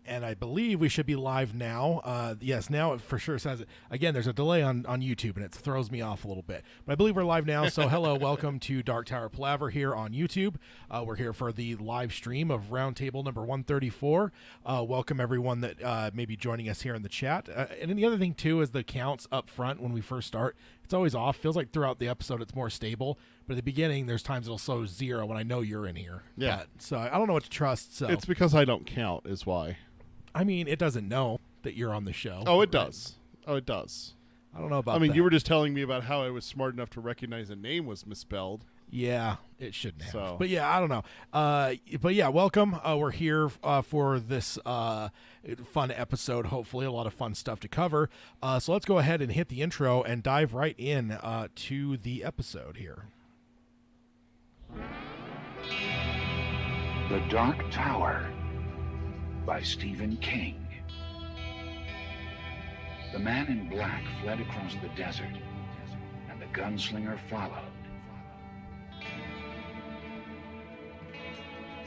And I believe we should be live now. Yes, now it for sure says it. Again, there's a delay on YouTube, and it throws me off a little bit. But I believe we're live now. So hello, welcome to Dark Tower Palaver here on YouTube. We're here for the live stream of Roundtable number 134. Welcome everyone that may be joining us here in the chat. And then the other thing, too, is the counts up front when we first start. It's always off. Feels like throughout the episode it's more stable. But at the beginning, there's times it'll show 0 when I know you're in here. Yeah. So I don't know what to trust. So It's because I don't count is why. I mean, it doesn't know that you're on the show. Oh, it does. Oh, it does. I don't know about I mean, that. you were just telling me about how I was smart enough to recognize a name was misspelled. Yeah, it shouldn't have. So. But yeah, I don't know. But yeah, welcome. We're here for this fun episode, hopefully. A lot of fun stuff to cover. So let's go ahead and hit the intro and dive right in to the episode here. The Dark Tower by Stephen King. The man in black fled across the desert, and the gunslinger followed.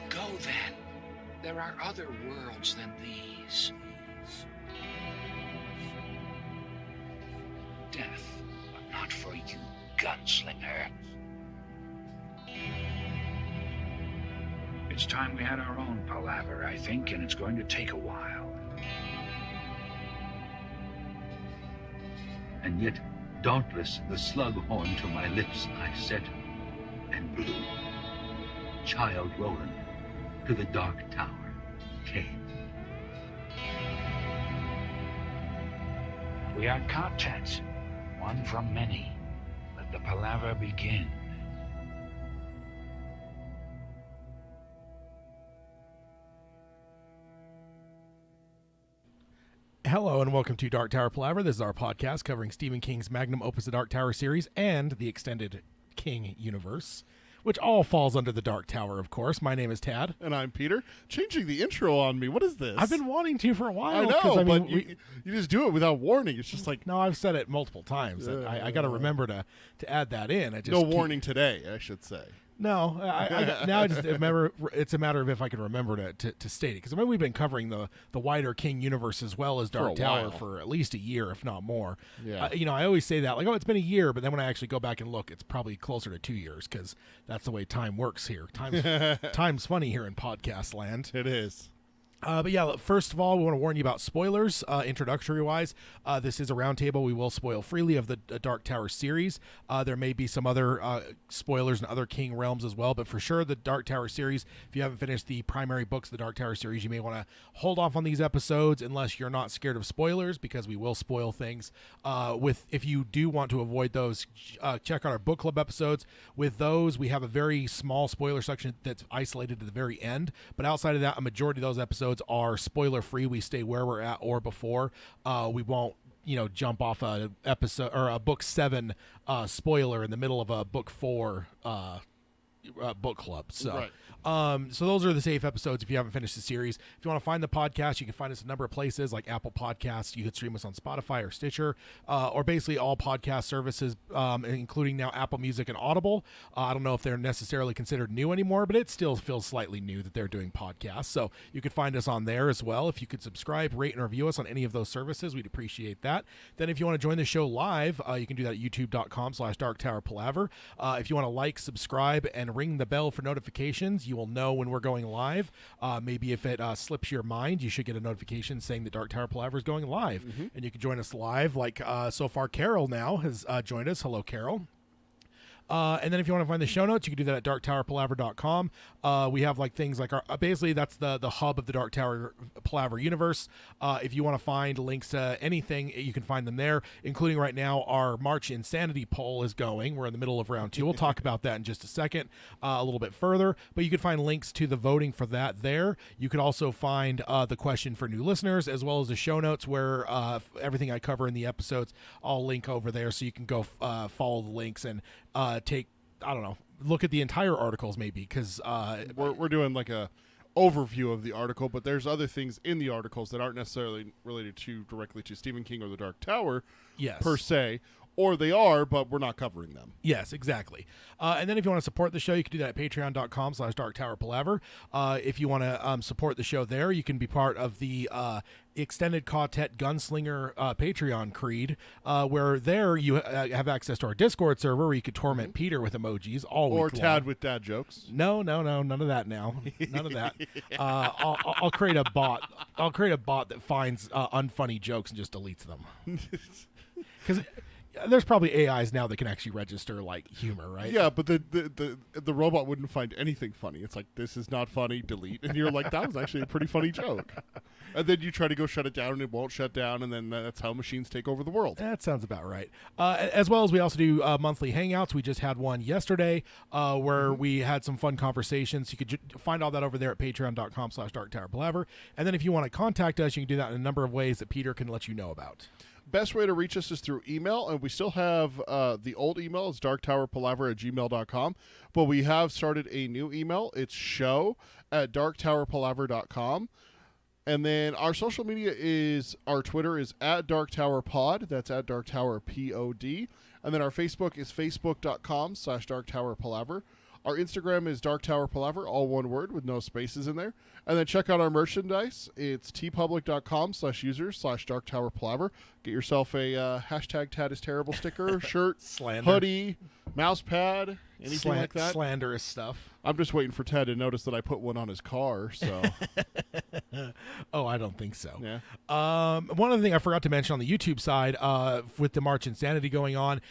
Go then. There are other worlds than these. Death, but not for you, gunslinger. It's time we had our own Palaver, I think, and it's going to take a while. And yet, dauntless, the slug horn to my lips I set, and blew. Child Roland, to the Dark Tower came. We are content, one from many. Let the Palaver begin. Hello and welcome to Dark Tower Palaver. This is our podcast covering Stephen King's magnum opus, The Dark Tower series, and the extended King universe, which all falls under the Dark Tower, of course. My name is Tad. And I'm Peter. Changing the intro on me. What is this? I've been wanting to for a while. I know, mean, but you just do it without warning. It's just like... No, I've said it multiple times. I got to remember to add that in. I just warning today, I should say. No, now I just remember. It's a matter of if I can remember to state it, because I mean we've been covering the wider King universe as well as Dark Tower for at least a year, if not more. Yeah. I always say that, like, oh, it's been a year, but then when I actually go back and look, it's probably closer to 2 years, because that's the way time works here. Time's funny here in podcast land. It is. But yeah, first of all, we want to warn you about spoilers, introductory-wise. This is a roundtable. We will spoil freely of the Dark Tower series. There may be some other spoilers in other King realms as well, but for sure, the Dark Tower series, if you haven't finished the primary books of the Dark Tower series, you may want to hold off on these episodes unless you're not scared of spoilers, because we will spoil things. If you do want to avoid those, check out our book club episodes. With those, we have a very small spoiler section that's isolated to the very end, but outside of that, a majority of those episodes are spoiler free. We stay where we're at or before. We won't jump off a episode or a book 7 spoiler in the middle of a book 4 book club. So Right. So those are the safe episodes if you haven't finished the series. If you want to find the podcast, you can find us a number of places like Apple Podcasts. You can stream us on Spotify or Stitcher, or basically all podcast services, including now Apple Music and Audible. I don't know if they're necessarily considered new anymore, but it still feels slightly new that they're doing podcasts. So you could find us on there as well. If you could subscribe, rate, and review us on any of those services, we'd appreciate that. Then if you want to join the show live, you can do that at youtube.com/darktowerpalaver. If you want to like, subscribe, and ring the bell for notifications, you will know when we're going live. Maybe if it slips your mind, you should get a notification saying that Dark Tower Palaver is going live. And you can join us live, like so far Carol now has joined us. Hello, Carol. And then if you want to find the show notes, you can do that at darkttowerpalaver.com. We have like things like our basically that's the hub of the Dark Tower Palaver universe. If you want to find links to anything, you can find them there, including right now our March Insanity poll is going. We're in the middle of round 2. We'll talk about that in just a second, a little bit further, but you can find links to the voting for that there. You could also find the question for new listeners, as well as the show notes where everything I cover in the episodes, I'll link over there, so you can go follow the links and look at the entire articles maybe, because We're doing like a overview of the article, but there's other things in the articles that aren't necessarily related directly to Stephen King or the Dark Tower yes. per se, or they are, but we're not covering them. Yes, exactly. And then if you want to support the show, you can do that at patreon.com/darktowerpalaver. If you want to support the show there, you can be part of the Extended Quartet Gunslinger Patreon creed, where there you have access to our Discord server where you could torment Peter with emojis all Or week long. Tad with dad jokes. No, none of that now. None of that. I'll create a bot. I'll create a bot that finds unfunny jokes and just deletes them. Because there's probably AIs now that can actually register like humor, right? Yeah, but the robot wouldn't find anything funny. It's like, this is not funny, delete. And you're like, that was actually a pretty funny joke. And then you try to go shut it down, and it won't shut down, and then that's how machines take over the world. That sounds about right. As well as we also do monthly hangouts. We just had one yesterday where we had some fun conversations. You could find all that over there at patreon.com/darktowerpalaver. And then if you want to contact us, you can do that in a number of ways that Peter can let you know about. Best way to reach us is through email, and we still have the old email. It's darktowerpalaver@gmail.com, but we have started a new email. It's show@darktowerpalaver.com. And then our social media is, our Twitter is @DarkTowerPod. That's @DarkTowerPod. And then our Facebook is facebook.com/DarkTowerPalaver. Our Instagram is DarkTowerPalaver, all one word with no spaces in there. And then check out our merchandise. It's tpublic.com/users/DarkTowerPalaver. Get yourself a hashtag Tad is Terrible sticker, shirt, Slander. hoodie, mouse pad, anything like that. Slanderous stuff. I'm just waiting for Ted to notice that I put one on his car, so. Oh, I don't think so. Yeah. One other thing I forgot to mention on the YouTube side, with the March Insanity going on,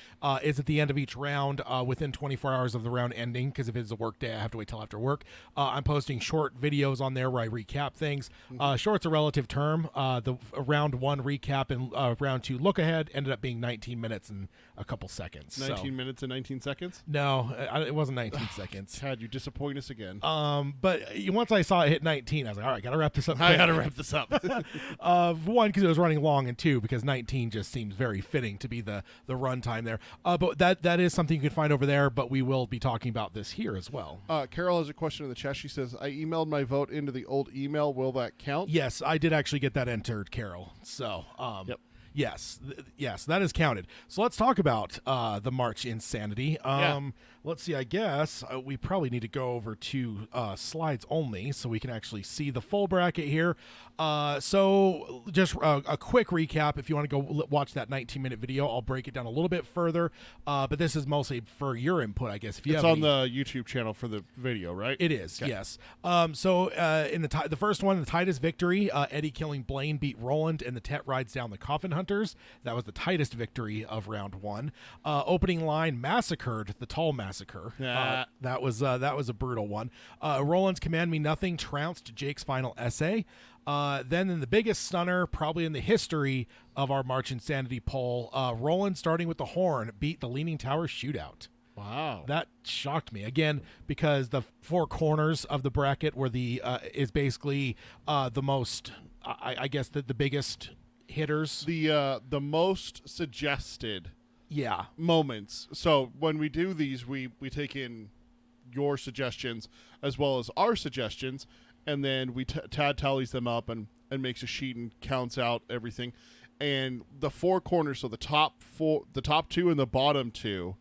is at the end of each round, within 24 hours of the round ending, because if it's a work day, I have to wait till after work. I'm posting short videos on there where I recap things. Short's a relative term. The round 1 recap and round 2 look ahead ended up being 19 minutes and a couple seconds. 19 minutes and 19 seconds? No, it wasn't 19 seconds. Tad, you disappoint us again. But once I saw it hit 19, I was like, all right, gotta wrap this up. I gotta wrap this up. One, because it was running long, and two, because 19 just seems very fitting to be the run time there. But that is something you can find over there, but we will be talking about this here as well. Carol has a question in the chat. She says, I emailed my vote into the old email. Will that count? Yes, I did actually get that entered, Carol. So, Yep. Yes, that is counted. So let's talk about the March Insanity. Let's see, I guess we probably need to go over to slides only so we can actually see the full bracket here. So just a quick recap. If you want to go watch that 19-minute video, I'll break it down a little bit further. But this is mostly for your input, I guess. If you it's have on the YouTube channel for the video, right? It is, Okay. yes. So in the first one, the tightest victory, Eddie killing Blaine beat Roland, and the Tet rides down the Coffin Hunters. That was the tightest victory of round 1. Opening line, massacred the Tall Massacre. Yeah. That was a brutal one. Roland's Command Me Nothing trounced Jake's final essay. Then in the biggest stunner probably in the history of our March Insanity poll, Roland, starting with the horn, beat the Leaning Tower shootout. Wow. That shocked me again, because the 4 corners of the bracket were is basically the most, I guess the biggest hitters. The most suggested Yeah. moments. So when we do these, we take in your suggestions as well as our suggestions, and then we Tad tallies them up and makes a sheet and counts out everything. And the 4 corners, so the top 2 and the bottom 2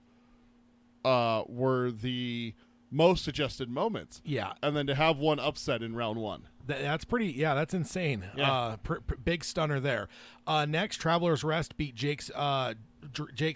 were the most suggested moments. Yeah. And then to have one upset in round 1. That's pretty, that's insane. Yeah. Big stunner there. Next, Traveler's Rest beat Jake's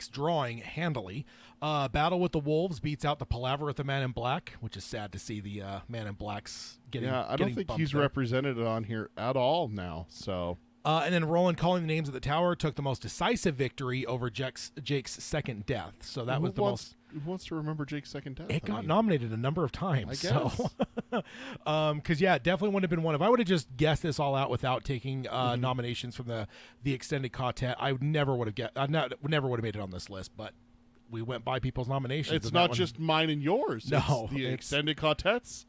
drawing handily. Battle with the Wolves beats out the Palaver with the Man in Black, which is sad to see the Man in Black's getting. Yeah, I don't think he's represented on here at all now. So. And then Roland calling the names of the tower took the most decisive victory over Jake's second death. So that was the most. Who wants to remember Jake's second death? It got nominated a number of times. I guess. So, because it definitely wouldn't have been one. If I would have just guessed this all out without taking nominations from the extended quartet, I would never would have never would have made it on this list. But we went by people's nominations. It's not just mine and yours. No, it's the extended quartet's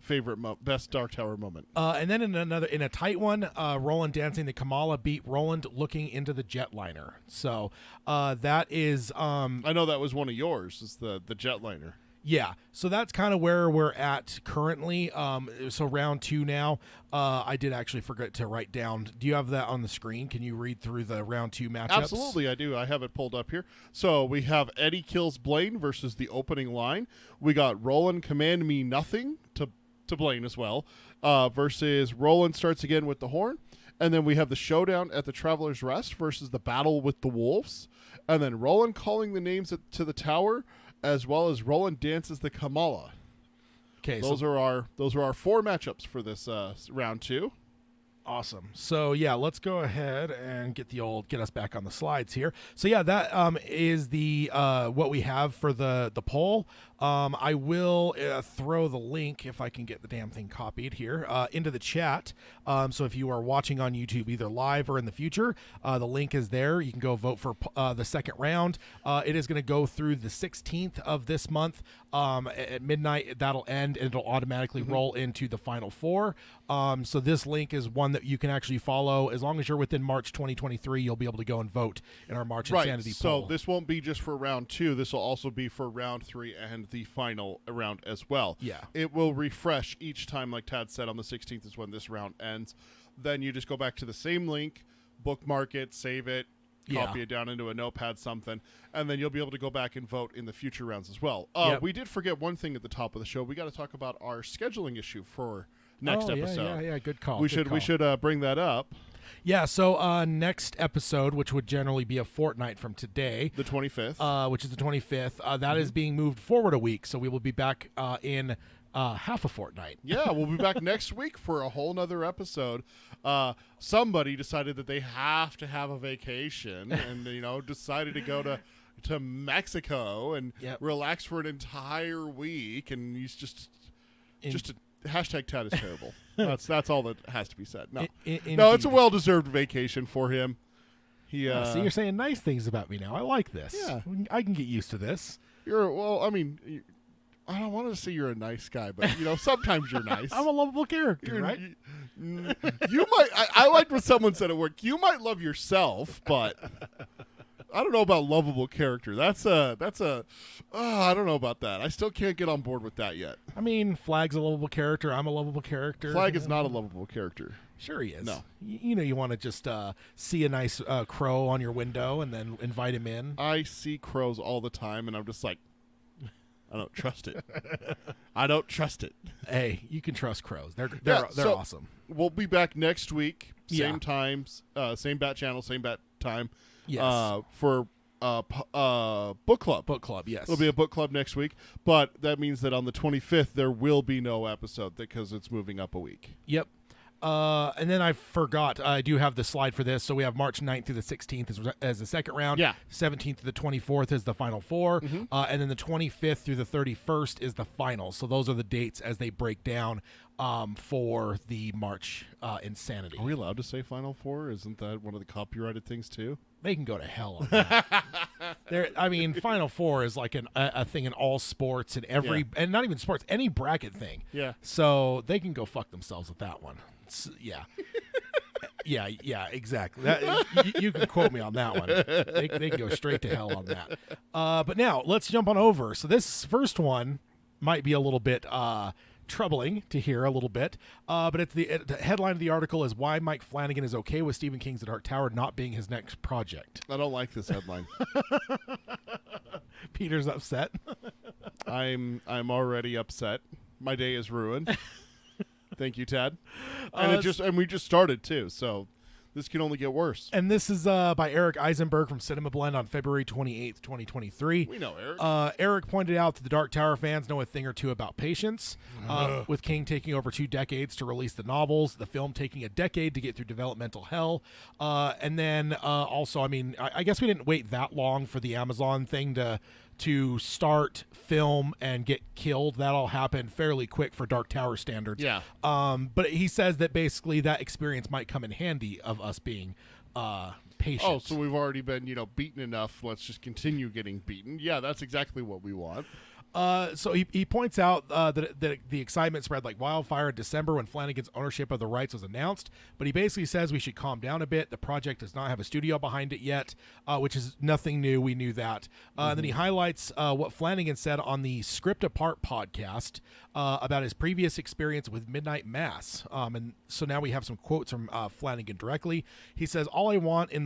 favorite best Dark Tower moment. And then in a tight one, Roland dancing the Kamala beat Roland looking into the jetliner. So that is I know that was one of yours. Is the jetliner. Yeah, so that's kind of where we're at currently. So round 2 now. I did actually forget to write down. Do you have that on the screen? Can you read through the round 2 matchups? Absolutely, I do. I have it pulled up here. So we have Eddie kills Blaine versus the opening line. We got Roland command me nothing to Blaine as well, versus Roland starts again with the horn. And then we have the showdown at the Traveler's Rest versus the battle with the wolves. And then Roland calling the names to the tower, as well as Roland dances the Kamala. Okay, Those are our 4 matchups for this round 2. Awesome. So yeah, let's go ahead and get us back on the slides here. So yeah, that is the what we have for the poll. I will throw the link, if I can get the damn thing copied here, into the chat. So if you are watching on YouTube, either live or in the future, the link is there. You can go vote for the second round. It is going to go through the 16th of this month. At midnight, that'll end, and it'll automatically roll into the final 4. So this link is one that you can actually follow. As long as you're within March 2023, you'll be able to go and vote in our March Insanity poll. So this won't be just for round 2. This will also be for round 3 and the final round as well. Yeah. It will refresh each time, like Tad said, on the 16th is when this round ends. Then you just go back to the same link, bookmark it, save it, copy it down into a notepad, something, and then you'll be able to go back and vote in the future rounds as well. We did forget one thing at the top of the show. We got to talk about our scheduling issue for next episode. Yeah, good call. We should bring that up. Yeah, so next episode, which would generally be a fortnight from today, the 25th, which is the 25th, that is being moved forward a week, so we will be back in half a fortnight. Yeah, we'll be back next week for a whole nother episode. Somebody decided that they have to have a vacation and, decided to go to Mexico and relax for an entire week, and he's just hashtag Tad is terrible. That's all that has to be said. No, it's a well-deserved vacation for him. So you're saying nice things about me now. I like this. Yeah. I can get used to this. I don't want to say you're a nice guy, but sometimes you're nice. I'm a lovable character, right? You might. I liked what someone said at work. You might love yourself, but I don't know about lovable character. That's a. I don't know about that. I still can't get on board with that yet. I mean, Flag's a lovable character. I'm a lovable character. Flag is not a lovable character. Sure he is. No. You want to just see a nice crow on your window and then invite him in. I see crows all the time, and I'm just like, I don't trust it. I don't trust it. Hey, you can trust crows. They're so awesome. We'll be back next week, same times, same bat channel, same bat time. Yes. For book club. Book club, yes. There'll be a book club next week, but that means that on the 25th there will be no episode because it's moving up a week. Yep. And then I forgot, I do have the slide for this. So we have March 9th through the 16th as the second round. Yeah. 17th to the 24th is the final 4. Mm-hmm. And then the 25th through the 31st is the final. So those are the dates as they break down for the March Insanity. Are we allowed to say Final Four? Isn't that one of the copyrighted things too? They can go to hell on that. Final Four is like a thing in all sports and and not even sports, any bracket thing. Yeah. So they can go fuck themselves with that one. Yeah. yeah, exactly. You can quote me on that one. They can go straight to hell on that. But now let's jump on over. So this first one might be a little bit troubling to hear a little bit, but it's the headline of the article is why Mike Flanagan is okay with Stephen King's The Dark Tower not being his next project. I don't like this headline. Peter's upset. I'm already upset. My day is ruined. Thank you, Tad. And we just started too, so this can only get worse. And this is by Eric Eisenberg from Cinema Blend on February 28th, 2023. We know Eric. Eric pointed out that the Dark Tower fans know a thing or two about patience. With King taking over 2 decades to release the novels, the film taking a decade to get through developmental hell. And then also, I guess we didn't wait that long for the Amazon thing to start, film, and get killed. That all happened fairly quick for Dark Tower standards. Yeah. But he says that basically that experience might come in handy of us being patient. Oh, so we've already been, beaten enough. Let's just continue getting beaten. Yeah, that's exactly what we want. So he points out that the excitement spread like wildfire in December when Flanagan's ownership of the rights was announced, but he basically says we should calm down a bit. The project does not have a studio behind it yet, which is nothing new. We knew that. And then he highlights what Flanagan said on the Script Apart podcast about his previous experience with Midnight Mass. And so now we have some quotes from Flanagan directly. He says, all I wanted in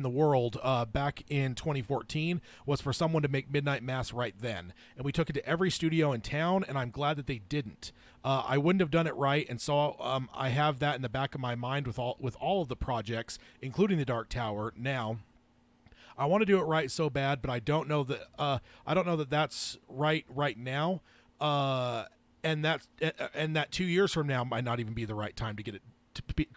the world back in 2014 was for someone to make Midnight Mass right then. And we took it to every studio in town, and I'm glad that they didn't. I wouldn't have done it right, and so I have that in the back of my mind with all of the projects, including the Dark Tower. Now, I want to do it right so bad, but I don't know that that's right now. And that 2 years from now might not even be the right time to get it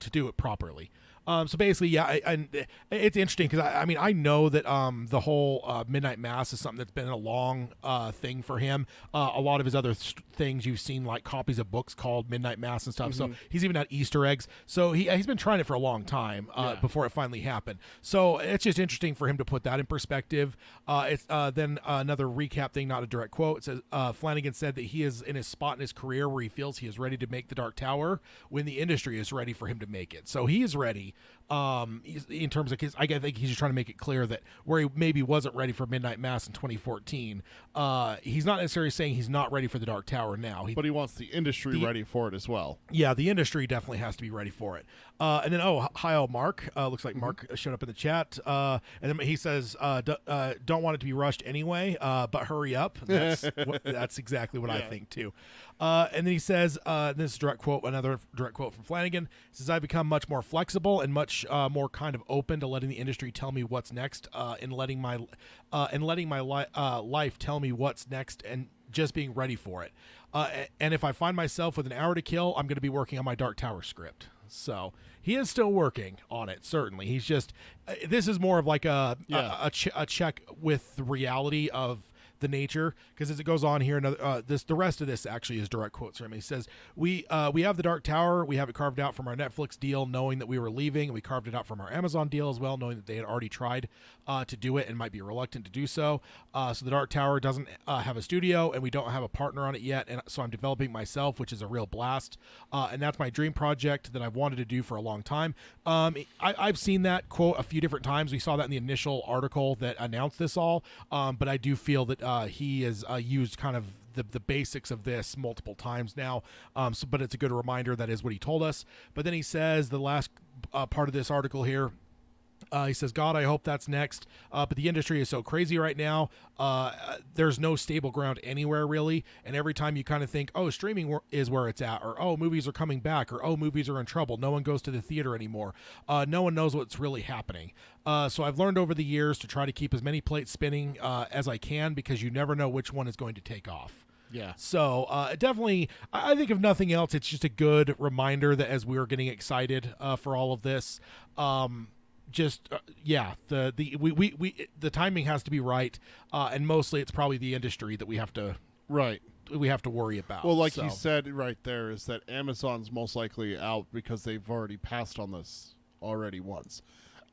to do it properly. So basically, yeah, and it's interesting because I know that the whole Midnight Mass is something that's been a long thing for him. A lot of his other things you've seen like copies of books called Midnight Mass and stuff. So he's even had Easter eggs. So he's been trying it for a long time before it finally happened. So it's just interesting for him to put that in perspective. It's then another recap thing, not a direct quote. It says Flanagan said that he is in his spot in his career where he feels he is ready to make the Dark Tower when the industry is ready for him to make it. So he is ready. In terms of his, I think he's just trying to make it clear that where he maybe wasn't ready for Midnight Mass in 2014, he's not necessarily saying he's not ready for the Dark Tower now. But he wants the industry ready for it as well. Yeah, the industry definitely has to be ready for it. And then, hi, Mark. Looks like Mark showed up in the chat. And then he says, don't want it to be rushed anyway, but hurry up. That's exactly what I think, too. And then he says, this is another direct quote from Flanagan. He says, I've become much more flexible and much more kind of open to letting the industry tell me what's next, and letting my life tell me what's next, and just being ready for it. And if I find myself with an hour to kill, I'm going to be working on my Dark Tower script. So he is still working on it. Certainly, he's just. This is more of like a check with the reality of the nature, because as it goes on here, another the rest of this actually is direct quotes from him. He says, we have the Dark Tower, we have it carved out from our Netflix deal knowing that we were leaving, and we carved it out from our Amazon deal as well, knowing that they had already tried to do it and might be reluctant to do so. So the Dark Tower doesn't have a studio, and we don't have a partner on it yet, and so I'm developing myself, which is a real blast, and that's my dream project that I've wanted to do for a long time. I've seen that quote a few different times. We saw that in the initial article that announced this all, but I do feel that he has used kind of the basics of this multiple times now, but it's a good reminder that is what he told us. But then he says the last part of this article here, he says, God, I hope that's next. But the industry is so crazy right now. There's no stable ground anywhere, really. And every time you kind of think, oh, streaming is where it's at, or, oh, movies are coming back, or, oh, movies are in trouble, no one goes to the theater anymore. No one knows what's really happening. So I've learned over the years to try to keep as many plates spinning as I can, because you never know which one is going to take off. Yeah. So definitely, I think if nothing else, it's just a good reminder that as we were getting excited for all of this, the timing has to be right, and mostly it's probably the industry that we have to worry about. Well, like you said right there, is that Amazon's most likely out because they've already passed on this already once,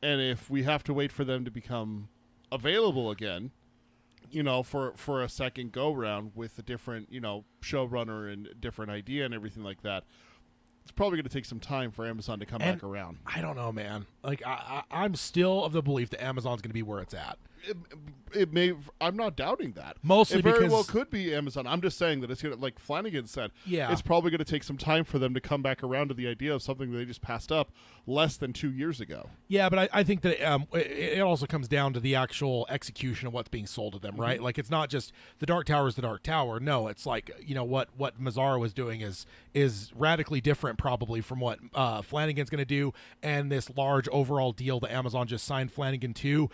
and if we have to wait for them to become available again, for a second go round with a different showrunner and different idea and everything like that, it's probably going to take some time for Amazon to come back around. I don't know, man. Like I'm still of the belief that Amazon's going to be where it's at. It may. I'm not doubting that. Mostly it very because well could be Amazon. I'm just saying that it's going to, like Flanagan said, it's probably going to take some time for them to come back around to the idea of something they just passed up less than 2 years ago. Yeah, but I think that it also comes down to the actual execution of what's being sold to them, right? Like it's not just the Dark Tower is the Dark Tower. No, it's like what Mazzara was doing is radically different probably from what Flanagan's going to do, and this large overall deal that Amazon just signed Flanagan to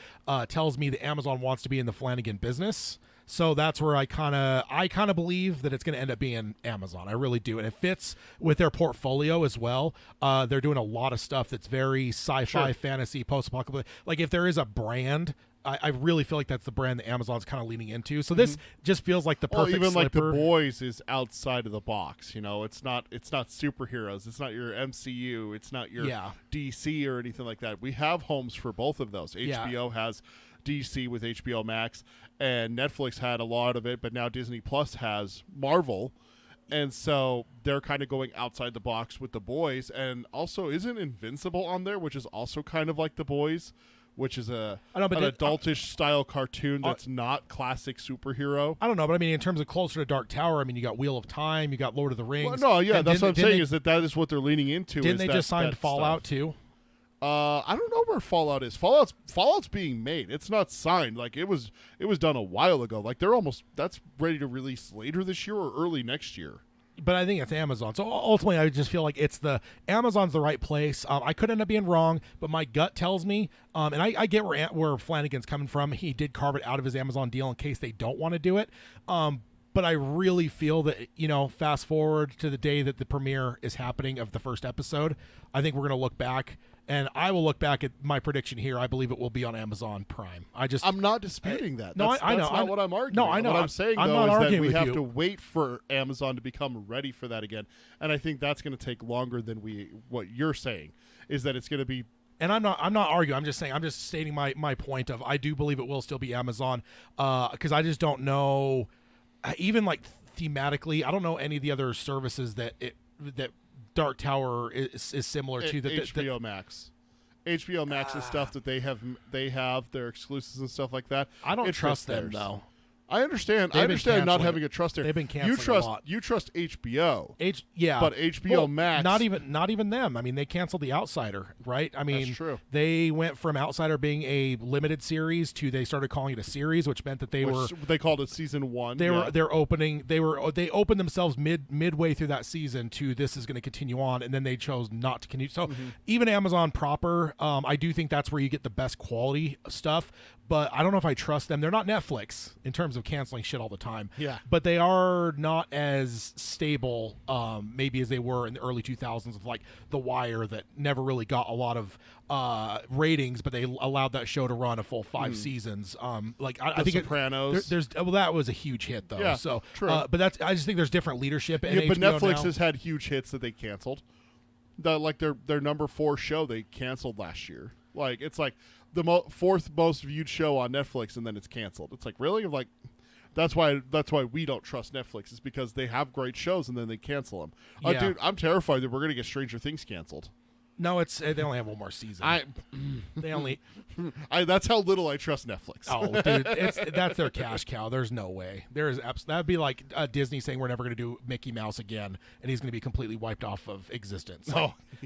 tells me that Amazon wants to be in the Flanagan business. So that's where I kind of believe that it's going to end up being Amazon. I really do, and it fits with their portfolio as well. They're doing a lot of stuff that's very sci-fi, fantasy, post-apocalyptic. Like if there is a brand, I really feel like that's the brand that Amazon's kind of leaning into. So this just feels like the perfect even slipper. Like The Boys is outside of the box. It's not superheroes. It's not your MCU. It's not your DC or anything like that. We have homes for both of those. HBO has DC with HBO Max, and Netflix had a lot of it, but now Disney Plus has Marvel. And so they're kind of going outside the box with The Boys. And also, isn't Invincible on there, which is also kind of like The Boys, which is an adultish style cartoon that's not classic superhero. I don't know, but I mean, in terms of closer to Dark Tower, I mean, you got Wheel of Time, you got Lord of the Rings. Well, no, yeah, that's what I'm saying, is that is what they're leaning into. Didn't they just sign Fallout too? I don't know where Fallout is. Fallout's being made. It's not signed. Like it was done a while ago. Like that's ready to release later this year or early next year. But I think it's Amazon. So ultimately, I just feel like Amazon's the right place. I could end up being wrong, but my gut tells me, and I get where Flanagan's coming from. He did carve it out of his Amazon deal in case they don't want to do it. But I really feel that, fast forward to the day that the premiere is happening of the first episode, I think we're going to look back. And I will look back at my prediction here. I believe it will be on Amazon Prime. I'm not disputing that. No, I know. That's not what I'm arguing. No, I know. What I'm saying, I'm though, not is that we with have you. to wait for Amazon to become ready for that again. And I think that's going to take longer than what you're saying, is that it's going to be. And I'm not arguing. I'm just stating my point of I do believe it will still be Amazon, because I just don't know, even like thematically, I don't know any of the other services that Dark Tower is similar to. HBO Max. HBO Max is stuff that they have their exclusives and stuff like that. I don't trust them though. I understand not having a trust there. They've been canceling a lot. You trust HBO. Yeah. But HBO Max, not even them. I mean, they canceled The Outsider, right? I mean, that's true. They went from Outsider being a limited series to they started calling it a series, which meant that they called it season 1. They opened themselves midway through that season to this is going to continue on, and then they chose not to continue. So even Amazon proper, I do think that's where you get the best quality stuff. But I don't know if I trust them. They're not Netflix in terms of canceling shit all the time. Yeah. But they are not as stable, maybe as they were in the early 2000s with like The Wire, that never really got a lot of ratings, but they allowed that show to run a full 5 seasons. I think Sopranos. That was a huge hit though. Yeah, so true. But I just think there's different leadership. In but HBO Netflix now. has had huge hits that they canceled. Their number 4 show they canceled last year. Like it's like the fourth most viewed show on Netflix, and then it's canceled. It's like, really? Like that's why we don't trust Netflix, is because they have great shows and then they cancel them. Yeah. Dude, I'm terrified that we're gonna get Stranger Things canceled. No, they only have one more season. That's how little I trust Netflix. Oh, dude, that's their cash cow. There's no way. That'd be like Disney saying we're never going to do Mickey Mouse again, and he's going to be completely wiped off of existence.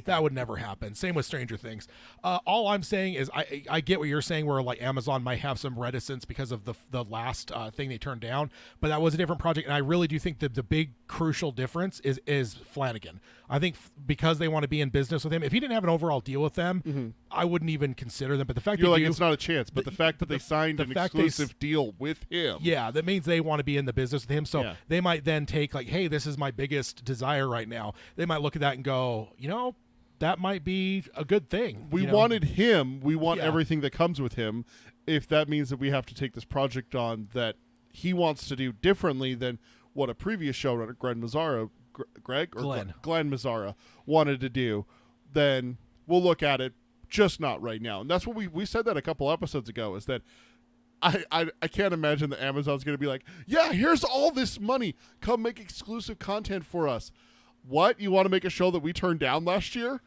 That would never happen. Same with Stranger Things. All I'm saying is I get what you're saying, where like Amazon might have some reticence because of the last thing they turned down, but that was a different project, and I really do think that the big crucial difference is Flanagan. I think because they want to be in business with him. If he didn't have an overall deal with them, I wouldn't even consider them. But the fact it's not a chance. But the fact that they signed an exclusive deal with him, that means they want to be in the business with him. So they might then take like, hey, this is my biggest desire right now. They might look at that and go, that might be a good thing. We wanted him. We want everything that comes with him. If that means that we have to take this project on that he wants to do differently than what a previous showrunner, Glenn Mazzara wanted to do, then we'll look at it, just not right now. And that's what we said that a couple episodes ago, is that I can't imagine that Amazon's going to be like, yeah, here's all this money. Come make exclusive content for us. What? You want to make a show that we turned down last year?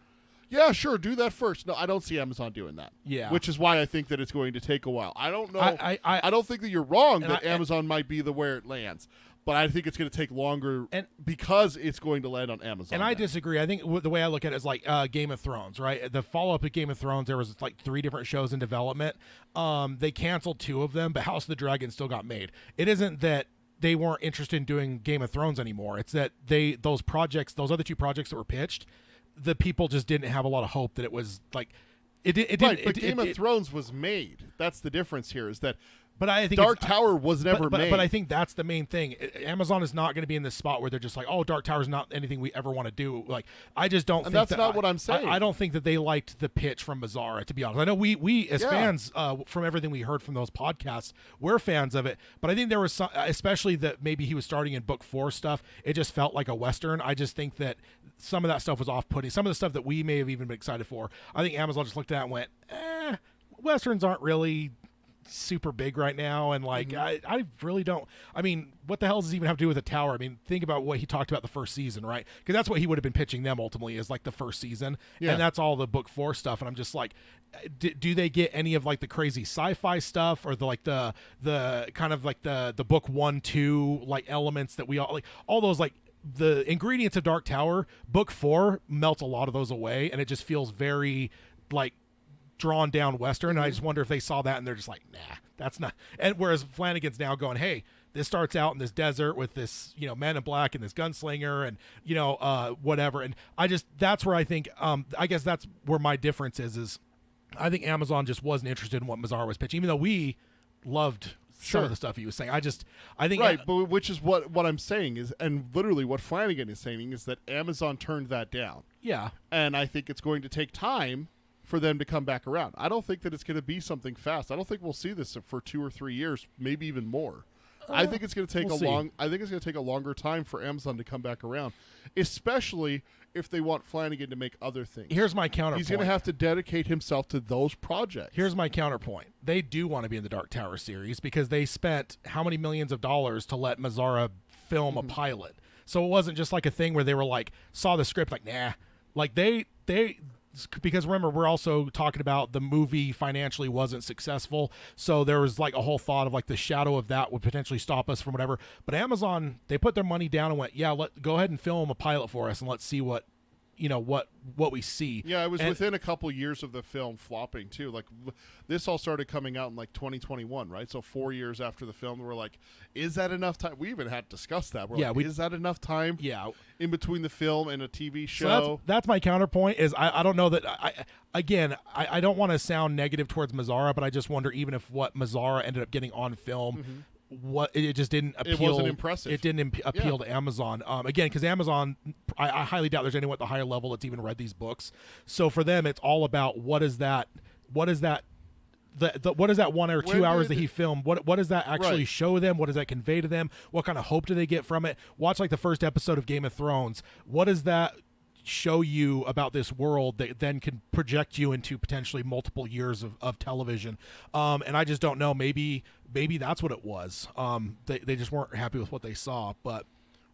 Yeah, sure, do that first. No, I don't see Amazon doing that. Yeah. Which is why I think that it's going to take a while. I don't know. I don't think that you're wrong that Amazon might be where it lands. But I think it's going to take longer because it's going to land on Amazon. And I disagree. I think the way I look at it is like Game of Thrones, right? The follow-up of Game of Thrones, there was like 3 different shows in development. They canceled 2 of them, but House of the Dragon still got made. It isn't that they weren't interested in doing Game of Thrones anymore. It's that those other 2 projects that were pitched, the people just didn't have a lot of hope that it was like it didn't. But Game of Thrones was made. That's the difference here, is that. But I think Dark Tower was never made. But I think that's the main thing. Amazon is not going to be in this spot where they're just like, oh, Dark Tower is not anything we ever want to do. Like, I just don't think that's not what I'm saying. I don't think that they liked the pitch from Mazzara, to be honest. I know we as fans, from everything we heard from those podcasts, we're fans of it. But I think there was some, especially that maybe he was starting in book 4 stuff. It just felt like a Western. I just think that some of that stuff was off-putting. Some of the stuff that we may have even been excited for, I think Amazon just looked at it and went, Westerns aren't really super big right now, and like I really don't. I mean, what the hell does it even have to do with the tower? I mean, think about what he talked about the first season, right? Because that's what he would have been pitching them ultimately, is like the first season, and that's all the book 4 stuff. And I'm just like, do they get any of like the crazy sci-fi stuff, or the kind of like the book 1, 2 like elements that we all those like the ingredients of Dark Tower? Book 4 melts a lot of those away, and it just feels very like drawn down Western. And I just wonder if they saw that and they're just like, nah, that's not. And whereas Flanagan's now going, hey, this starts out in this desert with this, Man in Black and this gunslinger and, whatever. And that's where I think, I guess that's where my difference is I think Amazon just wasn't interested in what Mazzara was pitching, even though we loved some of the stuff he was saying. I think right, but which is what I'm saying is, and literally what Flanagan is saying is that Amazon turned that down. Yeah. And I think it's going to take time for them to come back around. I don't think that it's going to be something fast. I don't think we'll see this for 2 or 3 years, maybe even more. I think it's going to take I think it's going to take a longer time for Amazon to come back around, especially if they want Flanagan to make other things. Here's my counterpoint. He's going to have to dedicate himself to those projects. Here's my counterpoint. They do want to be in the Dark Tower series because they spent how many millions of dollars to let Mazzara film a pilot. So it wasn't just like a thing where they were like, saw the script like, nah. Like they because remember, we're also talking about the movie financially wasn't successful, so there was like a whole thought of like the shadow of that would potentially stop us from whatever. But Amazon, they put their money down and went, yeah, go ahead and film a pilot for us and let's see what what we see. Yeah, it was within a couple years of the film flopping too. Like this all started coming out in like 2021, right? So 4 years after the film, we're like, is that enough time? We even had discussed that. Is that enough time? Yeah, in between the film and a TV show. So that's my counterpoint. Is I don't know that I don't want to sound negative towards Mazzara, but I just wonder even if what Mazzara ended up getting on film. What it just didn't appeal. It wasn't impressive. It didn't appeal to Amazon. Again, because Amazon, I highly doubt there's anyone at the higher level that's even read these books. So for them, it's all about what is that 1 or 2 hours that he filmed? What does that actually show them? What does that convey to them? What kind of hope do they get from it? Watch like the first episode of Game of Thrones. What does that show you about this world that then can project you into potentially multiple years of television? And I just don't know. Maybe that's what it was. They just weren't happy with what they saw. But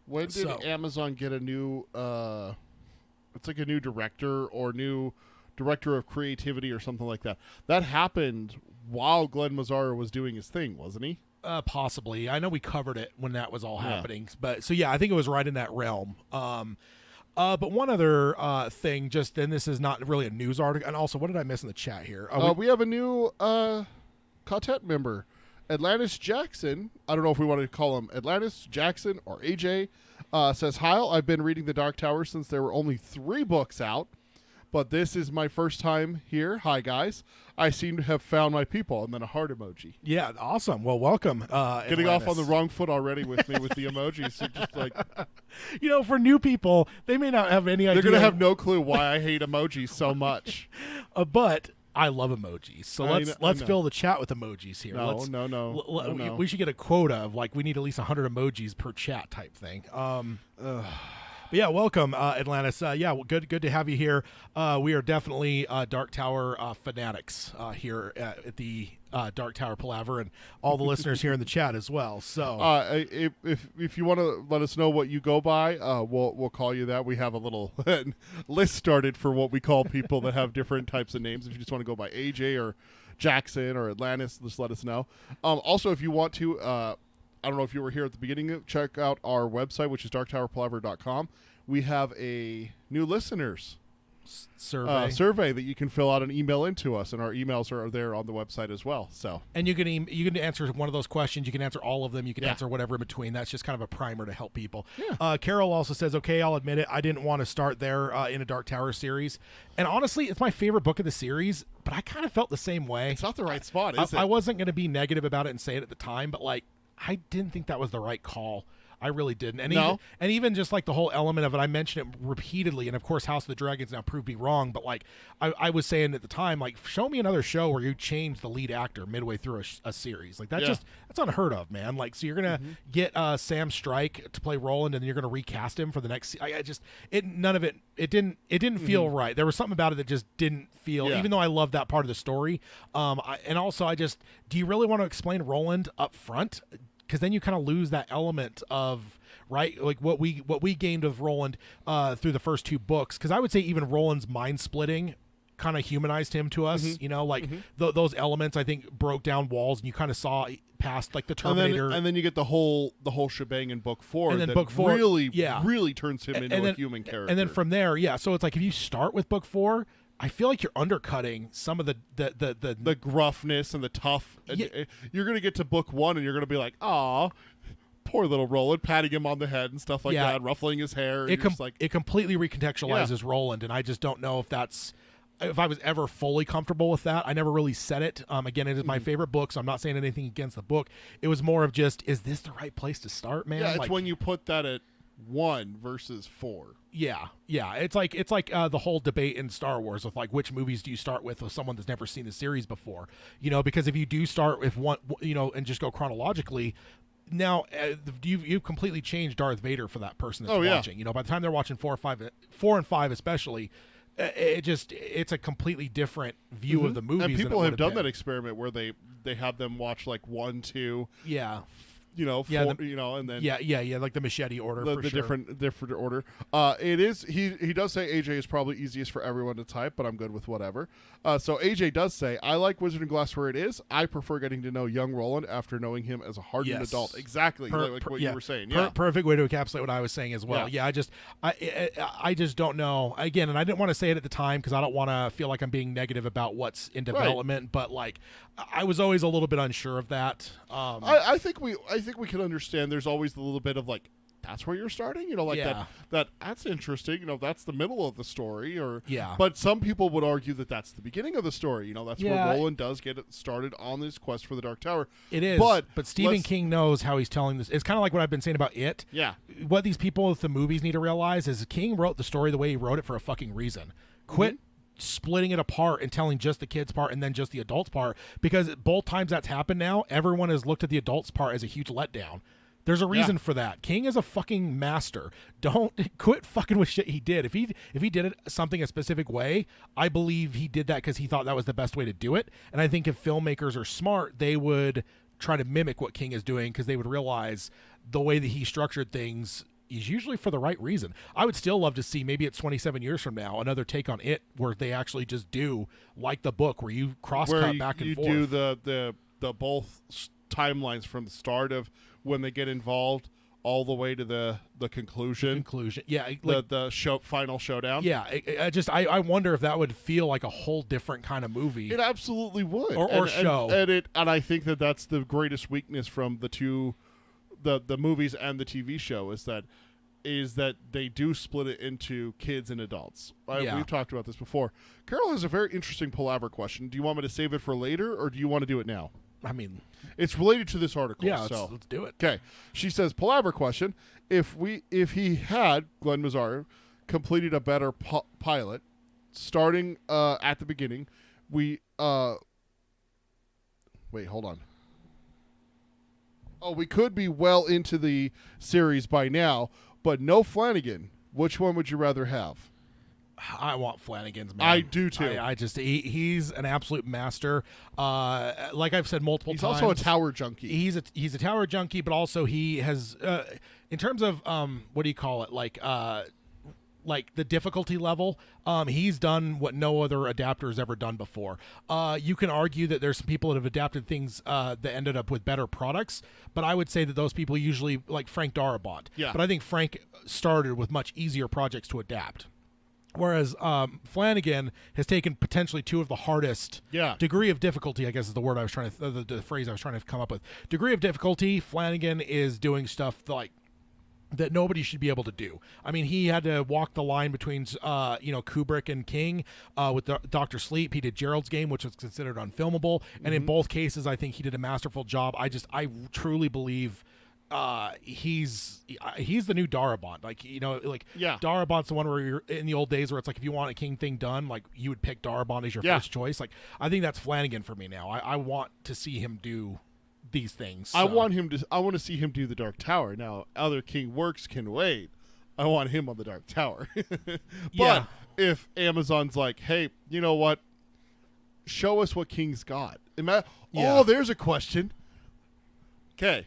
when did Amazon get a new it's like a new director or new director of creativity or something like that? That happened while Glenn Mazzara was doing his thing, wasn't he? Possibly. I know we covered it when that was all happening. But so yeah, I think it was right in that realm. But one other thing, and this is not really a news article, and also, what did I miss in the chat here? We have a new quartet member, Atlantis Jackson. I don't know if we want to call him Atlantis Jackson or AJ. Says, hi, I've been reading The Dark Tower since there were only 3 books out, but this is my first time here. Hi, guys. I seem to have found my people, and then a heart emoji. Yeah, awesome. Well, welcome. Getting Atlantis. off on the wrong foot already with me with the emojis. So just like, for new people, they may not have any idea. They're going to have no clue why I hate emojis so much. But I love emojis. So let's fill the chat with emojis here. No. We should get a quota of like we need at least 100 emojis per chat type thing. But yeah, welcome, Atlantis. Good to have you here. We are definitely Dark Tower fanatics here at the Dark Tower Palaver, and all the listeners here in the chat as well. So, if you want to let us know what you go by, we'll call you that. We have a little list started for what we call people that have different types of names. If you just want to go by AJ or Jackson or Atlantis, just let us know. Also, if you want to. I don't know if you were here at the beginning. Check out our website, which is darkttowerpalaver.com. We have a new listeners survey that you can fill out and email into us, and our emails are there on the website as well. So, and you can answer one of those questions. You can answer all of them. You can answer whatever in between. That's just kind of a primer to help people. Yeah. Carol also says, okay, I'll admit it. I didn't want to start there in a Dark Tower series, and honestly, it's my favorite book of the series. But I kind of felt the same way. It's not the right spot, is it? I wasn't going to be negative about it and say it at the time, but like. I didn't think that was the right call. I really didn't. And No. even just like the whole element of it, I mentioned it repeatedly, and of course House of the Dragons now proved me wrong, but like I was saying at the time, like, show me another show where you change the lead actor midway through a series. Like that's unheard of, man. Like, so you're gonna get Sam Strike to play Roland, and then you're gonna recast him for the next. None of it. It didn't feel right. There was something about it that just didn't feel. Even though I love that part of the story, do you really want to explain Roland up front? Because then you kind of lose that element of, right, like what we gained of Roland through the first 2 books. Because I would say even Roland's mind splitting kind of humanized him to us. You know, like those elements I think broke down walls, and you kind of saw past like the Terminator, and then you get the whole shebang in book 4, and then that book 4 really turns him into a human character. And then from there, so it's like if you start with book 4. I feel like you're undercutting some of the gruffness and the tough. You're going to get to book 1 and you're going to be like, "Aw, poor little Roland," patting him on the head and stuff like that, ruffling his hair. It completely recontextualizes Roland, and I just don't know if I was ever fully comfortable with that. I never really said it. Again, it is my favorite book, so I'm not saying anything against the book. It was more of just, is this the right place to start, man? Yeah, it's when you put that at 1 versus 4. Yeah. It's like the whole debate in Star Wars with like which movies do you start with someone that's never seen the series before, because if you do start with one, and just go chronologically, now you've completely changed Darth Vader for that person that's watching. By the time they're watching 4 and 5 especially, it's a completely different view of the movies. And people have done that experiment where they have them watch like 1, 2. Yeah. 4, and then like the machete order, the different order. It is he does say AJ is probably easiest for everyone to type, but I'm good with whatever. So AJ does say, I like Wizard and Glass where it is. I prefer getting to know young Roland after knowing him as a hardened adult. Exactly, like what you were saying. Perfect way to encapsulate what I was saying as well. I just don't know. Again, and I didn't want to say it at the time because I don't want to feel like I'm being negative about what's in development. But like, I was always a little bit unsure of that. I think we can understand. There's always a little bit of like, that's where you're starting, that's interesting, that's the middle of the story, but some people would argue that that's the beginning of the story, that's where Roland does get it started on this quest for the Dark Tower. It is, but Stephen King knows how he's telling this. It's kind of like what I've been saying about it. What these people with the movies need to realize is King wrote the story the way he wrote it for a fucking reason. Quit splitting it apart and telling just the kids part and then just the adults part, because both times that's happened now, everyone has looked at the adults part as a huge letdown. There's a reason for that. King is a fucking master. Don't quit fucking with shit he did. If he did it something a specific way, I believe he did that because he thought that was the best way to do it. And I think if filmmakers are smart, they would try to mimic what King is doing because they would realize the way that he structured things is usually for the right reason. I would still love to see, maybe it's 27 years from now, another take on it where they actually just do like the book where you cross-cut back and forth. You do the both timelines from the start of when they get involved all the way to the conclusion. Yeah, like the final showdown. Yeah, I wonder if that would feel like a whole different kind of movie. It absolutely would, or show. And I think that's the greatest weakness from the two, the movies and the TV show is that they do split it into kids and adults. We've talked about this before. Carol has a very interesting Palaver question. Do you want me to save it for later, or do you want to do it now? I mean, it's related to this article. Yeah, let's do it. Okay. She says, Palaver question: If he had Glenn Mazzara completed a better pilot, starting at the beginning, wait, hold on. Oh, we could be well into the series by now, but no Flanagan. Which one would you rather have? I want Flanagan's, man. I do too. I just he's an absolute master. Like I've said multiple times, he's also a tower junkie. He's a tower junkie, but also he has, in terms of what do you call it, like the difficulty level, he's done what no other adapter has ever done before. You can argue that there's some people that have adapted things that ended up with better products, but I would say that those people usually, like Frank Darabont. Yeah. But I think Frank started with much easier projects to adapt. Whereas Flanagan has taken potentially two of the hardest degree of difficulty, I guess is the word I was trying to, the phrase I was trying to come up with. Degree of difficulty, Flanagan is doing stuff like that nobody should be able to do. I mean, he had to walk the line between, Kubrick and King with Dr. Sleep. He did Gerald's Game, which was considered unfilmable. And in both cases, I think he did a masterful job. I truly believe he's the new Darabont. Like, you know, like Yeah. Darabont's the one where you're in the old days where it's like if you want a king thing done, like you would pick Darabont as your first choice. Like I think that's Flanagan for me now. I want to see him do these things. I so. want to see him do the Dark Tower. Now, other King works can wait. I want him on the Dark Tower. But Yeah. if Amazon's like, hey, you know what? Show us what King's got. Yeah. Oh, there's a question. Okay.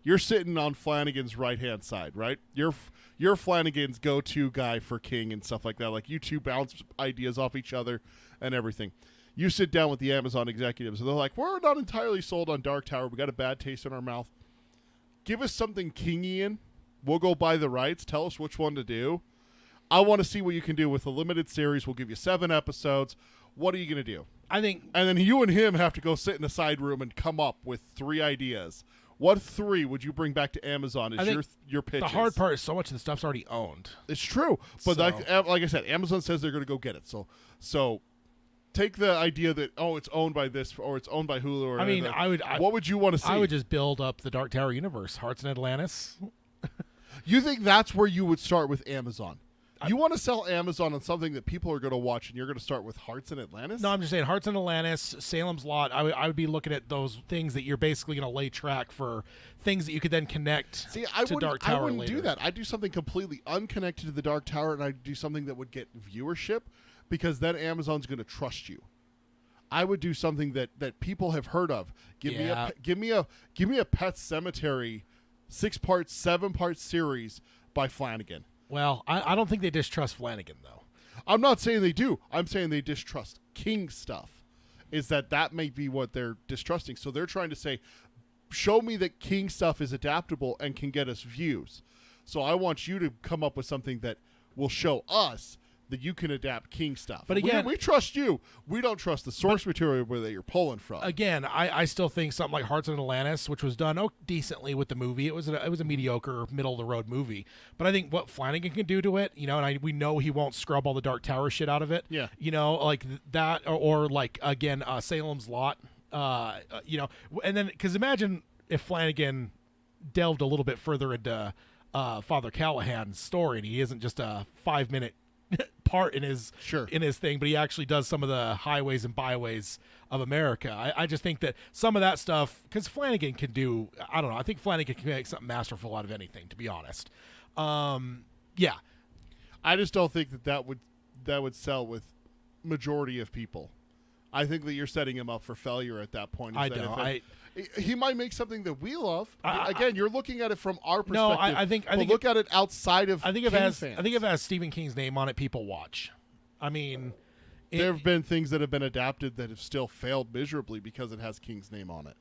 You're sitting on Flanagan's right-hand side, right? You're Flanagan's go-to guy for King and stuff like that. Like, you two bounce ideas off each other and everything. You sit down with the Amazon executives, and they're like, we're not entirely sold on Dark Tower. We got a bad taste in our mouth. Give us something Kingian. We'll go buy the rights. Tell us which one to do. I want to see what you can do with a limited series. We'll give you 7 episodes. What are you going to do? I think, And then you and him have to go sit in a side room and come up with 3 ideas. What 3 would you bring back to Amazon as your pitches? the hard part is so much of the stuff's already owned. It's true, but So- like I said, Amazon says they're going to go get it. So take the idea that it's owned by this or it's owned by Hulu or I mean, anything. What would you want to see? I would just build up the Dark Tower universe, Hearts and Atlantis. You think that's where you would start with Amazon? You want to sell Amazon on something that people are going to watch, and you're going to start with Hearts and Atlantis? No, I'm just saying Hearts and Atlantis, Salem's Lot. I would be looking at those things that you're basically going to lay track for things that you could then connect See, to Dark Tower I wouldn't later. do that. I'd do something completely unconnected to the Dark Tower, and I'd do something that would get viewership, because then Amazon's going to trust you. I would do something that people have heard of. Give me a Pet Cemetery 6-part, 7-part series by Flanagan. Well, I don't think they distrust Flanagan, though. I'm not saying they do. I'm saying they distrust King stuff. Is that may be what they're distrusting. So they're trying to say, show me that King stuff is adaptable and can get us views. So I want you to come up with something that will show us that you can adapt King stuff. But again, we trust you. We don't trust the source material that you're pulling from. Again, I still think something like Hearts and Atlantis, which was done decently with the movie, it was a mediocre, middle of the road movie. But I think what Flanagan can do to it, you know, and we know he won't scrub all the Dark Tower shit out of it. Yeah. You know, like that, or like again, Salem's Lot. You know, and then because imagine if Flanagan delved a little bit further into Father Callahan's story, and he isn't just a 5-minute part in his thing, but he actually does some of the highways and byways of America. I just think that some of that stuff, because Flanagan can do, I don't know, I think Flanagan can make something masterful out of anything, to be honest. Yeah. I just don't think that would sell with majority of people. I think that you're setting him up for failure at that point. I don't. He might make something that we love. Again, you're looking at it from our perspective. No, I think look at it outside of. I think King if fans. it has Stephen King's name on it, people watch. I mean, there have been things that have been adapted that have still failed miserably because it has King's name on it.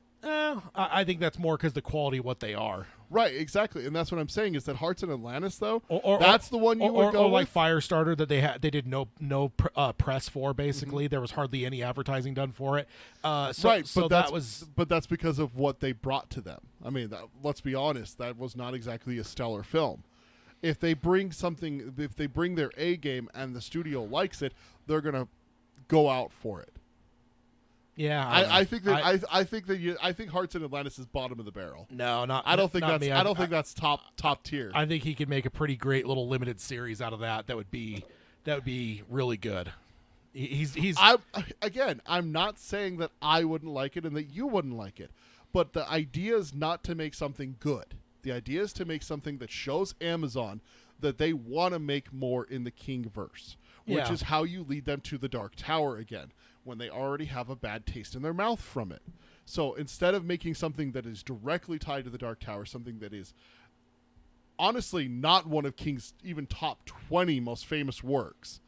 I think that's more because the quality of what they are. Right, exactly, and that's what I'm saying is that Hearts and Atlantis, though, Or that's the one you would go or like with. Firestarter that they did no press for. Basically, there was hardly any advertising done for it. But that's because of what they brought to them. I mean, let's be honest, that was not exactly a stellar film. If they bring their A game and the studio likes it, they're gonna go out for it. Yeah, I think Hearts and Atlantis is bottom of the barrel. No, not. I don't think not that's. me. I don't think that's top tier. I think he could make a pretty great little limited series out of that. That would be really good. I'm not saying that I wouldn't like it and that you wouldn't like it, but the idea is not to make something good. The idea is to make something that shows Amazon that they want to make more in the Kingverse, which is how you lead them to the Dark Tower again, when they already have a bad taste in their mouth from it. So instead of making something that is directly tied to the Dark Tower, something that is honestly not one of King's even top 20 most famous works,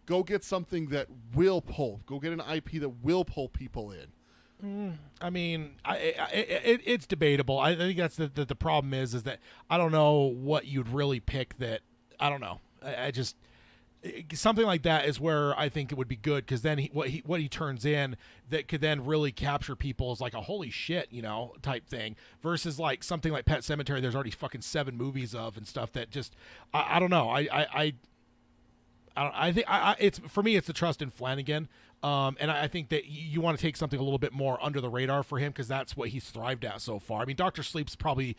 go get something that will pull. Go get an IP that will pull people in. I mean, it's debatable. I think that's the problem is that I don't know what you'd really pick. That I don't know. I just. Something like that is where I think it would be good, because then what he turns in that could then really capture people as like a holy shit, you know, type thing, versus like something like Pet Cemetery. There's already fucking 7 movies of and stuff that just I don't know. I think it's for me it's the trust in Flanagan. And I think that you want to take something a little bit more under the radar for him, because that's what he's thrived at so far. I mean, Dr. Sleep's probably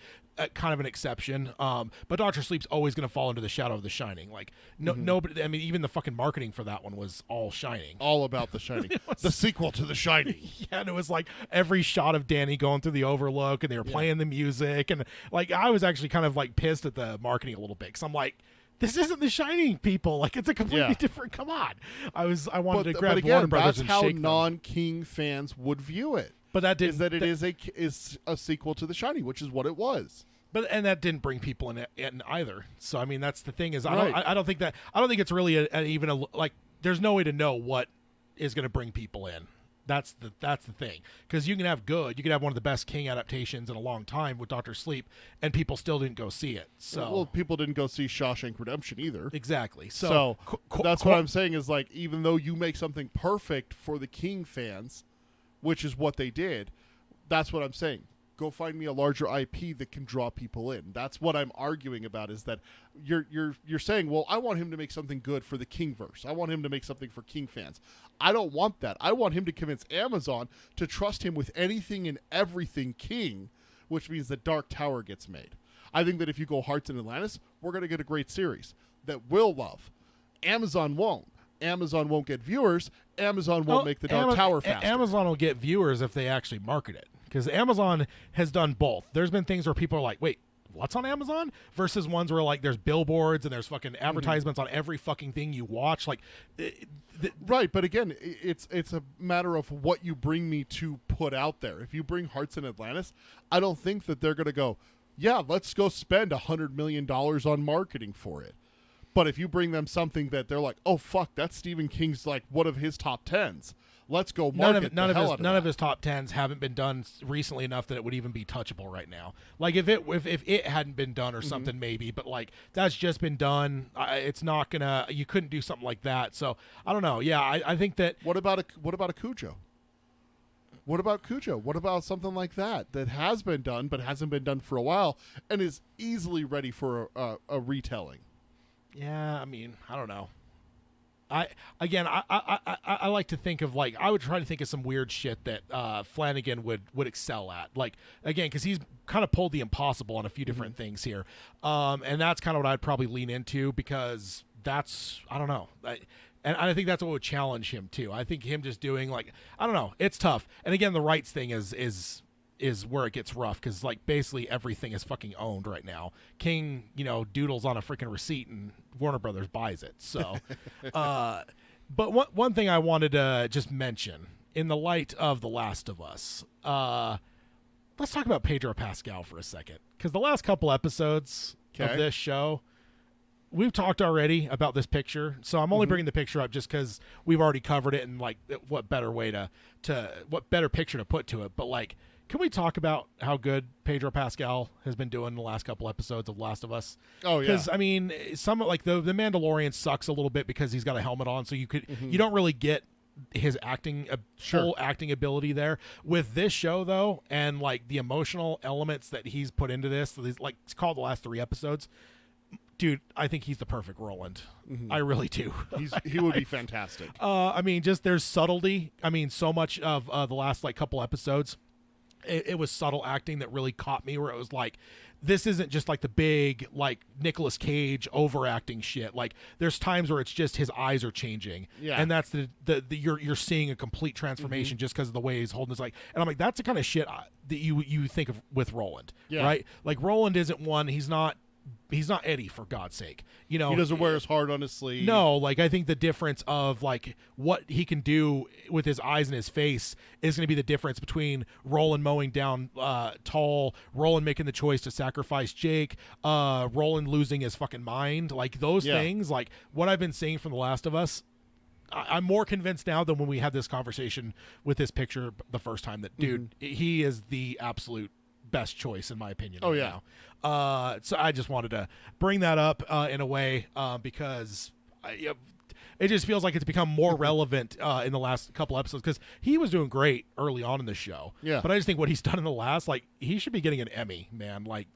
kind of an exception, but Dr. Sleep's always going to fall into the shadow of The Shining. Like, nobody. I mean, even the fucking marketing for that one was all Shining. All about The Shining. The sequel to The Shining. Yeah, and it was like every shot of Danny going through the Overlook, and they were playing the music, and like I was actually kind of like pissed at the marketing a little bit, because I'm like, this isn't The Shining, people. Like, it's a completely different. Come on, I wanted to grab Warner Brothers and shake them. That's how non-King fans would view it. But that didn't. Is that it is a sequel to The Shining, which is what it was. And that didn't bring people in either. So I mean, that's the thing is, Right. I don't think it's really even like. There's no way to know what is going to bring people in. That's the thing, because you can have one of the best King adaptations in a long time with Dr. Sleep, and people still didn't go see it. So well, people didn't go see Shawshank Redemption either. Exactly. So that's what I'm saying is, like, even though you make something perfect for the King fans, which is what they did, that's what I'm saying. Go find me a larger IP that can draw people in. That's what I'm arguing about, is that you're saying, well, I want him to make something good for the Kingverse. I want him to make something for King fans. I don't want that. I want him to convince Amazon to trust him with anything and everything King, which means that Dark Tower gets made. I think that if you go Hearts and Atlantis, we're going to get a great series that we'll love. Amazon won't. Amazon won't get viewers. Amazon won't make the Dark Tower faster. Amazon will get viewers if they actually market it, because Amazon has done both. There's been things where people are like, wait, what's on Amazon? Versus ones where like there's billboards and there's fucking advertisements on every fucking thing you watch. Like, right, but again, it's a matter of what you bring me to put out there. If you bring Hearts and Atlantis, I don't think that they're going to go, yeah, let's go spend $100 million on marketing for it. But if you bring them something that they're like, oh fuck, that's Stephen King's like one of his top 10s. Let's go market none of his top 10s haven't been done recently enough that it would even be touchable right now. Like if it hadn't been done or something, maybe, but like that's just been done. It's not gonna. You couldn't do something like that. So I don't know. Yeah, I think that. What about a Cujo? What about Cujo? What about something like that has been done but hasn't been done for a while and is easily ready for a retelling? Yeah, I mean, I don't know. I like to think of, like, I would try to think of some weird shit that Flanagan would excel at. Like, again, because he's kind of pulled the impossible on a few different things here. And that's kind of what I'd probably lean into, because that's, I don't know. And I think that's what would challenge him too. I think him just doing, like, I don't know, it's tough. And again, the rights thing is where it gets rough, because like basically everything is fucking owned right now. King, doodles on a freaking receipt and Warner Brothers buys it. So, but one thing I wanted to just mention in the light of The Last of Us, let's talk about Pedro Pascal for a second, because the last couple episodes of this show, we've talked already about this picture, so I'm only bringing the picture up just because we've already covered it, and like what better way what better picture to put to it. But like, can we talk about how good Pedro Pascal has been doing in the last couple episodes of Last of Us? Oh, yeah. Because, I mean, some like the Mandalorian sucks a little bit because he's got a helmet on, so you don't really get his full acting ability there. With this show, though, and like the emotional elements that he's put into this, like it's called the last 3 episodes, dude, I think he's the perfect Roland. I really do. He would be fantastic. I mean, just there's subtlety. I mean, so much of the last like couple episodes, it was subtle acting that really caught me, where it was like, this isn't just like the big like Nicolas Cage overacting shit. Like there's times where it's just his eyes are changing, and that's the you're seeing a complete transformation just because of the way he's holding his, like, and I'm like, that's the kind of shit that you think of with Roland, right? Like Roland isn't one. He's not Eddie, for God's sake. He doesn't wear his heart on his sleeve. No, like I think the difference of like what he can do with his eyes and his face is going to be the difference between Roland mowing down Tall, Roland making the choice to sacrifice Jake, Roland losing his fucking mind. Like those things, like what I've been seeing from The Last of Us, I'm more convinced now than when we had this conversation with this picture the first time that, dude, he is the absolute best choice in my opinion. Oh, right yeah. Now. So I just wanted to bring that up in a way because it just feels like it's become more relevant in the last couple episodes, because he was doing great early on in the show. Yeah. But I just think what he's done in the last, like, he should be getting an Emmy, man. Like,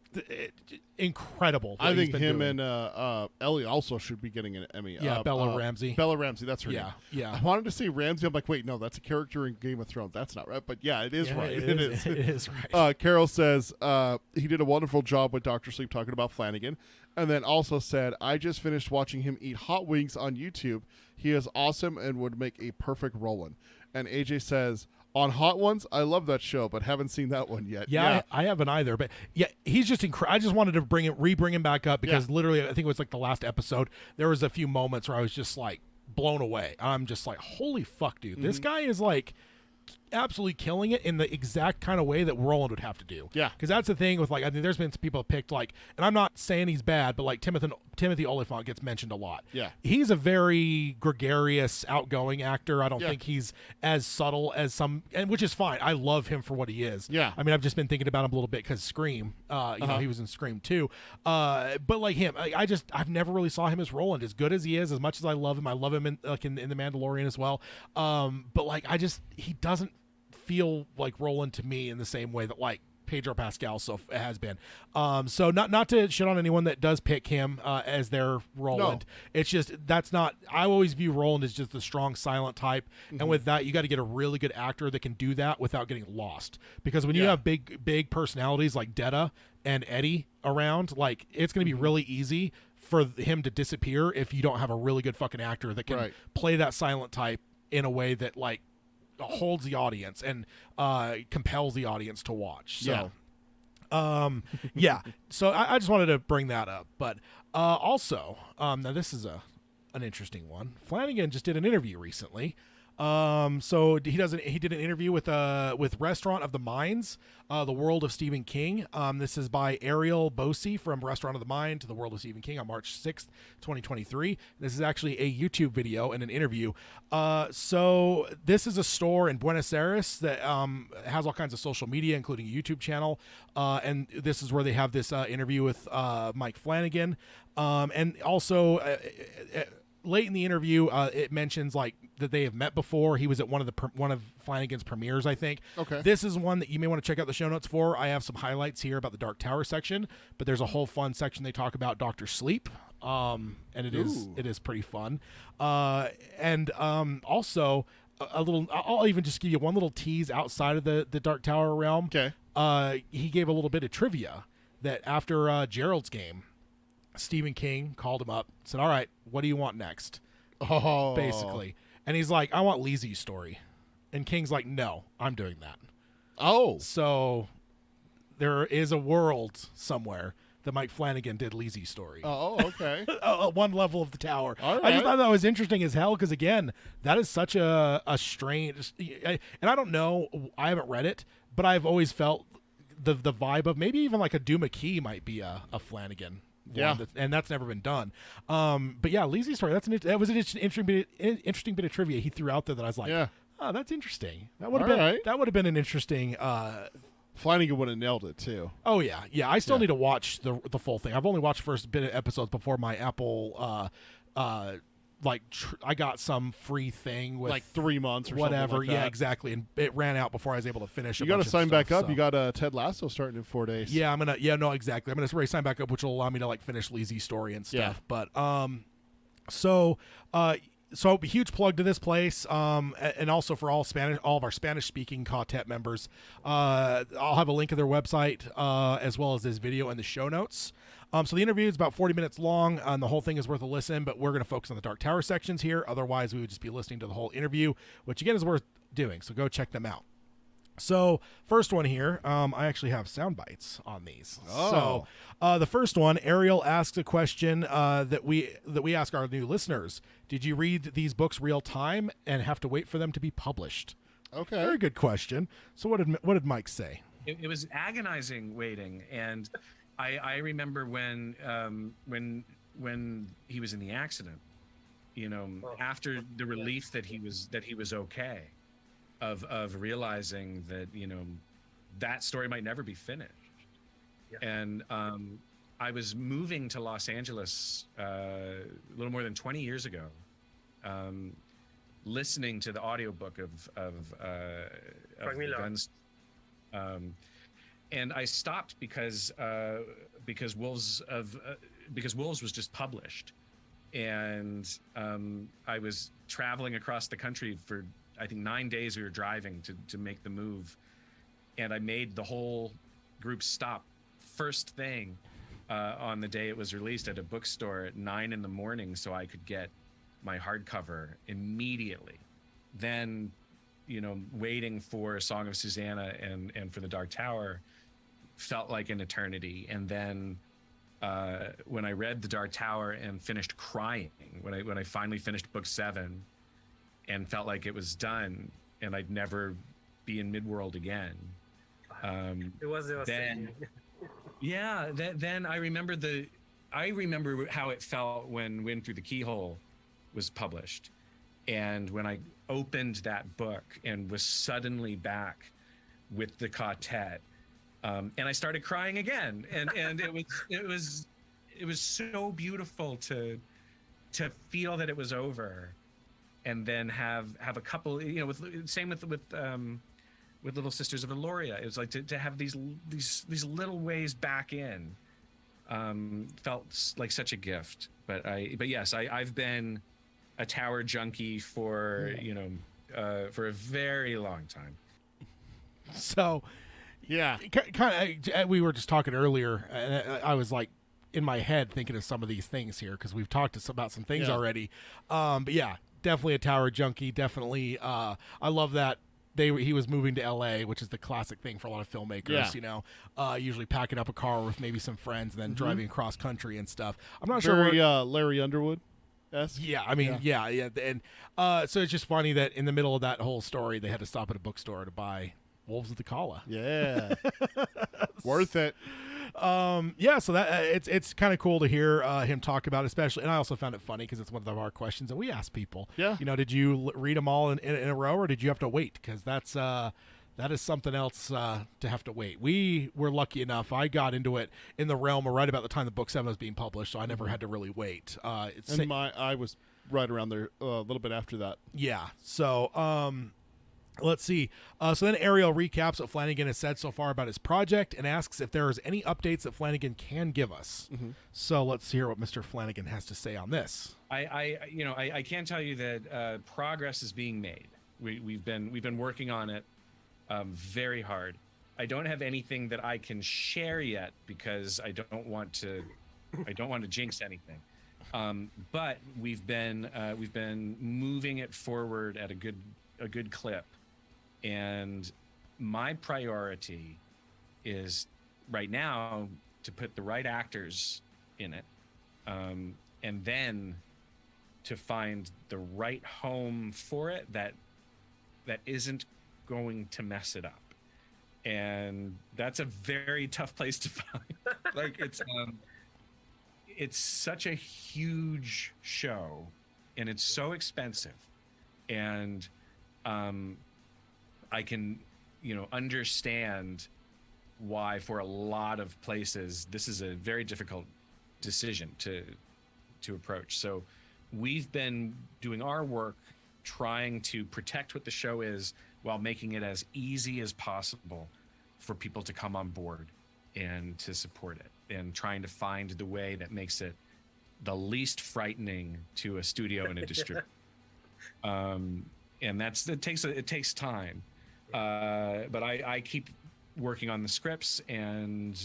incredible. I what he's think been him doing. and Ellie also should be getting an Emmy. Bella Ramsey. Bella Ramsey, that's her name. Yeah. I wanted to say Ramsey. I'm like, wait, no, that's a character in Game of Thrones. That's not right. But yeah, it is right. It is. It is right. Carol says he did a wonderful job with Dr. Sleep talking about Flanagan. And then also said, I just finished watching him eat hot wings on YouTube. He is awesome and would make a perfect Roland. And AJ says, on Hot Ones, I love that show, but haven't seen that one yet. Yeah. I haven't either. But yeah, he's just incredible. I just wanted to re-bring him back up because literally, I think it was like the last episode, there was a few moments where I was just like blown away. I'm just like, holy fuck, dude. This guy is like absolutely killing it in the exact kind of way that Roland would have to do. Yeah. Because that's the thing with like, I think there's been some people picked like, and I'm not saying he's bad, but like Timothy Olyphant gets mentioned a lot. Yeah. He's a very gregarious, outgoing actor. I don't think he's as subtle as some, and which is fine. I love him for what he is. Yeah. I mean, I've just been thinking about him a little bit because Scream, you know, he was in Scream too. But like him, I've never really saw him as Roland. As good as he is, as much as I love him in The Mandalorian as well. But like, he doesn't feel like Roland to me in the same way that like Pedro Pascal has been. So not to shit on anyone that does pick him as their Roland. No. It's just I always view Roland as just the strong silent type, and with that you got to get a really good actor that can do that without getting lost. Because when you have big personalities like Detta and Eddie around, like it's going to be really easy for him to disappear if you don't have a really good fucking actor that can play that silent type in a way that like holds the audience and compels the audience to watch. So so I just wanted to bring that up. But also now this is an interesting one. Flanagan just did an interview recently. So he did an interview with Restaurant of the Minds, The World of Stephen King. This is by Ariel Bosey from Restaurant of the Mind to The World of Stephen King on March 6th, 2023. This is actually a YouTube video and an interview. So this is a store in Buenos Aires that has all kinds of social media, including a YouTube channel. And this is where they have this interview with Mike Flanagan. And also late in the interview, it mentions like that they have met before. He was at one of Flanagan's premieres, I think. Okay. This is one that you may want to check out the show notes for. I have some highlights here about the Dark Tower section, but there's a whole fun section they talk about Dr. Sleep. And it is pretty fun. And also a little. I'll even just give you one little tease outside of the Dark Tower realm. Okay. He gave a little bit of trivia that after Gerald's game, Stephen King called him up, said, all right, what do you want next? Oh. Basically. And he's like, I want Lizzy's story. And King's like, no, I'm doing that. Oh. So there is a world somewhere that Mike Flanagan did Lizzy's story. Oh, okay. One level of the tower. All right. I just thought that was interesting as hell because, again, that is such a strange... And I don't know, I haven't read it, but I've always felt the vibe of maybe even like a Duma Key might be a Flanagan. Yeah, and that's never been done. But yeah, Lizzy's story. That was an interesting bit of trivia he threw out there that I was like, oh, that's interesting. That would have been an interesting. Flanagan would have nailed it too. Oh yeah. I still need to watch the full thing. I've only watched the first bit of episodes before my Apple. I got some free thing with like 3 months or whatever. Something like that. Yeah, exactly. And it ran out before I was able to finish. You got to sign back up. So. You got Ted Lasso starting in 4 days. Yeah, exactly. I'm gonna already sign back up, which will allow me to like finish Lizzy's story and stuff. Yeah. But so a huge plug to this place, and also for all of our Spanish speaking Quartet members. I'll have a link to their website as well as this video in the show notes. So the interview is about 40 minutes long, and the whole thing is worth a listen, but we're going to focus on the Dark Tower sections here. Otherwise, we would just be listening to the whole interview, which, again, is worth doing. So go check them out. So first one here, I actually have sound bites on these. Oh. So the first one, Ariel asks a question that we ask our new listeners. Did you read these books real time and have to wait for them to be published? Okay. Very good question. So what did Mike say? It was agonizing waiting, and I remember when he was in the accident, after the relief that he was okay, of realizing that that story might never be finished, and I was moving to Los Angeles a little more than 20 years ago, listening to the audiobook of the Guns. I stopped because Wolves was just published, and I was traveling across the country for, I think, 9 days. We were driving to make the move, and I made the whole group stop first thing on the day it was released at a bookstore at 9 a.m. so I could get my hardcover immediately. Then, waiting for Song of Susanna and for The Dark Tower felt like an eternity. And then when I read The Dark Tower and finished crying, when I finally finished book 7 and felt like it was done and I'd never be in Midworld again. It was then, yeah. Then I remember how it felt when Wind Through the Keyhole was published, and when I opened that book and was suddenly back with the quartet, and I started crying again, and it was so beautiful to feel that it was over, and then have a couple, same with Little Sisters of Eloria. It was like to have these little ways back in, felt like such a gift. But yes, I've been a Tower junkie for a very long time. So, yeah, kind of. We were just talking earlier, and I was like in my head thinking of some of these things here because we've talked about some things already. But yeah, definitely a Tower junkie. Definitely, I love that. He was moving to L.A., which is the classic thing for a lot of filmmakers. Usually packing up a car with maybe some friends and then driving across country and stuff. I'm not sure. Larry Underwood. Yeah, I mean, yeah, and so it's just funny that in the middle of that whole story, they had to stop at a bookstore to buy Wolves of the Kala. Yeah, worth it. Yeah, so that it's kind of cool to hear him talk about, especially, and I also found it funny because it's one of our questions that we ask people. Yeah, did you read them all in a row, or did you have to wait? Because that is something else to have to wait. We were lucky enough. I got into it in the realm of right about the time the book 7 was being published, so I never had to really wait. I was right around there a little bit after that. Yeah. So let's see. So then Ariel recaps what Flanagan has said so far about his project and asks if there is any updates that Flanagan can give us. Mm-hmm. So let's hear what Mr. Flanagan has to say on this. I can tell you that progress is being made. We've been working on it very hard. I don't have anything that I can share yet because I don't want to jinx anything. But we've been moving it forward at a good clip. And my priority is right now to put the right actors in it, and then to find the right home for it that isn't going to mess it up. And that's a very tough place to find. Like it's such a huge show, and it's so expensive, and I can understand why for a lot of places this is a very difficult decision to approach. So we've been doing our work trying to protect what the show is while making it as easy as possible for people to come on board and to support it, and trying to find the way that makes it the least frightening to a studio and a distributor. And it takes time. But I keep working on the scripts and,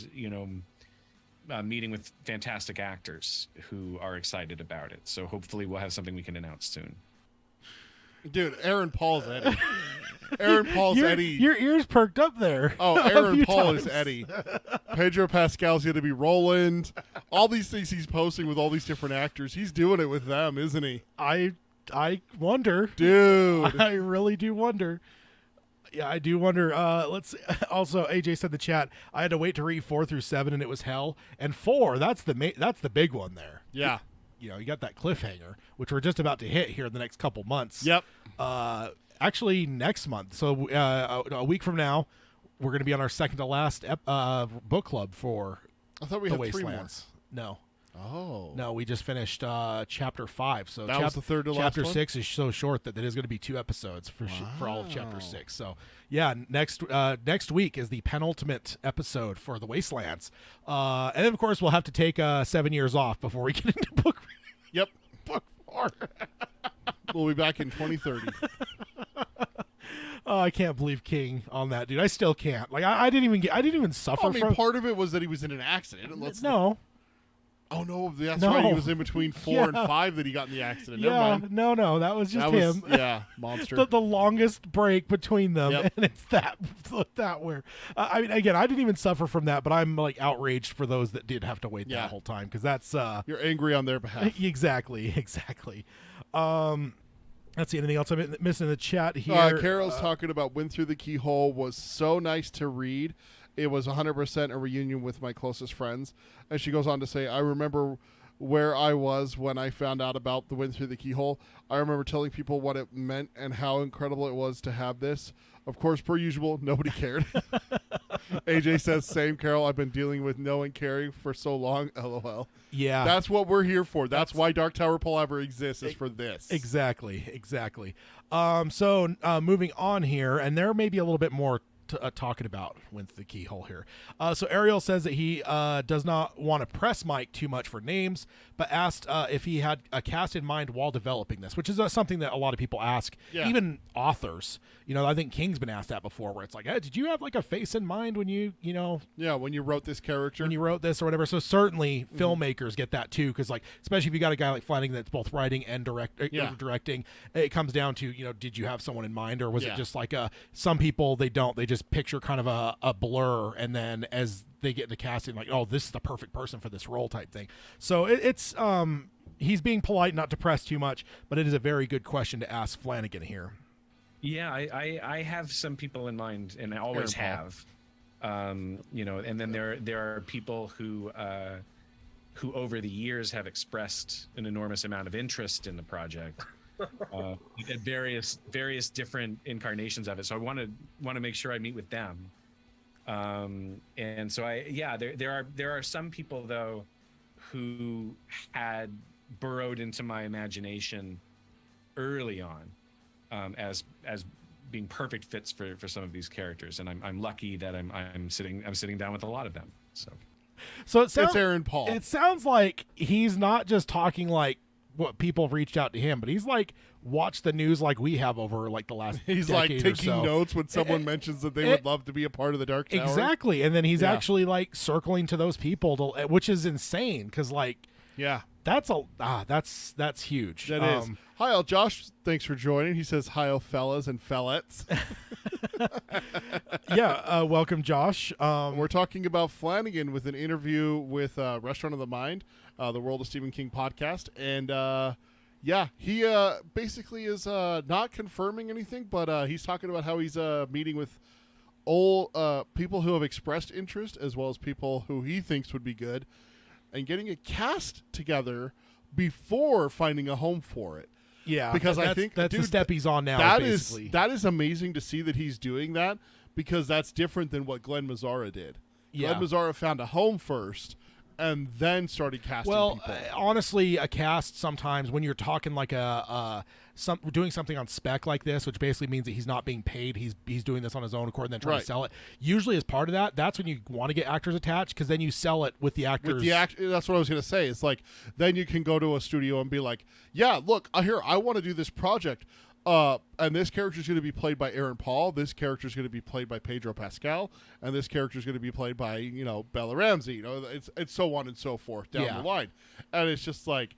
meeting with fantastic actors who are excited about it. So hopefully we'll have something we can announce soon. Dude, Aaron Paul's Eddie. Aaron Paul's Eddie. Your ears perked up there. Oh, Aaron Paul is Eddie. Pedro Pascal's going to be Roland. All these things he's posting with all these different actors. He's doing it with them, isn't he? I wonder. Dude. I really do wonder. Yeah, I do wonder. Let's also, AJ said in the chat, I had to wait to read 4 through 7 and it was hell. And 4, that's the big one there. Yeah. You got that cliffhanger, which we're just about to hit here in the next couple months. Yep. Actually, next month. So a week from now, we're going to be on our second to last book club for I thought we The had 3 more. Wastelands. No. Oh. No, we just finished chapter 5. So That was the third to last chapter one? 6 is so short that it is going to be 2 episodes for all of chapter Wow. 6. So yeah, next week is the penultimate episode for the Wastelands, and then of course we'll have to take 7 years off before we get into book Yep. 4. We'll be back in 2030. Oh, I can't believe King on that, dude. I still can't. Like I didn't even suffer I mean, from. part of it was that he was in an accident. No. Oh no, that's No. right. He was in between 4 and Yeah. 5 that he got in the accident. Never Yeah, mind. no, that was just That him. was, yeah, monster. the longest break between them, Yep. and it's that where I mean, again, I didn't even suffer from that, but I'm like outraged for those that did have to wait Yeah. that whole time, because that's You're angry on their behalf. exactly. Let's see, anything else I'm missing in the chat here? Carol's talking about Wind Through the Keyhole was so nice to read. It was 100% a reunion with my closest friends. And she goes on to say, I remember where I was when I found out about the Wind Through the Keyhole. I remember telling people what it meant and how incredible it was to have this. Of course, per usual, nobody cared. AJ says, same, Carol. I've been dealing with no one caring for so long. LOL. Yeah, That's what we're here for. That's why Dark Tower Palaver exists, is for this. exactly. So moving on here, and there may be a little bit more talking about with the Keyhole here. So Ariel says that he does not want to press Mike too much for names, but asked if he had a cast in mind while developing this, which is something that a lot of people ask, Yeah. even authors. You know, I think King's been asked that before, where it's like, hey, did you have like a face in mind when you Yeah, when you wrote this character. when you wrote this or whatever? So certainly filmmakers get that too, because like, especially if you got a guy like Flanagan that's both writing and directing, it comes down to, did you have someone in mind, or was Yeah. it just like some people they just picture kind of a blur, and then as they get into casting, like, oh, this is the perfect person for this role type thing. So it's he's being polite, not to press too much, but it is a very good question to ask Flanagan here. Yeah, I have some people in mind, and I always Aaron have. And then there are people who over the years have expressed an enormous amount of interest in the project, at various different incarnations of it. So I want to make sure I meet with them. And so there are some people though who had burrowed into my imagination early on, as being perfect fits for some of these characters, and I'm lucky that I'm sitting down with a lot of them. So it sounds, It's Aaron Paul. It sounds like he's not just talking like what people have reached out to him, but he's like watched the news like we have over like the last He's like decade or taking so. notes when someone mentions that they would love to be a part of the Dark Tower. Exactly, and then he's Yeah. actually like circling to those people, which is insane, because like Yeah, that's huge. that is. Hi, Josh. Thanks for joining. He says, hi, fellas and fellettes. Yeah, welcome, Josh. We're talking about Flanagan with an interview with Restaurant of the Mind, the World of Stephen King podcast. And he basically is not confirming anything, but he's talking about how he's meeting with all people who have expressed interest, as well as people who he thinks would be good, and getting a cast together before finding a home for it. Yeah, because I that's, think that's dude, the step he's on now. That basically. is that is amazing to see that he's doing that, because that's different than what Glenn Mazzara did. Yeah. Glenn Mazzara found a home first and then started casting people. Honestly, a cast sometimes when you're talking like doing something on spec like this, which basically means that he's not being paid, he's doing this on his own accord and then trying to sell it. Usually, as part of that, that's when you want to get actors attached, because then you sell it with the actors. That's what I was going to say. It's like then you can go to a studio and be like, "Yeah, look, I want to do this project." And this character is going to be played by Aaron Paul. This character is going to be played by Pedro Pascal, and this character is going to be played by Bella Ramsey. It's so on and so forth down the line, and it's just like,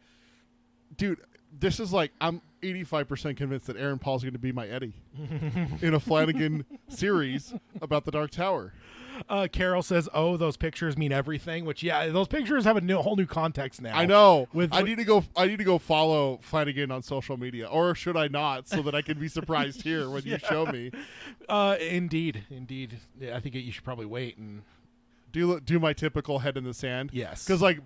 dude, this is like I'm 85% convinced that Aaron Paul's going to be my Eddie in a Flanagan series about the Dark Tower. Carol says, "Oh, those pictures mean everything." Which, those pictures have a whole new context now. I know. I need to go follow Flanagan on social media, or should I not, so that I can be surprised here when you show me? Indeed. Yeah, I think you should probably wait and do my typical head in the sand. Yes, because like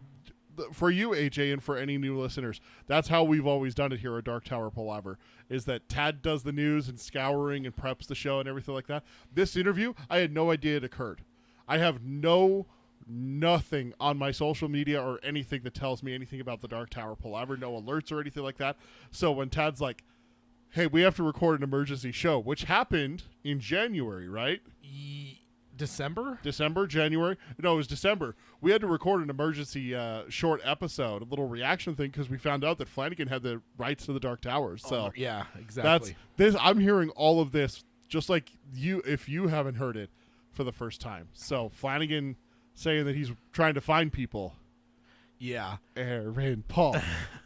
for you, AJ, and for any new listeners, that's how we've always done it here at Dark Tower Palaver, is that Tad does the news and scouring and preps the show and everything like that. This interview, I had no idea it occurred. I have no nothing on my social media or anything that tells me anything about the Dark Tower Palaver, no alerts or anything like that. So when Tad's like, hey, we have to record an emergency show, which happened in January, right? December? January? No, it was December. We had to record an emergency short episode, a little reaction thing, because we found out that Flanagan had the rights to the Dark Tower. So yeah, exactly. I'm hearing all of this just like you, if you haven't heard it for the first time. So Flanagan saying that he's trying to find people. Yeah. Aaron Paul.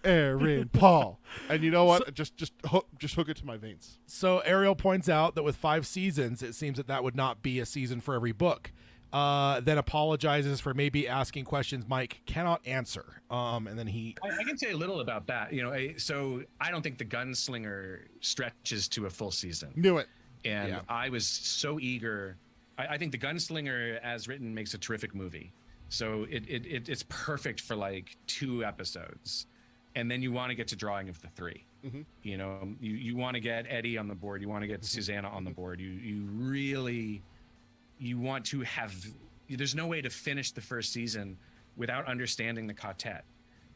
And you know what? So, just hook it to my veins. So Ariel points out that with 5 seasons, it seems that would not be a season for every book. Then apologizes for maybe asking questions Mike cannot answer. And then I can say a little about that. So I don't think the Gunslinger stretches to a full season. Knew it. And I was so eager. I think the Gunslinger, as written, makes a terrific movie. So it's perfect for like 2 episodes, and then you want to get to drawing of the 3. Mm-hmm. You want to get Eddie on the board, you want to get Susanna on the board. You want to have. There's no way to finish the first season without understanding the quartet,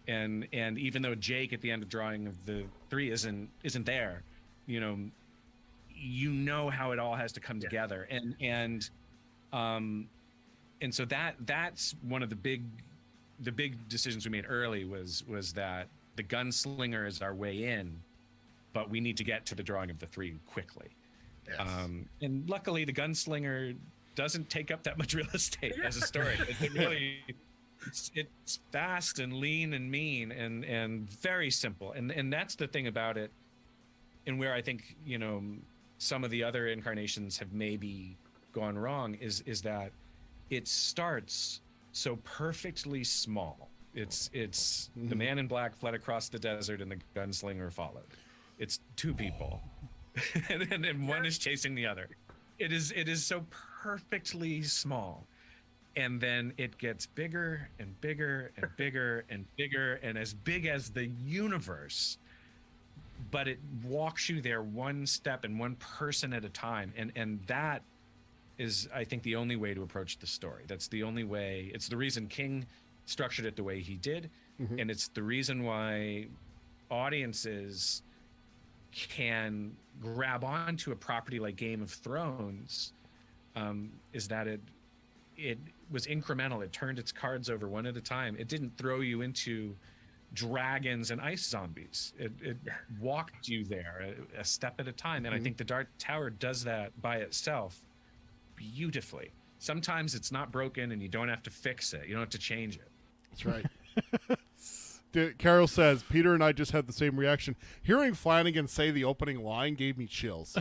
and even though Jake at the end of drawing of the 3 isn't there, you know how it all has to come together, and so that's one of the big decisions we made early was that the Gunslinger is our way in, but we need to get to the drawing of the 3 quickly. Yes. And luckily the Gunslinger doesn't take up that much real estate as a story. It's fast and lean and mean and very simple. And that's the thing about it, and where I think, some of the other incarnations have maybe gone wrong is that it starts so perfectly small. It's the man in black fled across the desert and the gunslinger followed. It's 2 people, and one is chasing the other. It is so perfectly small, and then it gets bigger and bigger and bigger and bigger and as big as the universe. But it walks you there one step and one person at a time, and that is, I think, the only way to approach the story. That's the only way. It's the reason King structured it the way he did, and it's the reason why audiences can grab onto a property like Game of Thrones, is that it was incremental. It turned its cards over one at a time. It didn't throw you into dragons and ice zombies. It walked you there a step at a time, and I think the Dark Tower does that by itself beautifully. Sometimes it's not broken and you don't have to fix it. You don't have to change it. That's right. Carol says, Peter and I just had the same reaction. Hearing Flanagan say the opening line gave me chills.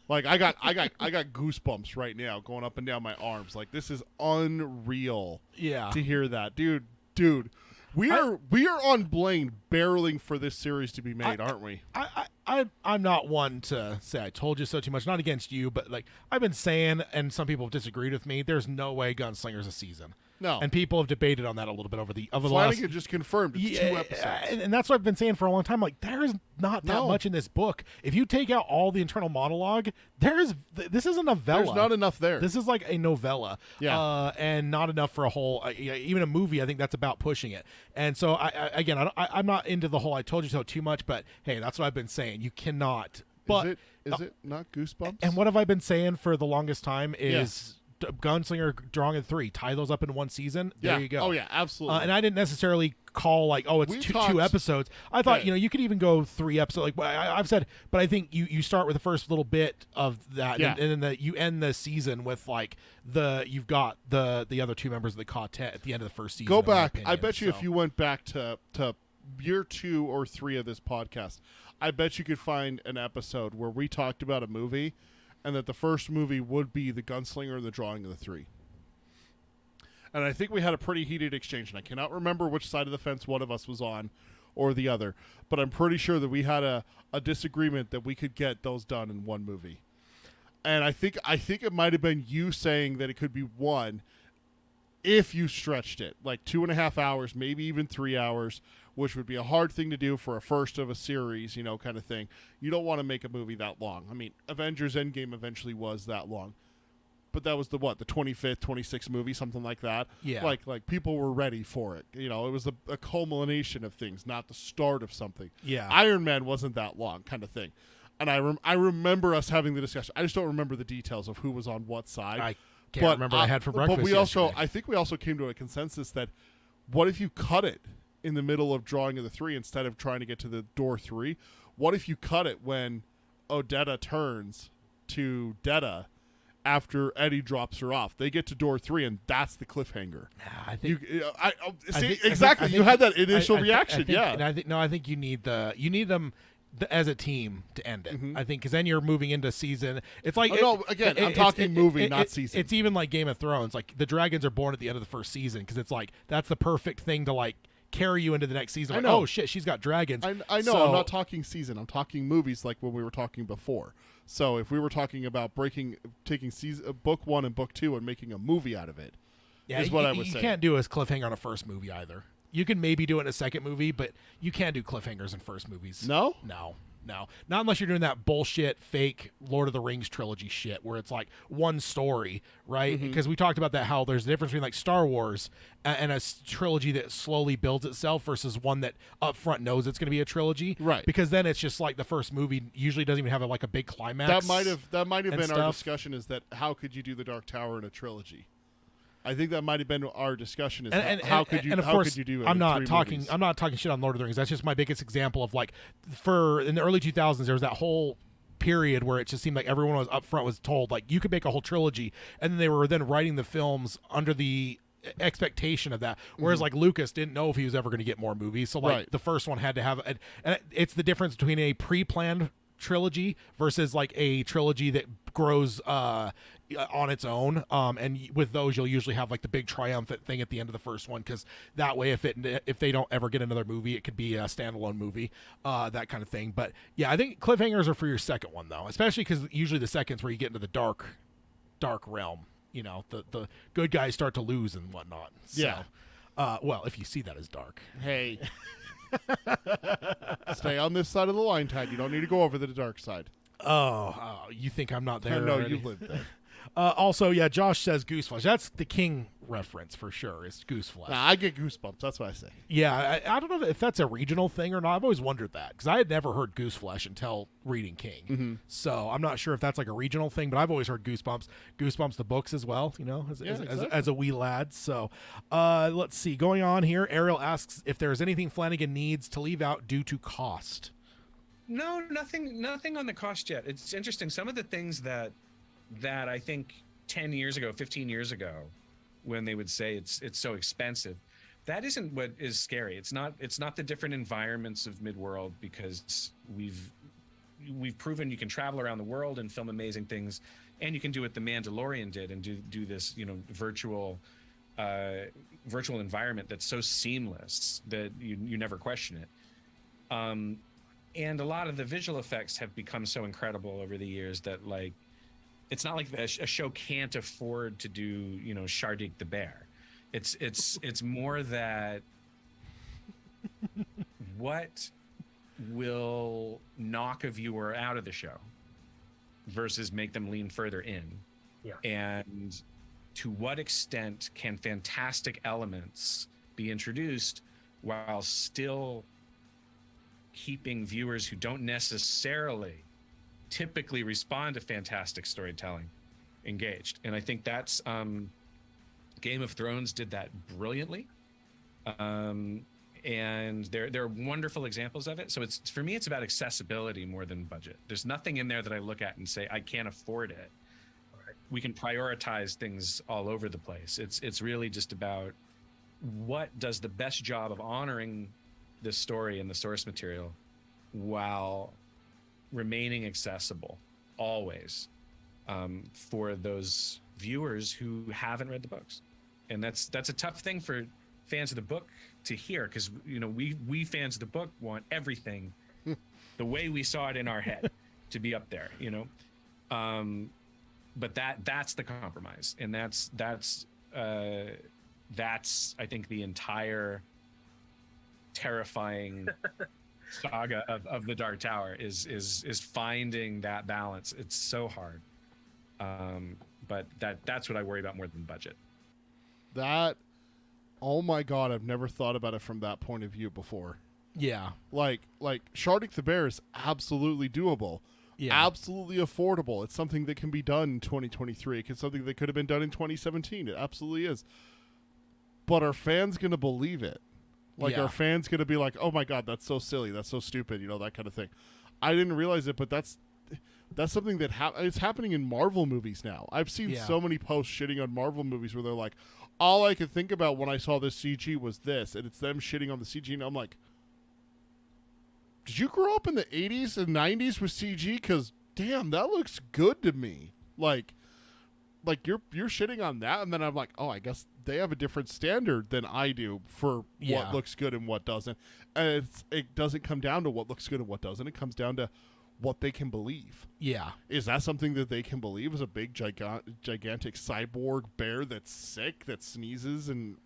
Like I got goosebumps right now going up and down my arms. Like, this is unreal. Yeah. To hear that. Dude. We are on Blaine barreling for this series to be made, aren't we? I'm not one to say I told you so too much. Not against you, but like I've been saying, and some people have disagreed with me. There's no way Gunslinger's a season. No. And people have debated on that a little bit over the last. Flanagan just confirmed it's 2 episodes. And that's what I've been saying for a long time. Like, there is not that much in this book. If you take out all the internal monologue, this is a novella. There's not enough there. This is like a novella. Yeah. And not enough for a whole, even a movie. I think that's about pushing it. And so, I'm not into the whole I told you so too much, but hey, that's what I've been saying. You cannot. But is it not Goosebumps? And what have I been saying for the longest time is Gunslinger, Drawing of 3, tie those up in one season. There you go. Oh yeah, absolutely. And I didn't necessarily call like, oh, it's two episodes. I thought you could even go 3 episodes. Like I've said, but I think you start with the first little bit of that, and then you end the season with like you've got the other 2 members of the quartet at the end of the first season. Go back. I bet you if you went back to year 2 or 3 of this podcast, I bet you could find an episode where we talked about a movie, and that the first movie would be The Gunslinger and the Drawing of the 3. And I think we had a pretty heated exchange, and I cannot remember which side of the fence one of us was on or the other, but I'm pretty sure that we had a disagreement that we could get those done in one movie. And I think it might have been you saying that it could be 1 if you stretched it, like 2.5 hours, maybe even 3 hours, which would be a hard thing to do for a first of a series, kind of thing. You don't want to make a movie that long. I mean, Avengers Endgame eventually was that long. but that was the 25th, 26th movie, something like that. Yeah. Like people were ready for it. You know, it was a culmination of things, not the start of something. Yeah. Iron Man wasn't that long, kind of thing. And I remember us having the discussion. I just don't remember the details of who was on what side. I can't remember what I had for breakfast. But yesterday. I think we also came to a consensus that what if you cut it in the middle of drawing of the 3 instead of trying to get to the door 3? What if you cut it when Odetta turns to Detta after Eddie drops her off? They get to door 3, and that's the cliffhanger. I think Exactly. You had that initial reaction. And I think you need them as a team to end it. I think because then you're moving into season. It's like I'm talking movie, not season. It's even like Game of Thrones. Like the dragons are born at the end of the first season because it's like that's the perfect thing to like carry you into the next season. I Like, know. oh shit, she's got dragons. I know. So, I'm not talking season. I'm talking movies, like when we were talking before. So if we were talking about taking book 1 and book 2 and making a movie out of it, is what I was saying. You can't do a cliffhanger on a first movie either. You can maybe do it in a second movie, but you can't do cliffhangers in first movies. No? No, not unless you're doing that bullshit fake Lord of the Rings trilogy shit where it's like one story, right? Because we talked about that, how there's a difference between like Star Wars and a trilogy that slowly builds itself versus one that up front knows it's going to be a trilogy, right? Because then it's just like the first movie usually doesn't even have like a big climax. That might have been stuff. our discussion. Is that how could you do the Dark Tower in a trilogy? I think that might have been our discussion. Is how could you do it? I'm not talking shit on Lord of the Rings. That's just my biggest example of like, in the early 2000s, there was that whole period where it just seemed like everyone was up front was told like you could make a whole trilogy, and then they were then writing the films under the expectation of that. Whereas like Lucas didn't know if he was ever going to get more movies, so like the first one had to have, and it's the difference between a pre-planned trilogy versus like a trilogy that grows on its own, and with those you'll usually have like the big triumphant thing at the end of the first one, because that way if they don't ever get another movie, it could be a standalone movie, that kind of thing. But yeah, I think cliffhangers are for your second one though, especially because usually the second's where you get into the dark realm. You know, the good guys start to lose and whatnot. So, well, if you see that as dark, hey. Stay on this side of the line, Tide. You don't need to go over to the dark side. Oh, you think I'm not there? No, already? you live there. Also, yeah, Josh says Gooseflesh. That's the King reference for sure. It's Gooseflesh. Nah, I get goosebumps. That's what I say. Yeah, I don't know if that's a regional thing or not. I've always wondered that because I had never heard Gooseflesh until reading King. So I'm not sure if that's like a regional thing, but I've always heard Goosebumps. Goosebumps the books as well, you know, as a wee lad. So let's see. Going on here, Ariel asks if there's anything Flanagan needs to leave out due to cost. No, nothing on the cost yet. It's interesting. Some of the things that I think 10 years ago, 15 years ago, when they would say it's so expensive, that isn't what is scary. It's not the different environments of Midworld, because we've proven you can travel around the world and film amazing things, and you can do what the Mandalorian did and do this, you know, virtual environment that's so seamless that you never question it. And a lot of the visual effects have become so incredible over the years that, like, it's not like a show can't afford to do, you know, Shardik the bear. It's more that what will knock a viewer out of the show versus make them lean further in. Yeah. And to what extent can fantastic elements be introduced while still keeping viewers who don't necessarily typically respond to fantastic storytelling engaged. And I think that's Game of Thrones did that brilliantly, and there are wonderful examples of it. So it's, for me, it's about accessibility more than budget. There's nothing in there that I look at and say I can't afford it. Right. We can prioritize things all over the place. It's really just about what does the best job of honoring the story and the source material while remaining accessible always, for those viewers who haven't read the books. And that's a tough thing for fans of the book to hear, because, you know, we fans of the book want everything the way we saw it in our head to be up there, you know. But that's the compromise, and that's I think the entire terrifying saga of the Dark Tower is finding that balance. It's so hard, But that's what I worry about more than budget. That, oh my God, I've never thought about it from that point of view before. Yeah. Like Shardik the Bear is absolutely doable. Yeah. Absolutely affordable. It's something that can be done in 2023. It's something that could have been done in 2017. It absolutely is. But are fans going to believe it? Like, Yeah. are fans going to be like, oh my God, that's so silly, that's so stupid, you know, that kind of thing. I didn't realize it, but that's something that it's happening in Marvel movies now. I've seen Yeah. so many posts shitting on Marvel movies where they're like, all I could think about when I saw this CG was this, and it's them shitting on the CG, and I'm like, did you grow up in the 80s and 90s with CG? Because, damn, that looks good to me. Like you're shitting on that, and then I'm like, oh, I guess they have a different standard than I do for Yeah. what looks good and what doesn't. And it doesn't come down to what looks good and what doesn't. It comes down to what they can believe. Yeah. Is that something that they can believe? Is a big, gigantic cyborg bear that's sick, that sneezes and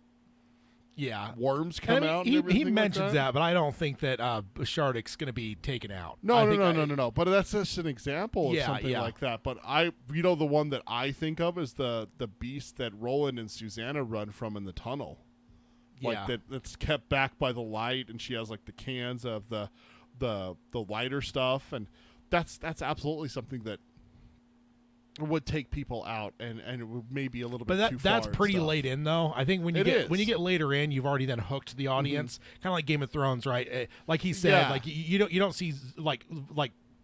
Yeah. worms And come I mean, out? he and everything mentions like that, but I don't think that Shardik's going to be taken out. No, I no, think no. But that's just an example of Yeah, something yeah. like that. But the one that I think of is the beast that Roland and Susanna run from in the tunnel. Like Yeah. that's kept back by the light, and she has like the cans of the lighter stuff, and that's absolutely something that would take people out, and it would maybe a little bit But too that's far and pretty stuff. late in, though. I think when you It get is. when you get later in, you've already then hooked the audience, kind of like Game of Thrones, right? Like he said, Yeah. like you don't see like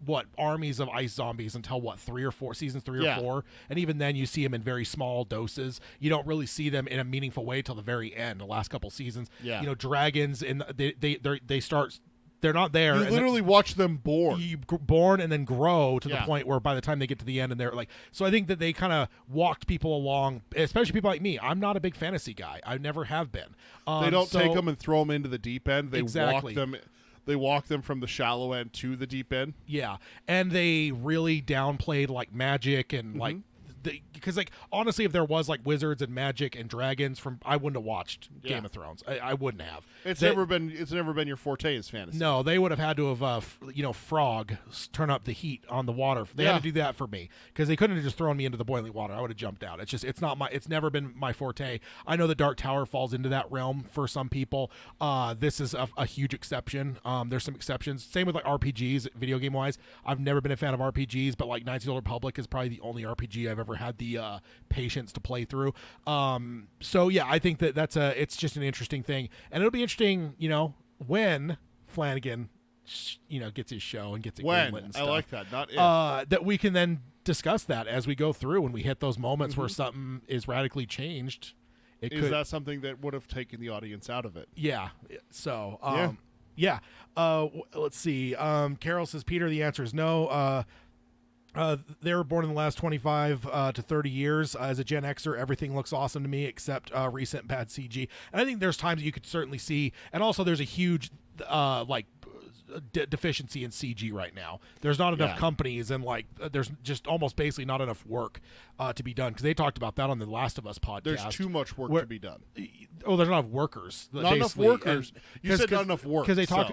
what armies of ice zombies until what 3 or 4 seasons, 3 Yeah. or 4, and even then you see them in very small doses. You don't really see them in a meaningful way till the very end, the last couple seasons. Yeah. You know, dragons and they start. They're not there. You and then- literally watch them born. you born and then grow to the Yeah. point where by the time they get to the end and they're like, so I think that they kind of walked people along, especially people like me. I'm not a big fantasy guy. I never have been. They don't so- take them and throw them into the deep end. They Exactly. walk them. They walk them from the shallow end to the deep end. Yeah, and they really downplayed like magic and Mm-hmm. like. Because like honestly, if there was like wizards and magic and dragons from, I wouldn't have watched Yeah. Game of Thrones. I wouldn't have. It's They- never been your forte is fantasy. No, they would have had to have, Frog turn up the heat on the water. They Yeah. had to do that for me because they couldn't have just thrown me into the boiling water. I would have jumped out. It's never been my forte. I know the Dark Tower falls into that realm for some people. This is a huge exception. There's some exceptions. Same with like RPGs, video game wise. I've never been a fan of RPGs, but like Knights of the Old Republic is probably the only RPG I've ever had the patience to play through. So yeah, I think it's just an interesting thing, and it'll be interesting, when Flanagan, gets his show and gets it When greenlit and I stuff. like that, not if. That we can then discuss that as we go through when we hit those moments Mm-hmm. where something is radically changed. It Is could, that something that would have taken the audience out of it? yeah. So, Yeah. yeah. Let's see. Carol says, Peter, the answer is no. They were born in the last 25 to 30 years. As a Gen Xer, everything looks awesome to me except recent bad CG. And I think there's times you could certainly see, and also there's a huge deficiency in CG right now. There's not enough Yeah. companies, and there's just almost basically not enough work to be done, because they talked about that on the Last of Us podcast. There's too much work Where- to be done. There's not enough workers. Not enough basically. workers. And- You said not enough work, because so.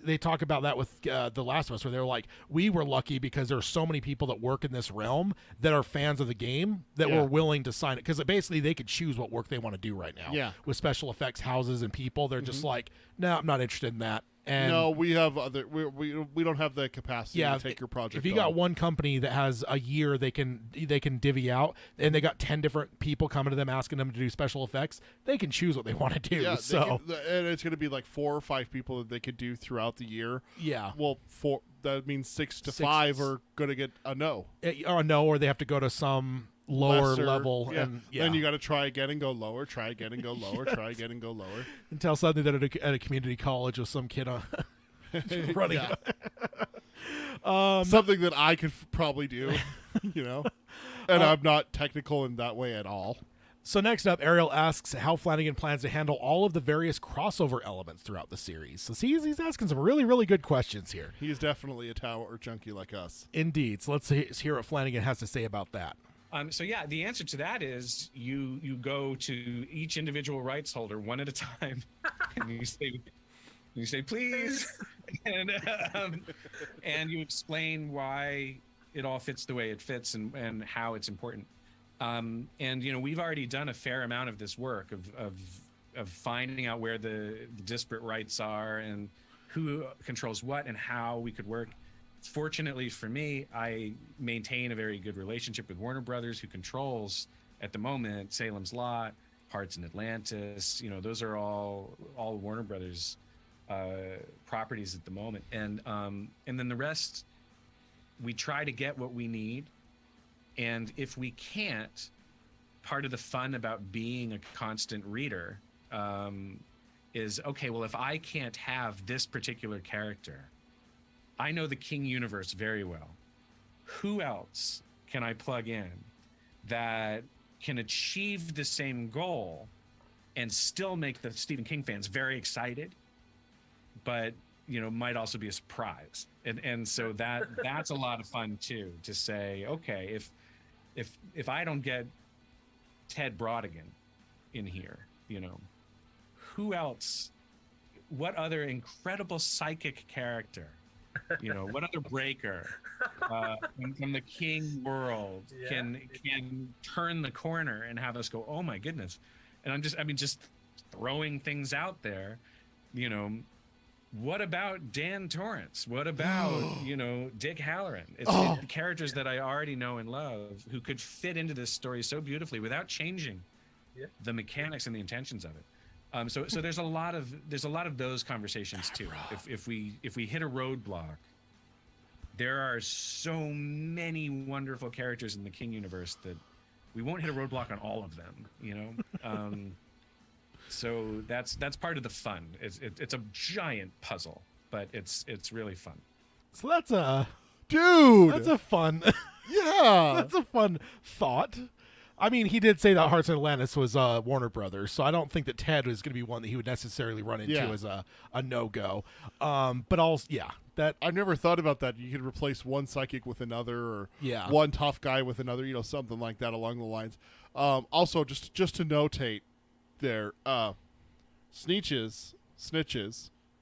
they talk about that with the Last of Us, where they're like, we were lucky because there's so many people that work in this realm that are fans of the game that Yeah. were willing to sign it, because basically they could choose what work they want to do right now. Yeah. With special effects houses and people, they're just like, no, I'm not interested in that. And No, we have other. We don't have the capacity to take your project. if you on. got one company that has a year they can divvy out, and they got 10 different people coming to them asking them to do special effects, they can choose what they want to do. yeah, So and it's going to be like 4 or 5 people that they could do throughout the year. yeah. Well, that means 6 to 6 5 are going to get a no. Or no, or they have to go to some lower Lesser, level, yeah. and Then you got to try again and go lower. Try again and go lower. Try again and go lower. until something that at a community college with some kid on running. Yeah. Something that I could probably do, and I'm not technical in that way at all. So next up, Ariel asks how Flanagan plans to handle all of the various crossover elements throughout the series. So see, he's asking some really, really good questions here. He's definitely a tower junkie like us. Indeed. So let's hear what Flanagan has to say about that. So yeah, the answer to that is you go to each individual rights holder one at a time, and you say please, and you explain why it all fits the way it fits and how it's important. And we've already done a fair amount of this work of finding out where the disparate rights are and who controls what and how we could work. Fortunately for me, I maintain a very good relationship with Warner Brothers, who controls at the moment Salem's Lot, Hearts in Atlantis. Those are all Warner Brothers properties at the moment, and then the rest, we try to get what we need. And if we can't, part of the fun about being a constant reader is, okay, well, if I can't have this particular character, I know the King universe very well. Who else can I plug in that can achieve the same goal and still make the Stephen King fans very excited, but might also be a surprise? And so that's a lot of fun too, to say, okay, if I don't get Ted Brodigan in here, who else, what other incredible psychic character, what other breaker from the King world can turn the corner and have us go, oh my goodness. And just throwing things out there, what about Dan Torrance? What about, Dick Halloran? It's characters that I already know and love, who could fit into this story so beautifully without changing the mechanics and the intentions of it. So there's a lot of those conversations too. If we hit a roadblock, there are so many wonderful characters in the King universe that we won't hit a roadblock on all of them. So that's part of the fun. It's a giant puzzle, but it's really fun. So that's a fun Yeah. that's a fun thought. I mean, he did say that Hearts in Atlantis was Warner Brothers, so I don't think that Ted was going to be one that he would necessarily run into as a no-go. But also, that I never thought about that. You could replace one psychic with another, or one tough guy with another, something like that along the lines. Also, just to notate there, Snitches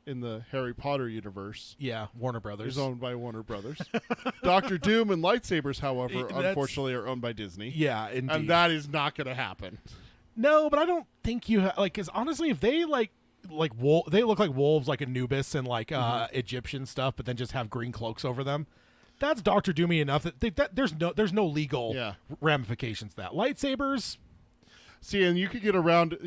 in the Harry Potter universe. Yeah, Warner Brothers. Is owned by Warner Brothers. Doctor Doom and lightsabers, however, unfortunately are owned by Disney. Yeah, indeed. And that is not going to happen. No, but I don't think you because honestly, if they they look like wolves, like Anubis and Egyptian stuff, but then just have green cloaks over them. That's Doctor Doomy enough that there's no legal ramifications to that. Lightsabers. See, and you could get around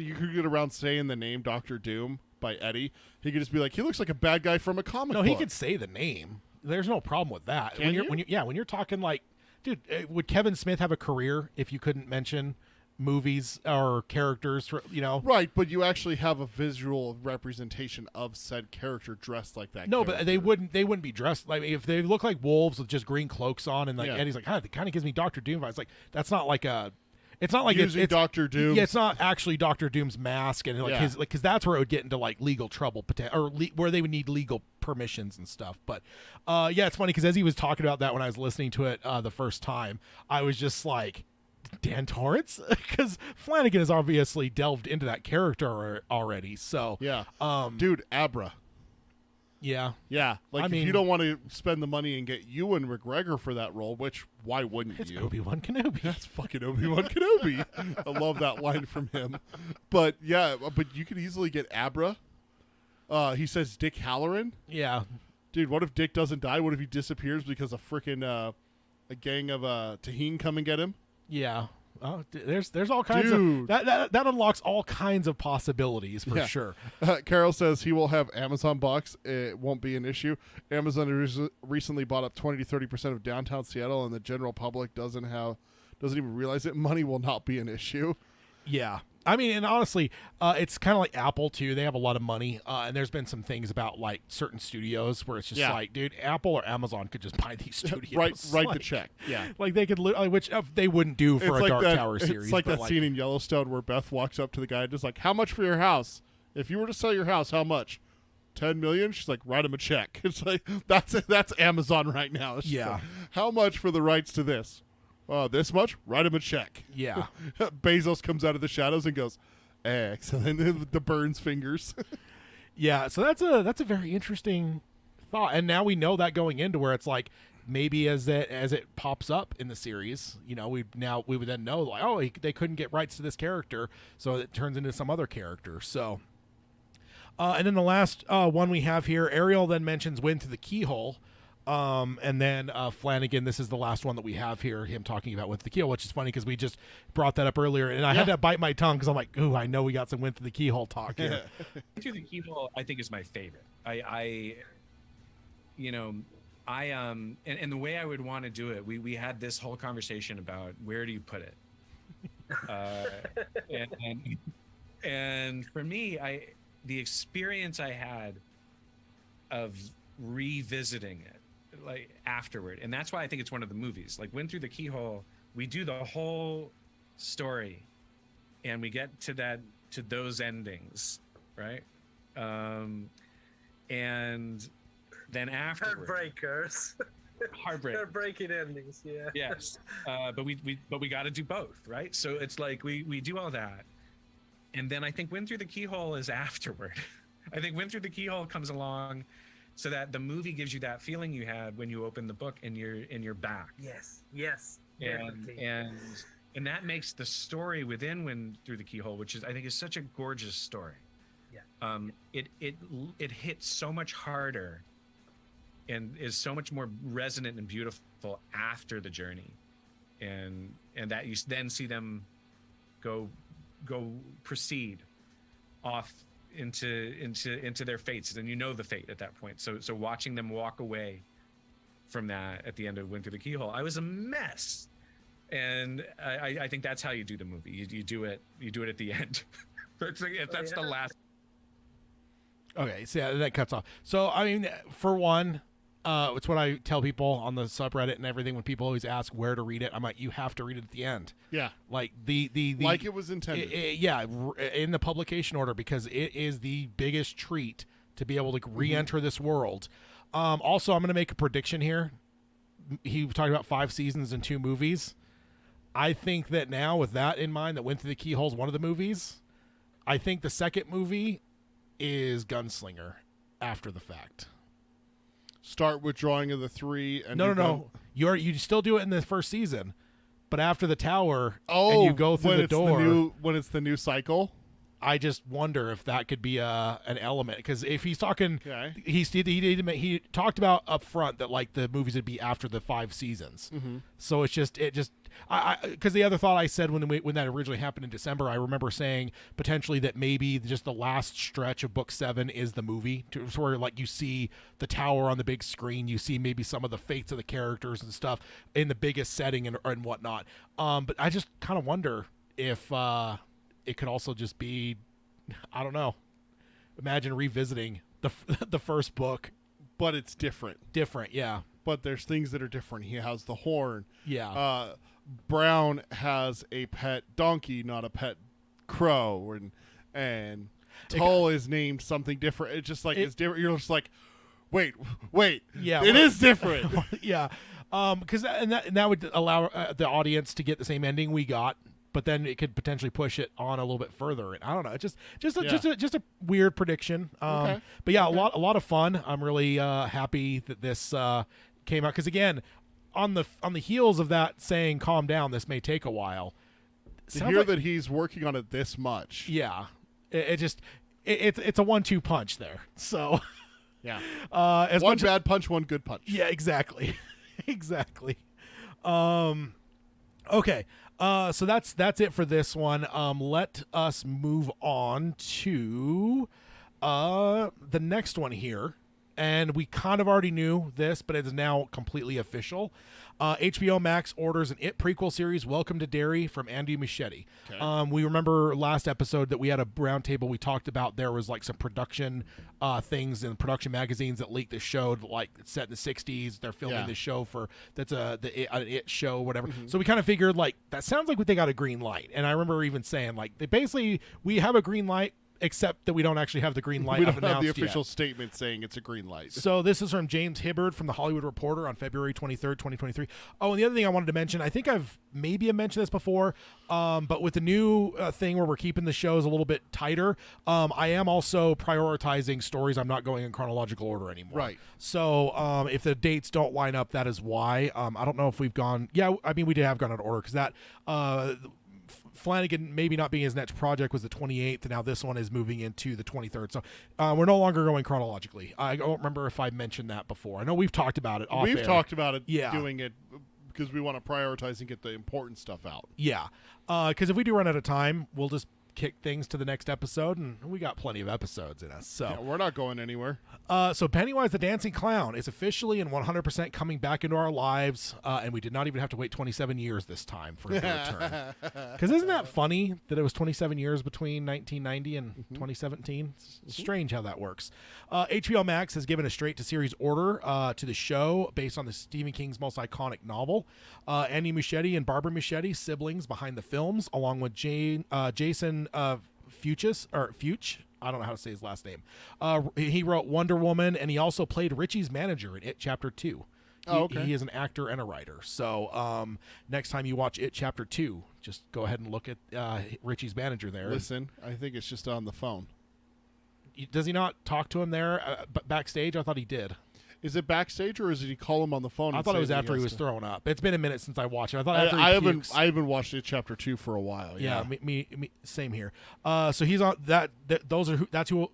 saying the name Doctor Doom by Eddie. He could just be like, he looks like a bad guy from a comic book. No, he could say the name. There's no problem with that. When you're talking like, dude, would Kevin Smith have a career if you couldn't mention movies or characters? Right, but you actually have a visual representation of said character dressed like that. No, character. but they wouldn't be dressed like, if they look like wolves with just green cloaks on, and Eddie's like, it kind of gives me Doctor Doom vibes. Like, that's not like a. It's not like using it's Doctor Doom. Yeah, it's not actually Doctor Doom's mask, and his because that's where it would get into legal trouble, where they would need legal permissions and stuff. But it's funny because as he was talking about that when I was listening to it the first time, I was just like, Dan Torrance, because Flanagan has obviously delved into that character already. So dude, Abra. Yeah. If you don't want to spend the money and get Ewan McGregor for that role, which why wouldn't it's you? Obi-Wan Kenobi. That's fucking Obi-Wan Kenobi. I love that line from him. But you could easily get Abra. He says Dick Halloran. Yeah. Dude, what if Dick doesn't die? What if he disappears because a freaking a gang of Taheen come and get him? Yeah. Oh, there's all kinds of that unlocks all kinds of possibilities for sure. Carol says he will have Amazon box. It won't be an issue. Amazon recently bought up 20 to 30% of downtown Seattle, and the general public doesn't even realize it. Money will not be an issue. Yeah. I mean, and honestly, it's kind of like Apple too. They have a lot of money, and there's been some things about like certain studios where it's just like, dude, Apple or Amazon could just buy these studios, write the check. Yeah, like they could, which they wouldn't do for a Dark Tower series. It's like that scene in Yellowstone where Beth walks up to the guy and just like, "How much for your house? If you were to sell your house, how much? 10 million?" She's like, "Write him a check." It's like that's Amazon right now. It's like, how much for the rights to this? This much? Write him a check. Yeah. Bezos comes out of the shadows and goes, excellent. The burns fingers. Yeah, so that's a very interesting thought. And now we know that going into where it's like maybe as it pops up in the series, we would then know like, oh, they couldn't get rights to this character, so it turns into some other character. So, and then the last one we have here, Ariel then mentions Wind Through the Keyhole. And then Flanagan, this is the last one that we have here, him talking about Wind Through the Keyhole, which is funny because we just brought that up earlier, and I had to bite my tongue because I'm like, ooh, I know we got some Wind Through the Keyhole talk here. Wind Through the Keyhole, I think, is my favorite. And the way I would want to do it, we had this whole conversation about where do you put it, and for me, the experience I had of revisiting it like afterward, and that's why I think it's one of the movies. Like Wind Through the Keyhole, we do the whole story, and we get to those endings, right? And then afterward, heartbreaking endings, yeah. Yes, but we got to do both, right? So it's like we do all that, and then I think Wind Through the Keyhole is afterward. I think Wind Through the Keyhole comes along so that the movie gives you that feeling you had when you open the book and you're back. Yes. And that makes the story within Wind Through the Keyhole, which is, I think, is such a gorgeous story. Yeah. It hits so much harder and is so much more resonant and beautiful after the journey, and that you then see them go proceed off into their fates, and the fate at that point. So watching them walk away from that at the end of Wind Through the Keyhole, I was a mess, and I think that's how you do the movie. You do it at the end. That's the last. Okay, so yeah, that cuts off. So I mean, for one, it's what I tell people on the subreddit and everything when people always ask where to read it. I'm like, you have to read it at the end. Yeah, like the like it was intended. In the publication order, because it is the biggest treat to be able to re-enter this world. Also, I'm going to make a prediction here. He talked about 5 seasons and 2 movies. I think that now, with that in mind, that Wind Through the Keyhole is one of the movies. I think the second movie is Gunslinger after the fact. Start withdrawing of the 3 and no. You still do it in the first season, but after the tower and you go through the door when it's the new cycle. I just wonder if that could be an element, because if he's talking, he talked about up front that like the movies would be after the 5 seasons. So because the other thought I said when that originally happened in December, I remember saying potentially that maybe just the last stretch of book 7 is the movie, where like you see the tower on the big screen, you see maybe some of the fates of the characters and stuff in the biggest setting and whatnot. But I just kind of wonder if it could also just be, I don't know. Imagine revisiting the first book, but it's different. Yeah. But there's things that are different. He has the horn. Yeah. Brown has a pet donkey, not a pet crow, and Tull is named something different. It's just like it's different. You're just like, wait. Yeah, it is different. Yeah. Because that would allow the audience to get the same ending we got, but then it could potentially push it on a little bit further. And I don't know. It's just a weird prediction. Okay. But yeah, a lot of fun. I'm really happy that this came out, because again, on the heels of that saying calm down, this may take a while. To hear that he's working on it this much. Yeah. It's a 1-2 punch there. So yeah. One bad punch, one good punch. Yeah, exactly. Exactly. Okay. So that's it for this one. Let us move on to the next one here. And we kind of already knew this, but it is now completely official. HBO Max orders an It prequel series, Welcome to Derry, from Andy Muschietti. Okay. We remember last episode that we had a roundtable. We talked about there was like some production things in production magazines that leaked that showed like it's set in the 60s. They're filming this show that's an It show, whatever. Mm-hmm. So we kind of figured like that sounds like they got a green light. And I remember even saying like we have a green light. except that we don't actually have the green light. We don't have the announced official yet. statement saying it's a green light. So this is from James Hibbard from The Hollywood Reporter on February 23rd, 2023. Oh, and the other thing I wanted to mention, I think I've maybe mentioned this before, but with the new thing where we're keeping the shows a little bit tighter, I am also prioritizing stories. I'm not going in chronological order anymore. Right. So if the dates don't line up, that is why. I don't know if we've gone. Yeah, I mean, we did have gone out of order because that Flanagan maybe not being his next project was the 28th, and now this one is moving into the 23rd. So we're no longer going chronologically. I don't remember if I mentioned that before. I know we've talked about it off We've air. talked about it, Yeah. doing it because we want to prioritize and get the important stuff out. Yeah, because if we do run out of time, we'll just kick things to the next episode, and we got plenty of episodes in us. So Yeah, we're not going anywhere. So Pennywise the Dancing Clown is officially and 100% coming back into our lives, and we did not even have to wait 27 years this time for it to return. Because isn't that funny that it was 27 years between 1990 and 2017? It's strange how that works. HBO Max has given a straight-to-series order to the show based on the Stephen King's most iconic novel. Andy Muschietti and Barbara Muschietti, siblings behind the films, along with Jason Fuchs, I don't know how to say his last name. He wrote Wonder Woman, and he also played Richie's manager in It Chapter 2. Okay. He is an actor and a writer. So next time you watch It Chapter 2, just go ahead and look at Richie's manager there. Listen, I think it's just on the phone. Does he not talk to him there backstage? I thought he did. Is it backstage or is it he call him on the phone? I and thought it say was that after he has was to- thrown up. It's been a minute since I watched it. I thought after he I pukes. haven't watched it chapter 2 for a while. Yeah, me, same here. So he's on that. That's who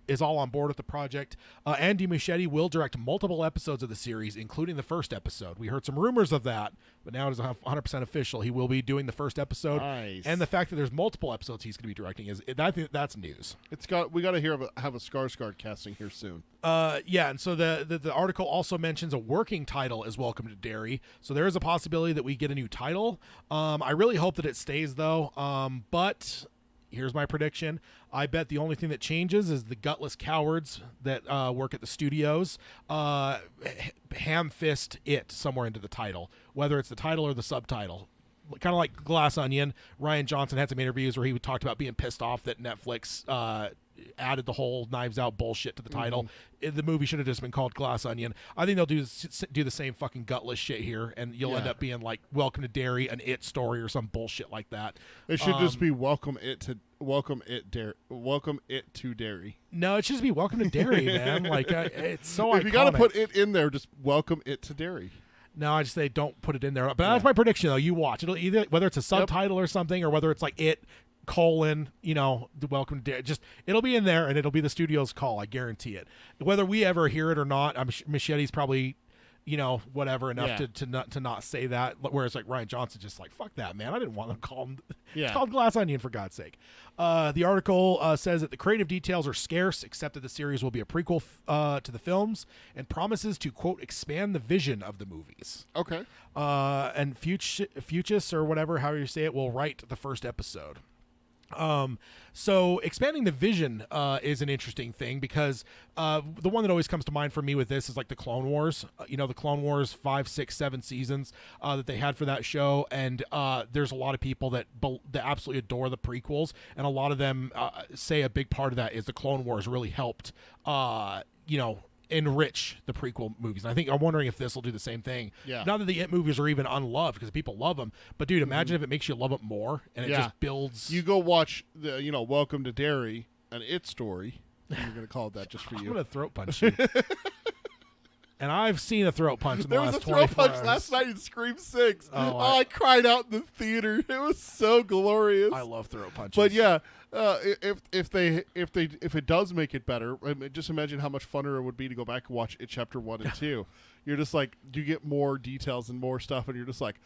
is all on board with the project. Andy Muschietti will direct multiple episodes of the series, including the first episode. We heard some rumors of that, but now it is 100% official. He will be doing the first episode, Nice. and the fact that there's multiple episodes he's going to be directing I think that's news. We got to have a Skarsgård casting here soon. Yeah, and so the article also mentions a working title is Welcome to Derry. So there is a possibility that we get a new title. I really hope that it stays, though. But here's my prediction. I bet the only thing that changes is the gutless cowards that work at the studios ham-fist it somewhere into the title, whether it's the title or the subtitle. Kind of like Glass Onion. Ryan Johnson had some interviews where he talked about being pissed off that Netflix added the whole Knives Out bullshit to the title. The movie should have just been called Glass Onion. I think they'll do the same fucking gutless shit here, and you'll end up being like Welcome to Derry, an It story, or some bullshit like that. It should just be Welcome It to Derry. No, it should just be Welcome to Derry, man. Like it's so iconic. If you got to put it in there, just Welcome It to Derry. No, I just say don't put it in there. But that's my prediction, though. You watch it'll either whether it's a subtitle or something, or whether it's like It the Welcome to Derry. Just it'll be in there, and it'll be the studio's call. I guarantee it. Whether we ever hear it or not, Muschiett's probably whatever enough to not say that. Whereas like Ryan Johnson just like fuck that, man. I didn't want them to call him. Yeah. It's called Glass Onion, for God's sake. The article says that the creative details are scarce, except that the series will be a prequel to the films, and promises to quote expand the vision of the movies. Okay. And Fuchs or whatever, however you say it, will write the first episode. So expanding the vision is an interesting thing because the one that always comes to mind for me with this is like the Clone Wars. The Clone Wars 5, 6, 7 seasons that they had for that show, and there's a lot of people that absolutely adore the prequels, and a lot of them say a big part of that is the Clone Wars really helped enrich the prequel movies. And I'm wondering if this will do the same thing. Yeah. Not that the It movies are even unloved because people love them, but dude, imagine if it makes you love it more and it just builds. You go watch the Welcome to Derry, an It story. I'm going to call it that just for I'm you. gonna throat punch you. And I've seen a throat punch in the There was last a throat 24 punch hours. last night in Scream 6. Oh, I cried out in the theater. It was so glorious. I love throat punches. But yeah, if it does make it better, I mean, just imagine how much funner it would be to go back and watch It Chapter 1 and 2. You're just like, you get more details and more stuff, and you're just like,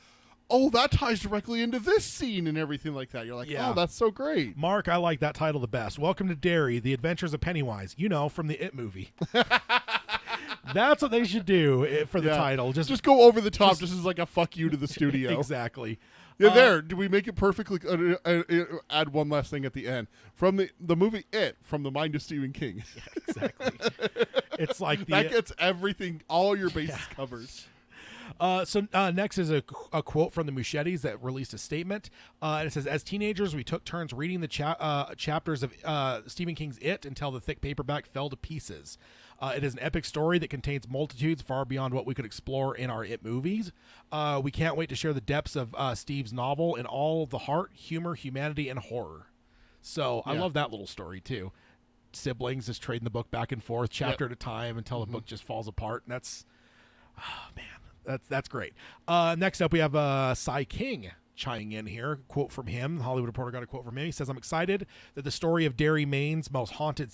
oh, that ties directly into this scene and everything like that. You're like, Yeah. oh, that's so great. Mark, I like that title the best. Welcome to Derry, The Adventures of Pennywise. From the It movie. That's what they should do for the title. Just go over the top, just as like a fuck you to the studio. exactly. Yeah, there. Do we make it perfectly? Add one last thing at the end from the movie It, from the mind of Stephen King. Exactly. It's like that gets everything, all your bases covered. Next is a quote from the Muschettis that released a statement. And it says, as teenagers, we took turns reading the chapters of Stephen King's It until the thick paperback fell to pieces. It is an epic story that contains multitudes far beyond what we could explore in our It movies. We can't wait to share the depths of Steve's novel in all the heart, humor, humanity, and horror. So I love that little story, too. Siblings just trading the book back and forth, chapter at a time, until the book just falls apart. And that's, oh, man, that's great. Next up, we have Cy King chiming in here. Quote from him. The Hollywood Reporter got a quote from him. He says, I'm excited that the story of Derry, Maine's most haunted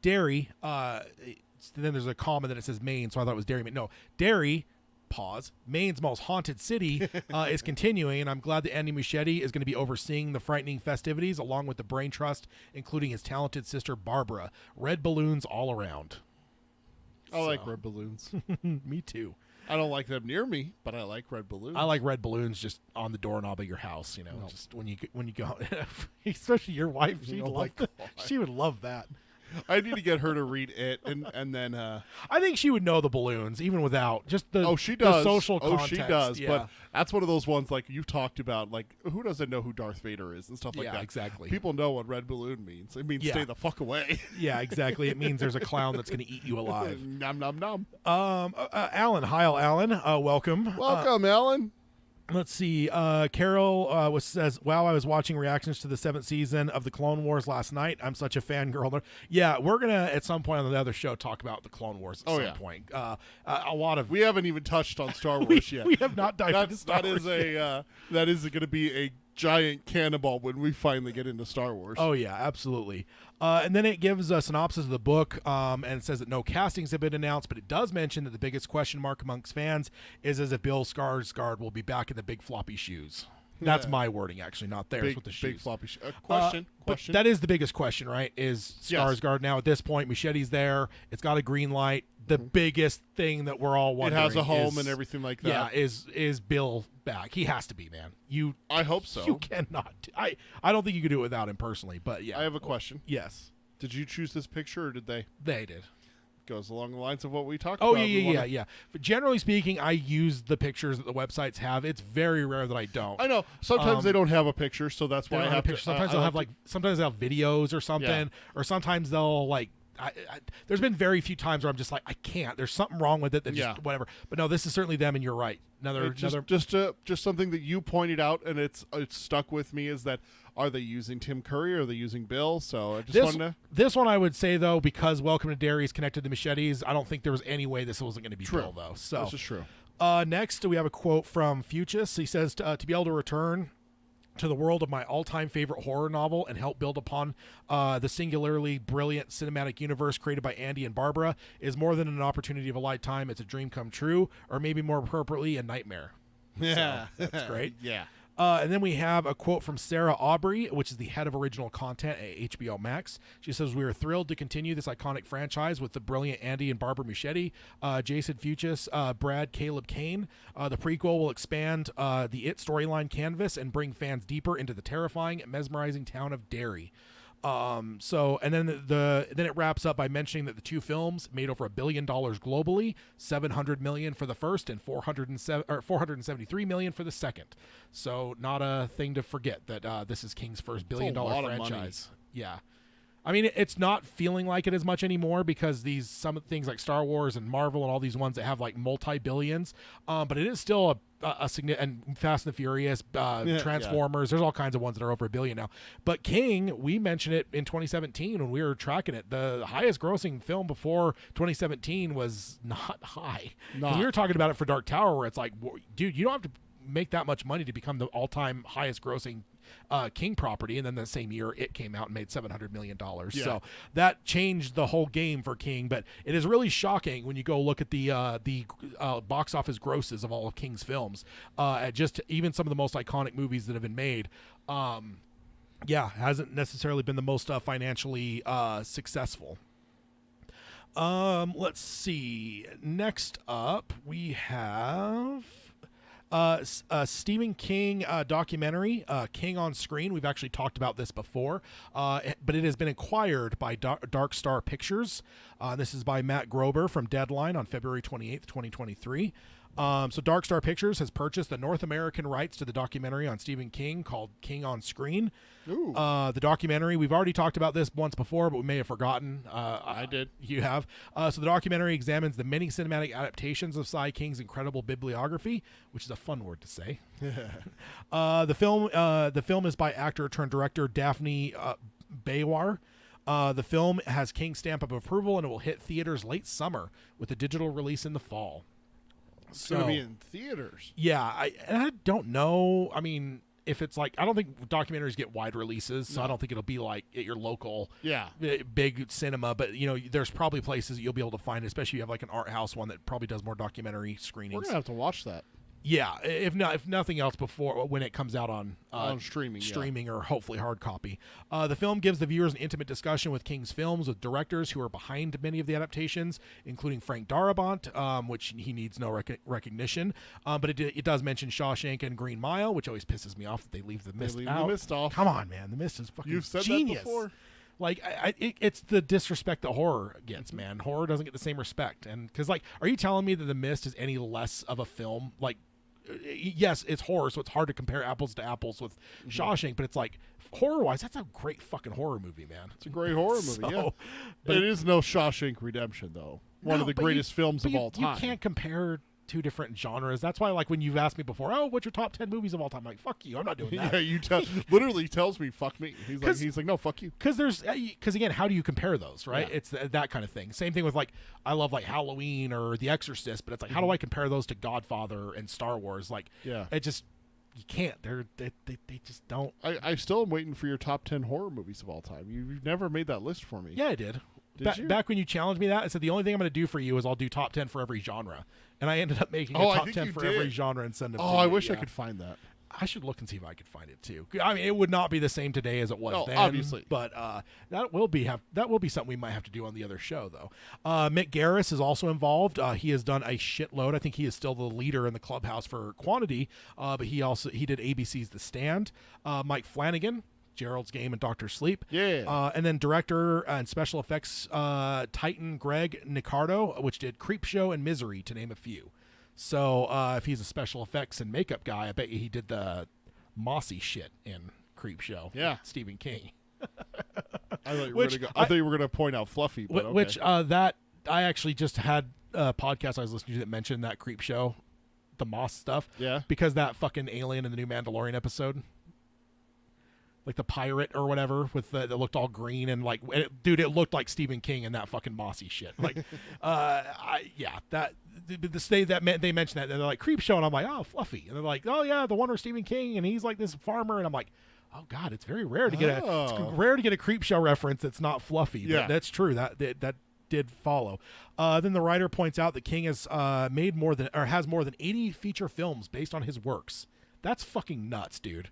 Derry, then there's a comma that it says Maine, so I thought it was Derry, Maine. No, Derry, pause, Maine's most haunted city is continuing, and I'm glad that Andy Muschietti is going to be overseeing the frightening festivities along with the Brain Trust, including his talented sister Barbara. Red balloons all around. I like red balloons. Me too. I don't like them near me, but I like red balloons. I like red balloons just on the doorknob of your house, just when you go, especially your wife. She would love that. I need to get her to read it, and then I think she would know the balloons even without just the she does. the social context. She does. Yeah. But that's one of those ones like you talked about. Like who doesn't know who Darth Vader is and stuff like that? Yeah, exactly. People know what red balloon means. It means stay the fuck away. Yeah, exactly. It means there's a clown that's going to eat you alive. Nom nom nom. Alan, hi, Alan. Welcome. Welcome, Alan. Let's see. Carol says, wow, I was watching reactions to the 7th season of the Clone Wars last night. I'm such a fangirl. Yeah, we're going to, at some point on the other show, talk about the Clone Wars at some point. A lot of... We haven't even touched on Star Wars yet. We have not dived into Star Wars yet. That is going to be a giant cannonball when we finally get into Star Wars. Oh, yeah, absolutely. And then it gives a synopsis of the book and it says that no castings have been announced, but it does mention that the biggest question mark amongst fans is as if Bill Skarsgård will be back in the big floppy shoes. That's my wording, actually, not theirs with the shoes. Big floppy shoes. Question. But that is the biggest question, right? Is Skarsgård now at this point? Muschetti's there. It's got a green light. The biggest thing that we're all wondering it has a home and everything like that. Yeah, is Bill back? He has to be, man. I hope so. You cannot. I don't think you could do it without him personally, but yeah. I have a question. Yes. Did you choose this picture or did they? They did. Goes along the lines of what we talked about. Oh, yeah. But generally speaking, I use the pictures that the websites have. It's very rare that I don't. I know. Sometimes they don't have a picture, so that's why I have to. Sometimes they'll have sometimes they'll have videos or something, or sometimes they'll there's been very few times where I'm just like, I can't. There's something wrong with it. That just whatever. But no, this is certainly them, and you're right. Just something that you pointed out, and it's stuck with me is that are they using Tim Curry or are they using Bill? So I just wanted to. This one I would say though, because Welcome to Derry is connected to Muschietis, I don't think there was any way this wasn't going to be Bill though. So this is true. Next we have a quote from Fuchs. He says to be able to return to the world of my all-time favorite horror novel and help build upon the singularly brilliant cinematic universe created by Andy and Barbara is more than an opportunity of a lifetime. It's a dream come true, or maybe more appropriately, a nightmare. Yeah. So, that's great. Yeah. And then we have a quote from Sarah Aubrey, which is the head of original content at HBO Max. She says, we are thrilled to continue this iconic franchise with the brilliant Andy and Barbara Muschietti, Jason Fuchs, Brad Caleb Kane. The prequel will expand the It storyline canvas and bring fans deeper into the terrifying and mesmerizing town of Derry. And then it wraps up by mentioning that the two films made over $1 billion globally, $700 million for the first and $473 million for the second. So not a thing to forget that this is King's first $1 billion franchise. Yeah. I mean, it's not feeling like it as much anymore because some things like Star Wars and Marvel and all these ones that have like multi-billions, but it is still a significant, and Fast and the Furious, Transformers. There's all kinds of ones that are over $1 billion now. But King, we mentioned it in 2017 when we were tracking it. The highest grossing film before 2017 was not high. We were talking about it for Dark Tower, where it's like, dude, you don't have to make that much money to become the all-time highest grossing King property, and then the same year it came out and made $700 million. So that changed the whole game for King. But it is really shocking when you go look at the box office grosses of all of King's films, at just even some of the most iconic movies that have been made. Hasn't necessarily been the most financially successful. Let's see. Next up, we have a Stephen King documentary, King on Screen. We've actually talked about this before, but it has been acquired by Dark Star Pictures. This is by Matt Grober from Deadline on February 28th, 2023. So Dark Star Pictures has purchased the North American rights to the documentary on Stephen King called King on Screen. Ooh. The documentary, we've already talked about this once before, but we may have forgotten. I did. You have. So the documentary examines the many cinematic adaptations of Cy King's incredible bibliography, which is a fun word to say. The film is by actor turned director Daphne Baywar. The film has King's stamp of approval, and it will hit theaters late summer with a digital release in the fall. It's going to be in theaters. Yeah, I don't know. I mean, if it's like, I don't think documentaries get wide releases, so I don't think it'll be like at your local big cinema. But there's probably places that you'll be able to find, especially if you have like an art house one that probably does more documentary screenings. We're gonna have to watch that. Yeah, if nothing else, before when it comes out on streaming, or hopefully hard copy. The film gives the viewers an intimate discussion with King's films with directors who are behind many of the adaptations, including Frank Darabont, which he needs no recognition. But it does mention Shawshank and Green Mile, which always pisses me off that they leave the Mist out. The Mist off. Come on, man, the Mist is fucking You've said genius. that before. Like, it's the disrespect that horror gets, man. Horror doesn't get the same respect, and because like, are you telling me that the Mist is any less of a film? Like, yes, it's horror, so it's hard to compare apples to apples with Shawshank, but it's like, horror-wise, that's a great fucking horror movie, man. It's a great horror movie, yeah. But it is no Shawshank Redemption, though. One of the greatest films of all time. You can't compare two different genres. That's why, like, when you've asked me before, what's your top 10 movies of all time? I'm like, fuck you, I'm not doing that. Yeah, you literally tells me, fuck me. He's like, no, fuck you. Because again, how do you compare those, right? Yeah. It's that kind of thing. Same thing with, like, I love, like, Halloween or The Exorcist, but it's like, how do I compare those to Godfather and Star Wars? Like, it just, you can't. They just don't. I still am waiting for your top 10 horror movies of all time. You've never made that list for me. Yeah, I did. You? Back when you challenged me that, I said the only thing I'm going to do for you is I'll do top 10 for every genre. And I ended up making a top 10 for every genre and send them to you. I wish I could find that. I should look and see if I could find it too. I mean, it would not be the same today as it was then, obviously. But that will be something we might have to do on the other show, though. Mick Garris is also involved. He has done a shitload. I think he is still the leader in the clubhouse for quantity. But he did ABC's The Stand. Mike Flanagan, Gerald's Game and Doctor Sleep. Yeah. And then director and special effects Titan Greg Nicardo, which did Creepshow and Misery, to name a few. So if he's a special effects and makeup guy, I bet you he did the mossy shit in Creepshow. Yeah. Stephen King. I thought you were going to point out Fluffy. But okay. Which that I actually just had a podcast I was listening to that mentioned that Creepshow, the moss stuff. Yeah. Because that fucking alien in the new Mandalorian episode. Like the pirate or whatever with that looked all green and like, dude, it looked like Stephen King and that fucking mossy shit. Like, they mentioned that and they're like Creepshow and I'm like, oh, Fluffy, and they're like, oh yeah, the one where Stephen King and he's like this farmer and I'm like, oh god, it's very rare to get a Creepshow reference that's not Fluffy. Yeah, but that's true. That did follow. Then the writer points out that King has has more than 80 feature films based on his works. That's fucking nuts, dude.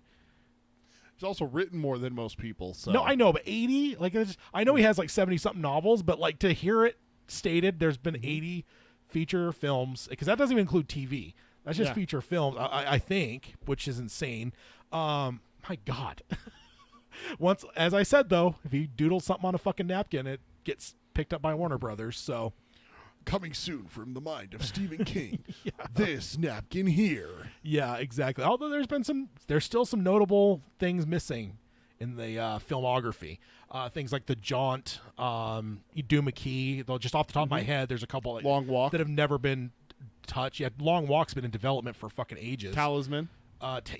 He's also written more than most people. So. No, I know, but 80? Like, I know he has like 70-something novels, but like to hear it stated there's been 80 feature films, because that doesn't even include TV. That's just feature films, I think, which is insane. My God. Once, as I said, though, if he doodles something on a fucking napkin, it gets picked up by Warner Brothers, so... Coming soon from the mind of Stephen King. This napkin here. Yeah, exactly. Although there's still some notable things missing in the filmography. Things like The Jaunt, Duma Key. Though just off the top of my head, there's a couple like, Long Walk that have never been touched. Yeah, Long Walk's been in development for fucking ages. Talisman. Fuck.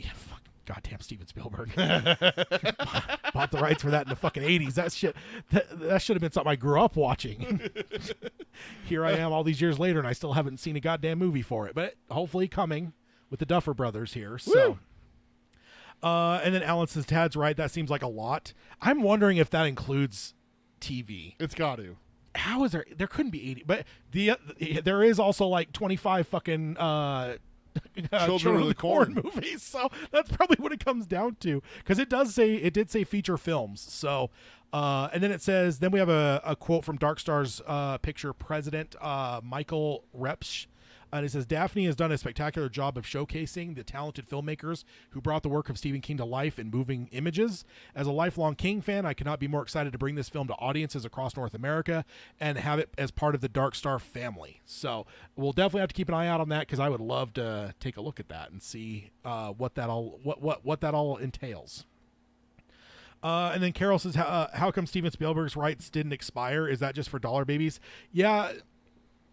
Goddamn Steven Spielberg. Bought the rights for that in the fucking 80s. That should have been something I grew up watching. Here I am all these years later and I still haven't seen a goddamn movie for it. But hopefully coming with the Duffer Brothers here. So and then Alan says Tad's right, that seems like a lot. I'm wondering if that includes TV. It's got to. How is there couldn't be 80, but there is also like 25 fucking Children of the Corn movies, so that's probably what it comes down to, because it did say feature films. So and then it says, then we have a quote from Dark Star's picture president Michael Repsch. And it says, Daphne has done a spectacular job of showcasing the talented filmmakers who brought the work of Stephen King to life in moving images. As a lifelong King fan, I cannot be more excited to bring this film to audiences across North America and have it as part of the Dark Star family. So we'll definitely have to keep an eye out on that, because I would love to take a look at that and see what that all entails. And then Carol says, how come Steven Spielberg's rights didn't expire? Is that just for dollar babies? Yeah,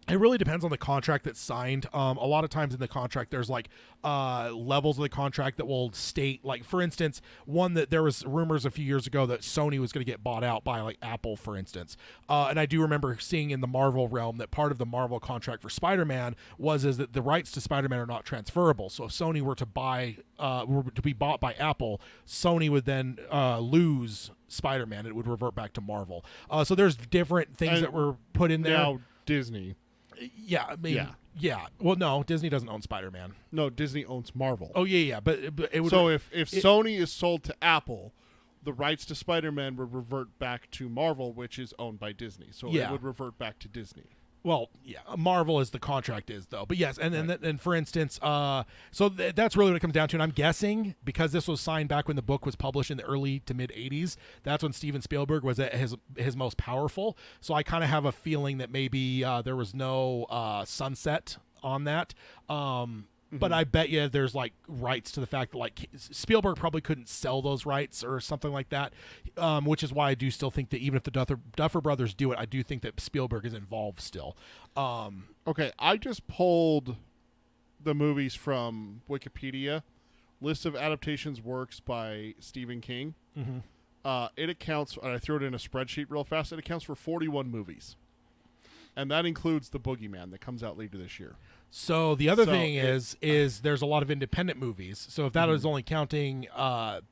it really depends on the contract that's signed. A lot of times in the contract, there's like levels of the contract that will state, like, for instance, one that there was rumors a few years ago that Sony was going to get bought out by, like, Apple, for instance. And I do remember seeing in the Marvel realm that part of the Marvel contract for Spider-Man is that the rights to Spider-Man are not transferable. So if Sony were to be bought by Apple, Sony would then lose Spider-Man. It would revert back to Marvel. So there's different things that were put in there. Now Disney. Yeah, I mean, yeah. Well, no, Disney doesn't own Spider-Man. No, Disney owns Marvel. Oh, yeah, but it would. So if Sony is sold to Apple, the rights to Spider-Man would revert back to Marvel, which is owned by Disney. So it would revert back to Disney. Well, yeah, Marvel as the contract is, though. But yes, and for instance, so that's really what it comes down to. And I'm guessing, because this was signed back when the book was published in the early to mid 80s, that's when Steven Spielberg was at his most powerful. So I kind of have a feeling that maybe there was no sunset on that. But I bet you there's, like, rights to the fact that, like, Spielberg probably couldn't sell those rights or something like that, which is why I do still think that even if the Duffer Brothers do it, I do think that Spielberg is involved still. Okay, I just pulled the movies from Wikipedia. List of adaptations works by Stephen King. Mm-hmm. It accounts, and I threw it in a spreadsheet real fast, it accounts for 41 movies. And that includes The Boogeyman that comes out later this year. So the other thing is there's a lot of independent movies. So if that is only counting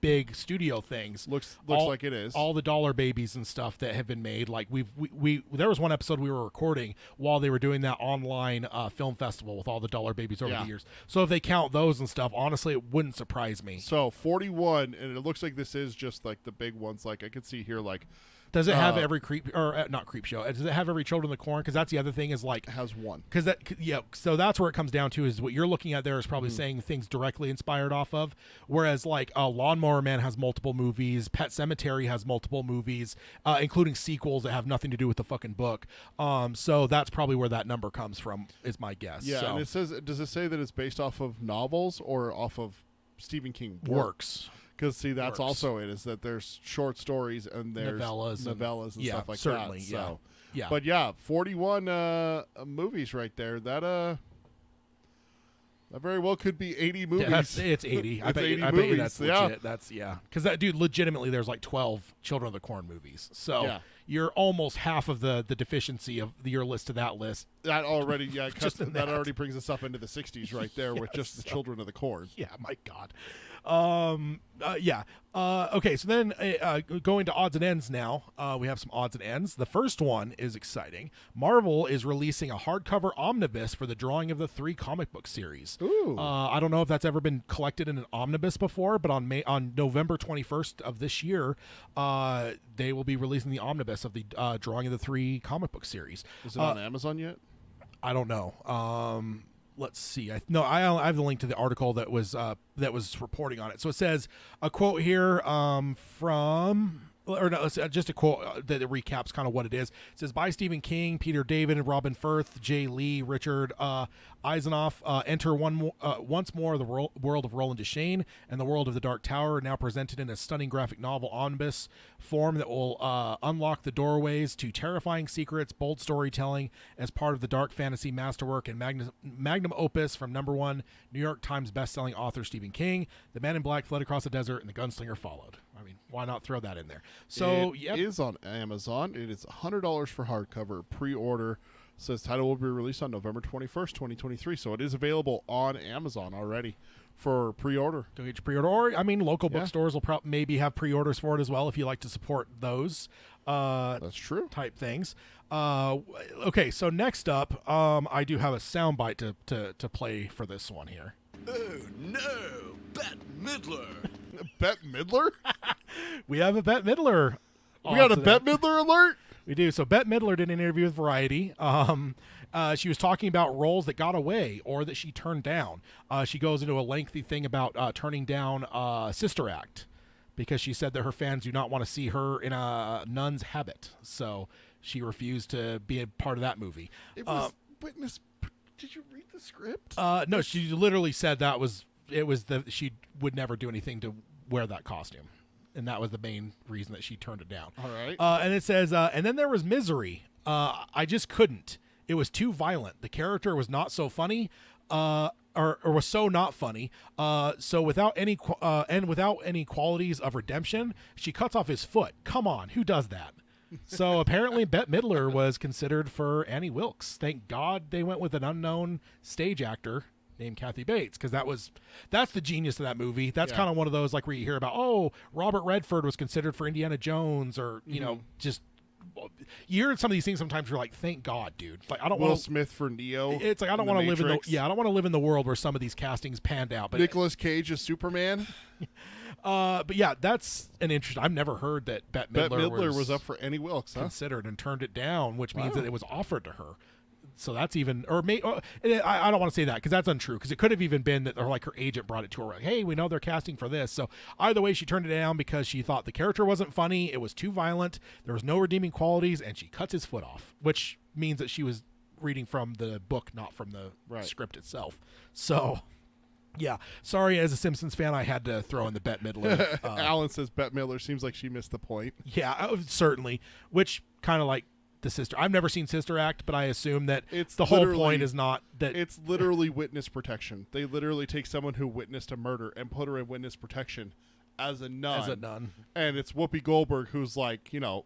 big studio things, looks like it is. All the dollar babies and stuff that have been made. Like we there was one episode we were recording while they were doing that online film festival with all the dollar babies over the years. So if they count those and stuff, honestly, it wouldn't surprise me. So 41, and it looks like this is just like the big ones. Like I could see here, like. Does it have every not creep show? Does it have every Children of the Corn? Because that's the other thing is, like, it has one. Because so that's where it comes down to, is what you're looking at there is probably saying things directly inspired off of. Whereas, like, Lawnmower Man has multiple movies, Pet Sematary has multiple movies, including sequels that have nothing to do with the fucking book. So that's probably where that number comes from, is my guess. Yeah, so. And it says, does it say that it's based off of novels or off of Stephen King works? Because, see, that's also it, is that there's short stories and there's novellas and stuff like certainly, that. So, yeah. But, yeah, 41 movies right there. That very well could be 80 movies. Yeah, it's 80. I bet you that's legit. That's, because that dude, legitimately, there's like 12 Children of the Corn movies. So you're almost half of the deficiency of your list to that list. That already, that already brings us up into the 60s right there with just the Children of the Corn. Yeah, my God. Okay, so then going to odds and ends now, we have some odds and ends. The first one is exciting. Marvel is releasing a hardcover omnibus for the drawing of the 3 comic book series. Ooh. I don't know if that's ever been collected in an omnibus before, but on November 21st of this year, they will be releasing the omnibus of the drawing of the 3 comic book series. Is it on Amazon yet? I don't know. Let's see. I have the link to the article that was reporting on it. So it says a quote here just a quote that recaps kind of what it is. It says, by Stephen King, Peter David, and Robin Firth, Jay Lee, Richard Eisenoff enter once more the world of Roland Deschain and the world of the Dark Tower, now presented in a stunning graphic novel omnibus form that will unlock the doorways to terrifying secrets, bold storytelling as part of the dark fantasy masterwork and magnum opus from #1 New York Times bestselling author Stephen King. The Man in Black fled across the desert and the gunslinger followed. I mean, why not throw that in there? So it is on Amazon. It is $100 for hardcover. Pre-order. Says title will be released on November 21st, 2023. So it is available on Amazon already for pre-order. Go get your pre-order. Or, I mean, local bookstores will maybe have pre-orders for it as well if you like to support those. That's true. Type things. Okay, so next up, I do have a soundbite to play for this one here. Oh no, Bette Midler. Bette Midler? We have a Bette Midler. We got a Bette Midler alert? We do. So Bette Midler did an interview with Variety. She was talking about roles that got away or that she turned down. She goes into a lengthy thing about turning down Sister Act because she said that her fans do not want to see her in a nun's habit. So she refused to be a part of that movie. It was witness. Did you read the script? No, she literally said she would never do anything to wear that costume. And that was the main reason that she turned it down. All right. And it says, and then there was Misery. I just couldn't. It was too violent. The character was not so funny, or was so not funny. So without any qualities of redemption, she cuts off his foot. Come on, who does that? So apparently Bette Midler was considered for Annie Wilkes. Thank God they went with an unknown stage actor named Kathy Bates, because that's the genius of that movie. That's kind of one of those like where you hear about, Robert Redford was considered for Indiana Jones, or you know, just you hear some of these things sometimes you're like, thank God, dude. Like I don't want Will Smith for Neo. It's like I don't want to live in I don't want to live in the world where some of these castings panned out. But Nicolas Cage as Superman. But yeah, that's an interesting. I've never heard that Bette Midler was up for Annie Wilkes, considered and turned it down, which means that it was offered to her. So that's even, or I don't want to say that because that's untrue. Because it could have even been that, or like her agent brought it to her, like, hey, we know they're casting for this. So either way, she turned it down because she thought the character wasn't funny, it was too violent, there was no redeeming qualities, and she cuts his foot off, which means that she was reading from the book, not from the script itself. So. Yeah, sorry. As a Simpsons fan, I had to throw in the Bette Midler. Alan says Bette Midler seems like she missed the point. Yeah, certainly. Which kind of like the sister. I've never seen Sister Act, but I assume that it's the whole point is not that it's literally witness protection. They literally take someone who witnessed a murder and put her in witness protection as a nun. And it's Whoopi Goldberg who's like, you know,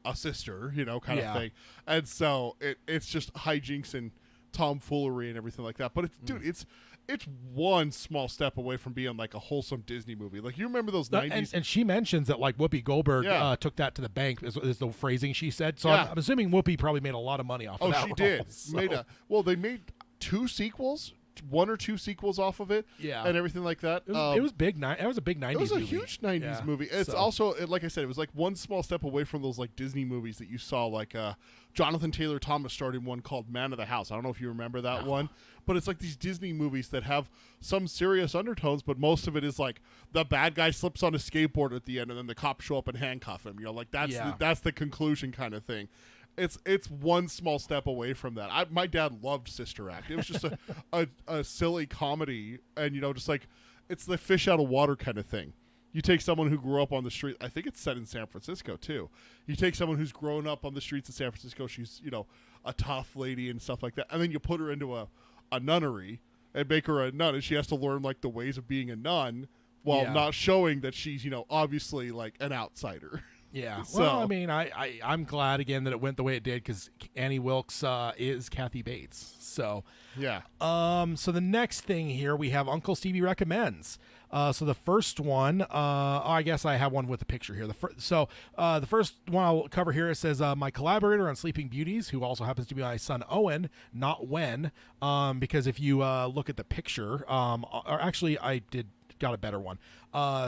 a sister, you know, kind of thing. And so it's just hijinks and tomfoolery and everything like that. But it's one small step away from being like a wholesome Disney movie. Like, you remember those 90s? And she mentions that like Whoopi Goldberg took that to the bank is the phrasing she said. So I'm assuming Whoopi probably made a lot of money off of that. Oh, she did. So. They made 2 sequels, 1 or 2 sequels off of it, and everything like that. It was big. It was a big 90s movie. It was a huge 90s movie. It's also, like I said, it was like one small step away from those like Disney movies that you saw. Like Jonathan Taylor Thomas starred in one called Man of the House. I don't know if you remember that one, but it's like these Disney movies that have some serious undertones, but most of it is like the bad guy slips on a skateboard at the end, and then the cops show up and handcuff him. You know, like that's the conclusion kind of thing. It's one small step away from that. My dad loved Sister Act. It was just a silly comedy, and you know, just like it's the fish out of water kind of thing. You take someone who grew up on the street. I think it's set in San Francisco too. You take someone who's grown up on the streets of San Francisco. She's, you know, a tough lady and stuff like that, and then you put her into a nunnery and make her a nun, and she has to learn like the ways of being a nun while not showing that she's, you know, obviously like an outsider. Yeah. Well, I mean, I'm glad again that it went the way it did because Annie Wilkes is Kathy Bates. So yeah. So the next thing here we have Uncle Stevie Recommends. So the first one, I guess I have one with a picture here. The first one I'll cover here, it says, my collaborator on Sleeping Beauties, who also happens to be my son Owen, not Wen, because if you look at the picture, or actually I got a better one.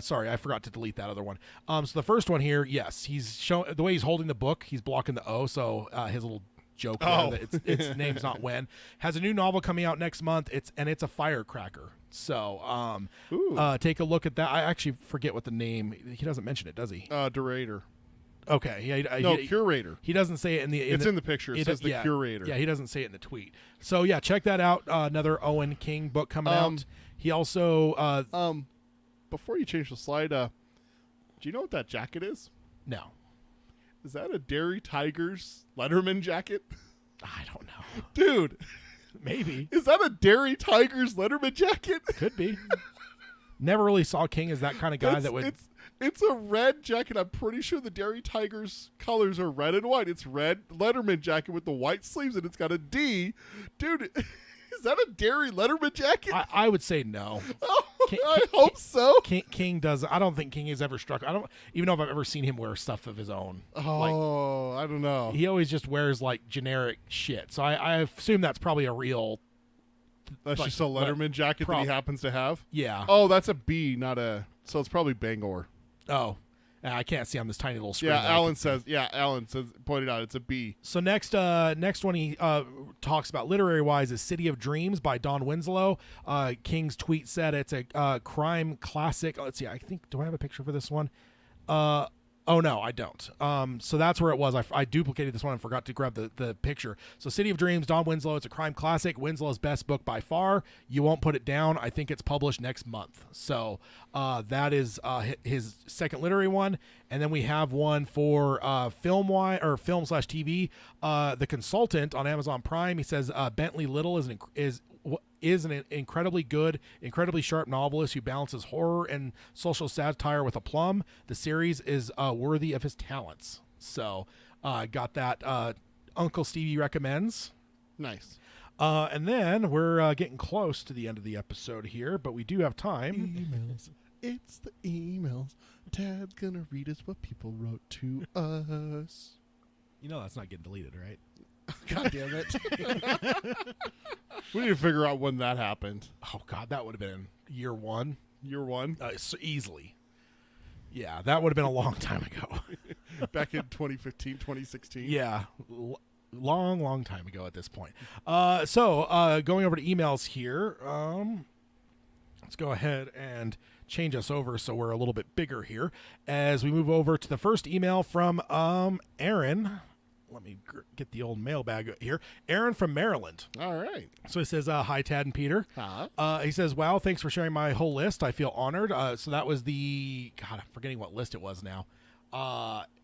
Sorry, I forgot to delete that other one. So the first one here, yes, he's showing the way he's holding the book, he's blocking the O, so his little joke there that its name's not Wen. Has a new novel coming out next month. It's a firecracker. So take a look at that. I actually forget what the name. He doesn't mention it, does he? Derator. Okay. Curator. He doesn't say it in the. It's in the picture. It says the curator. Yeah, he doesn't say it in the tweet. So yeah, check that out. Another Owen King book coming out. He also. Before you change the slide, do you know what that jacket is? No. Is that a Dairy Tigers Letterman jacket? I don't know, dude. Maybe. Is that a Dairy Tigers Letterman jacket? Could be. Never really saw King as that kind of guy that would. It's a red jacket. I'm pretty sure the Dairy Tigers colors are red and white. It's red Letterman jacket with the white sleeves, and it's got a D. Dude, is that a Dairy Letterman jacket? I would say no. Oh, I hope so. King does. I don't think King has ever struck. I don't even know if I've ever seen him wear stuff of his own. Oh, I don't know. He always just wears like generic shit. So I assume that's probably a real. That's just a Letterman jacket that he happens to have? Yeah. Oh, that's a B, not a... So it's probably Bangor. Oh. I can't see on this tiny little screen. Yeah, that I Alan can see. says. Yeah, Alan says. Pointed out it's a B. So next one he talks about literary wise is City of Dreams by Don Winslow. King's tweet said it's a crime classic. Let's see. I think, do I have a picture for this one? Oh no, I don't. So that's where it was. I duplicated this one and forgot to grab the picture. So City of Dreams, Don Winslow. It's a crime classic. Winslow's best book by far. You won't put it down. I think it's published next month. So that is his second literary one. And then we have one for film/TV. The Consultant on Amazon Prime. He says Bentley Little is an incredibly good, incredibly sharp novelist who balances horror and social satire with aplomb. The series is worthy of his talents. So got that. Uncle Stevie recommends. Nice. And then we're getting close to the end of the episode here, but we do have time. Emails. It's the emails. Tad's gonna read us what people wrote to us. You know that's not getting deleted, right? God damn it. We need to figure out when that happened. Oh, God, that would have been year one. Year one? So easily. Yeah, that would have been a long time ago. Back in 2015, 2016. Yeah, long time ago at this point. So going over to emails here, let's go ahead and change us over so we're a little bit bigger here as we move over to the first email from Aaron. Let me get the old mailbag here. Aaron from Maryland. All right. So he says, hi, Tad and Peter. Uh-huh. He says, wow, thanks for sharing my whole list. I feel honored. So that was the, God, I'm forgetting what list it was now.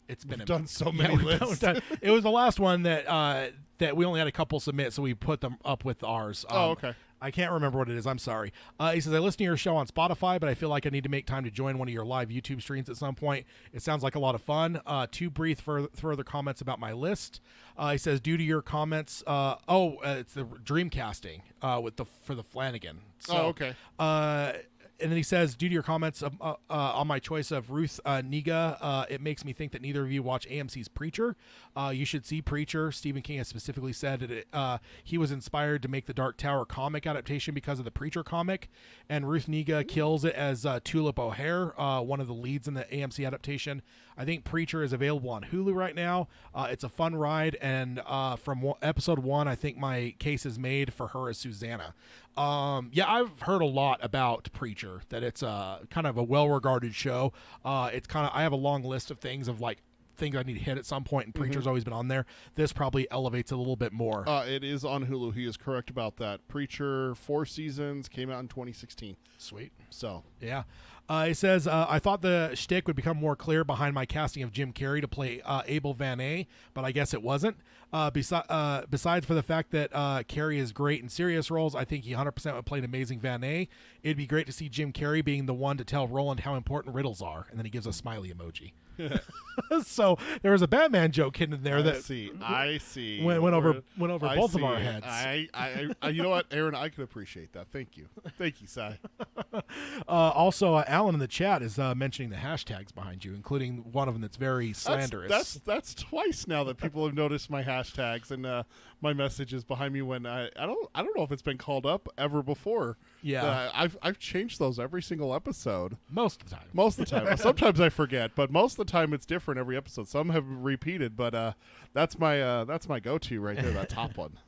It's been done so many lists. It was the last one that we only had a couple submit, so we put them up with ours. Oh, okay. I can't remember what it is. I'm sorry. He says, I listen to your show on Spotify, but I feel like I need to make time to join one of your live YouTube streams at some point. It sounds like a lot of fun. Two brief further comments about my list. He says, due to your comments, it's the Dreamcasting for the Flanagan. So, oh, okay. And then he says, due to your comments on my choice of Ruth Nega, it makes me think that neither of you watch AMC's Preacher. You should see Preacher. Stephen King has specifically said that he was inspired to make the Dark Tower comic adaptation because of the Preacher comic. And Ruth Nega kills it as Tulip O'Hare, one of the leads in the AMC adaptation. I think Preacher is available on Hulu right now. It's a fun ride. And from episode 1, I think my case is made for her as Susanna. I've heard a lot about Preacher, that it's kind of a well-regarded show. I have a long list of things I need to hit at some point, and Preacher's always been on there. This probably elevates it a little bit more. It is on Hulu. He is correct about that. Preacher, 4 seasons, came out in 2016. Sweet. So, yeah. He says, I thought the shtick would become more clear behind my casting of Jim Carrey to play Abel Van A, but I guess it wasn't. Besides for the fact that Carrey is great in serious roles, I think he 100% would play an amazing Van A. It'd be great to see Jim Carrey being the one to tell Roland how important riddles are, and then he gives a smiley emoji. So there was a Batman joke hidden in there I see. Went over both of our it. heads. I you know what, Aaron? I can appreciate that. Thank you, Si. Also, Alan in the chat is mentioning the hashtags behind you, including one of them that's very slanderous. That's twice now that people have noticed my hashtags and my messages behind me when I don't know if it's been called up ever before. Yeah, I've changed those every single episode. Most of the time. Most of the time. Sometimes I forget, but most of the time it's different every episode. Some have repeated, but that's my go-to right there. That top one.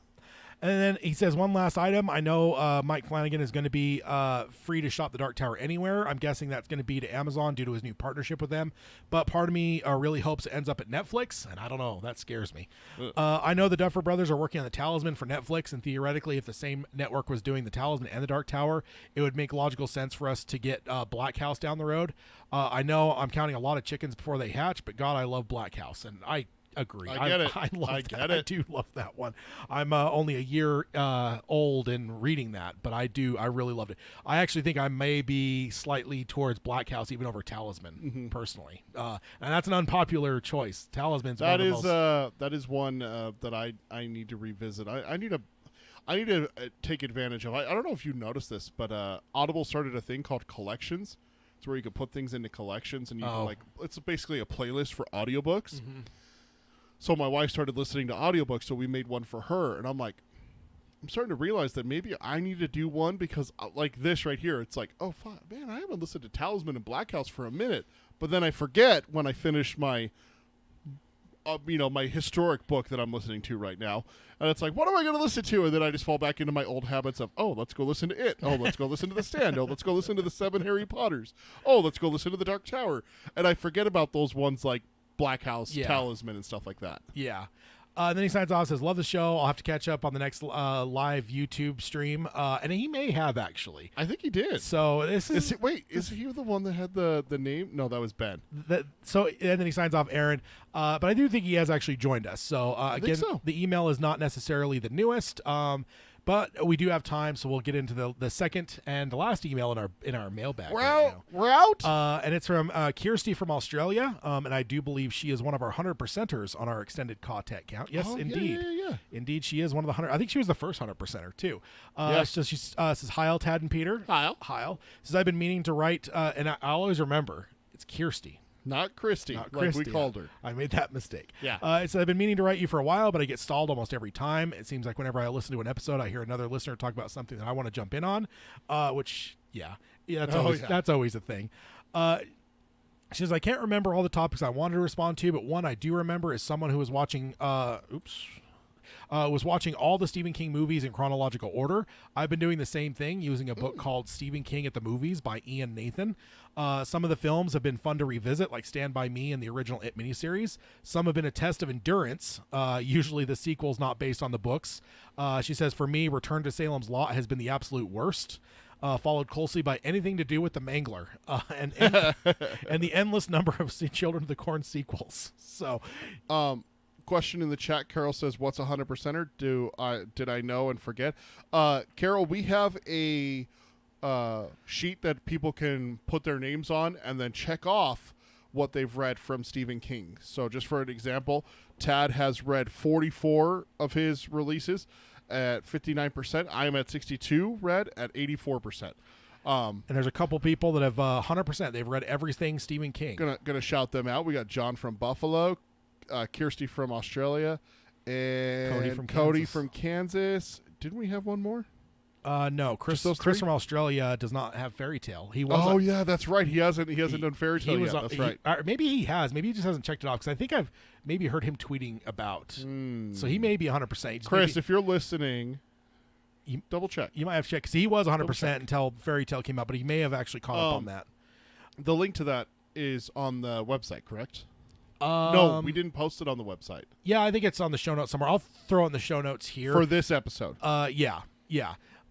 And then he says, one last item. I know Mike Flanagan is going to be free to shop the Dark Tower anywhere. I'm guessing that's going to be to Amazon due to his new partnership with them. But part of me really hopes it ends up at Netflix, and I don't know. That scares me. I know the Duffer Brothers are working on the Talisman for Netflix, and theoretically, if the same network was doing the Talisman and the Dark Tower, it would make logical sense for us to get Black House down the road. I know I'm counting a lot of chickens before they hatch, but God, I love Black House, and I agree. I get it. I love I that. get it. I do love that one. I'm only a year old in reading that, but I really loved it. I actually think I may be slightly towards Black House even over Talisman personally, and that's an unpopular choice. Talisman's that is one that I need to revisit. I need to take advantage of. I don't know if you noticed this, but Audible started a thing called Collections. It's where you can put things into collections, and you can it's basically a playlist for audiobooks. So my wife started listening to audiobooks, so we made one for her. And I'm like, I'm starting to realize that maybe I need to do one because like this right here, it's like, oh, fuck, man, I haven't listened to Talisman and Black House for a minute. but then I forget when I finish my my historic book that I'm listening to right now. And it's like, what am I going to listen to? And then I just fall back into my old habits of, oh, let's go listen to it. Oh, let's go listen to The Stand. Oh, let's go listen to the 7 Harry Potters. Oh, let's go listen to The Dark Tower. And I forget about those ones like Black House, Talisman, and stuff like that. Yeah. And then he signs off, says, love the show. I'll have to catch up on the next live YouTube stream. And he may have, actually. I think he did. So this is... Is he the one that had the name? No, that was Ben. And then he signs off, Aaron. But I do think he has actually joined us. So, again, the email is not necessarily the newest. But we do have time, so we'll get into the second and the last email in our mailbag. We're out. And it's from Kirsty from Australia, and I do believe she is one of our 100%ers on our extended content count. Yes, indeed. Yeah. Indeed, she is one of the 100. I think she was the first 100%er too. So she says, "Hi, Tad and Peter." Hi. Says, "I've been meaning to write, and I always remember it's Kirsty." Not Christy, like we called her. I made that mistake. Yeah. It said, I've been meaning to write you for a while, but I get stalled almost every time. It seems like whenever I listen to an episode, I hear another listener talk about something that I want to jump in on, that's always a thing. She says, I can't remember all the topics I wanted to respond to, but one I do remember is someone who was watching, all the Stephen King movies in chronological order. I've been doing the same thing using a book called Stephen King at the Movies by Ian Nathan. Some of the films have been fun to revisit, like Stand By Me and the original It miniseries. Some have been a test of endurance, usually the sequels not based on the books. She says, for me, Return to Salem's Lot has been the absolute worst. Followed closely by anything to do with the Mangler and the endless number of Children of the Corn sequels. So, question in the chat, Carol says, what's 100%er? Did I know and forget? Carol, we have a sheet that people can put their names on and then check off what they've read from Stephen King. So just for an example, Tad has read 44 of his releases at 59%. I'm at 62 read at 84%. And there's a couple people that have 100%. They've read everything Stephen King. Gonna shout them out. We got John from Buffalo, Kirsty from Australia, and Cody from Kansas. Didn't we have one more? No, Chris from Australia does not have Fairy Tale. He was. Oh yeah, that's right. He hasn't done Fairy Tale yet. That's right. Maybe he has. Maybe he just hasn't checked it off because I think I've maybe heard him tweeting about. So he may be 100%. Chris, if you're listening, double check. You might have checked because he was 100% until Fairy Tale came out, but he may have actually caught up on that. The link to that is on the website, correct? No, we didn't post it on the website. Yeah, I think it's on the show notes somewhere. I'll throw it in the show notes here for this episode. Yeah.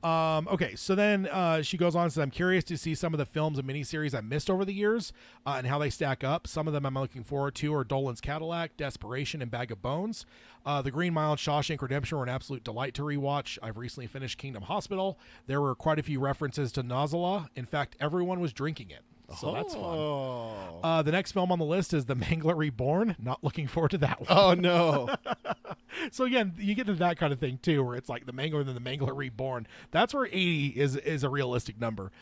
Okay, so then she goes on and says, I'm curious to see some of the films and miniseries I missed over the years and how they stack up. Some of them I'm looking forward to are Dolan's Cadillac, Desperation, and Bag of Bones. The Green Mile and Shawshank Redemption were an absolute delight to rewatch. I've recently finished Kingdom Hospital. There were quite a few references to Nozala. In fact, everyone was drinking it. So that's fun. The next film on the list is The Mangler Reborn. Not looking forward to that one. Oh, no. So, again, you get to that kind of thing, too, where it's like The Mangler and then The Mangler Reborn. That's where 80 is a realistic number.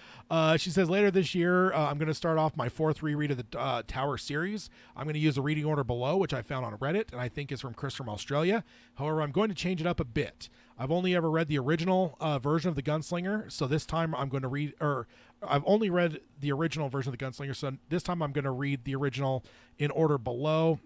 She says, later this year, I'm going to start off my 4th reread of the Tower series. I'm going to use the reading order below, which I found on Reddit, and I think is from Chris from Australia. However, I'm going to change it up a bit. I've only ever read the original version of The Gunslinger, so this time I'm going to read, I've only read the original version of The Gunslinger, so this time I'm going to read the original in order below.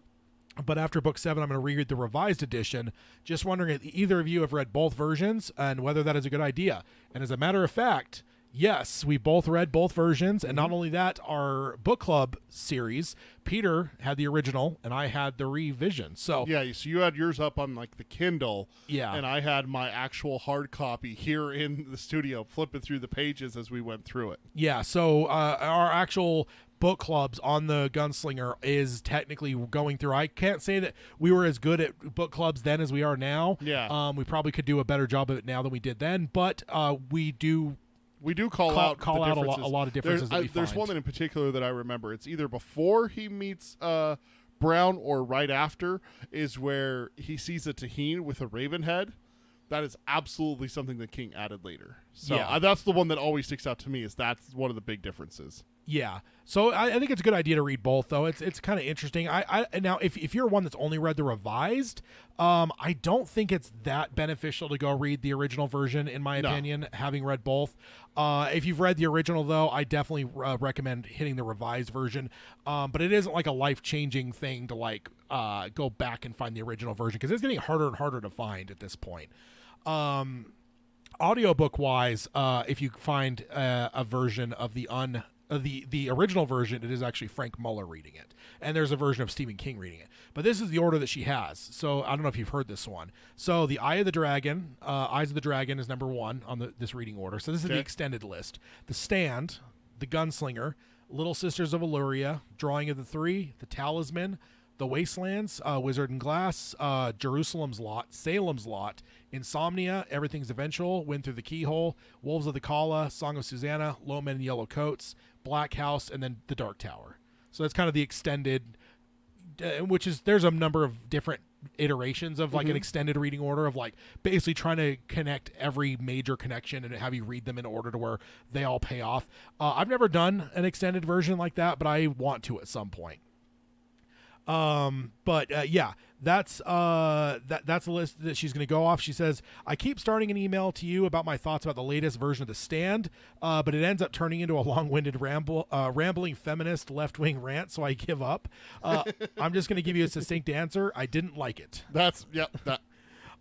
But after book 7, I'm going to reread the revised edition. Just wondering if either of you have read both versions and whether that is a good idea. And as a matter of fact, yes, we both read both versions. And not only that, our book club series, Peter had the original and I had the revision. So you had yours up on like the Kindle. Yeah. And I had my actual hard copy here in the studio, flipping through the pages as we went through it. Yeah. So our actual book clubs on the Gunslinger is technically going through. I can't say that we were as good at book clubs then as we are now. Yeah. We probably could do a better job of it now than we did then, but we do call out a lot of differences. There's one in particular that I remember. It's either before he meets Brown or right after is where he sees a Tahine with a raven head. That is absolutely something that King added later. So that's the one that always sticks out to me. That's one of the big differences. Yeah. So I think it's a good idea to read both, though. It's kind of interesting. I now if you're one that's only read the revised, I don't think it's that beneficial to go read the original version, in my opinion. Having read both, if you've read the original, though, I definitely recommend hitting the revised version. But it isn't like a life-changing thing to like go back and find the original version, because it's getting harder and harder to find at this point. Audiobook wise, if you find a version of the original version, it is actually Frank Muller reading it, and there's a version of Stephen King reading it. But this is the order that she has. So I don't know if you've heard this one. So the Eyes of the Dragon is number 1 on this reading order. So this is the extended list. The Stand, The Gunslinger, Little Sisters of Illyria, Drawing of the Three, The Talisman, The Wastelands, Wizard and Glass, Jerusalem's Lot, Salem's Lot, Insomnia, Everything's Eventual, Wind Through the Keyhole, Wolves of the Kala, Song of Susanna, Low Men in Yellow Coats, Black House, and then The Dark Tower. So that's kind of the extended, there's a number of different iterations of like an extended reading order of like basically trying to connect every major connection and have you read them in order to where they all pay off. I've never done an extended version like that, but I want to at some point. Yeah, that's the list that she's going to go off. She says, I keep starting an email to you about my thoughts about the latest version of The Stand, but it ends up turning into a long-winded rambling feminist left-wing rant, so I give up. I'm just going to give you a succinct answer. I didn't like it.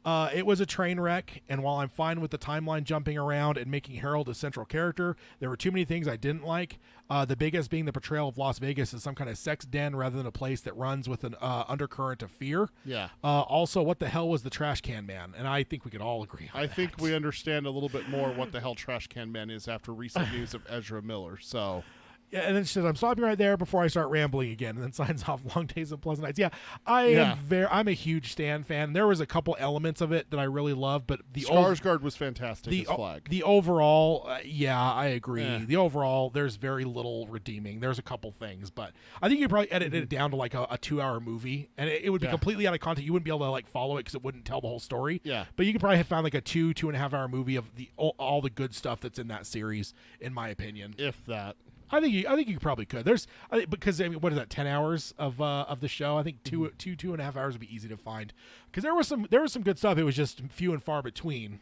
It was a train wreck, and while I'm fine with the timeline jumping around and making Harold a central character, there were too many things I didn't like. The biggest being the portrayal of Las Vegas as some kind of sex den rather than a place that runs with an undercurrent of fear. Yeah. Also, what the hell was the Trash Can Man? And I think we could all agree on that. I think we understand a little bit more what the hell Trash Can Man is after recent news of Ezra Miller. So... Yeah, and then she says, I'm stopping right there before I start rambling again, and then signs off, Long Days and Pleasant Nights. Yeah, I'm a huge Stan fan. There was a couple elements of it that I really loved, but the Skarsgård was fantastic as Flag. The overall, I agree. Yeah. The overall, there's very little redeeming. There's a couple things, but I think you probably edit it down to like a 2-hour movie, and it would be completely out of context. You wouldn't be able to like follow it because it wouldn't tell the whole story. Yeah. But you could probably have found like a 2.5 hour movie of all the good stuff that's in that series, in my opinion. If that. I think you probably could. Because I mean, what is that? 10 hours of the show. I think 2.5 hours would be easy to find. Because there was some good stuff. It was just few and far between.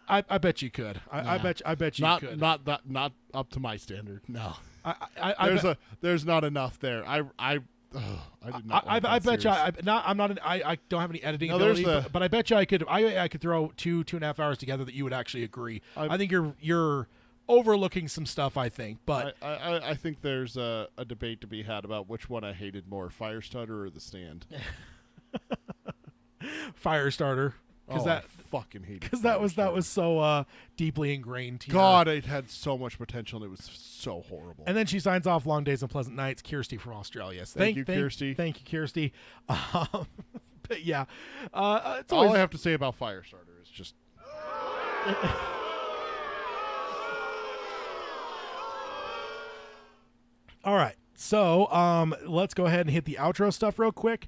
I bet you could. I bet you could. Not up to my standard. No. There's not enough there. I did not. I bet you. I don't have any editing ability, but I bet you I could. I could throw 2.5 hours together that you would actually agree. I think you're overlooking some stuff, I think, but I think there's a debate to be had about which one I hated more, Firestarter or The Stand. Firestarter, because I fucking hated. Because that was so deeply ingrained. God, it had so much potential, and it was so horrible. And then she signs off, Long Days and Pleasant Nights. Kirsty from Australia. Thank you, Kirsty. Thank you, Kirsty. But yeah, it's all I have to say about Firestarter is just. All right. So let's go ahead and hit the outro stuff real quick.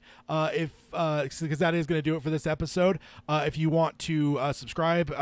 Because that is going to do it for this episode. If you want to subscribe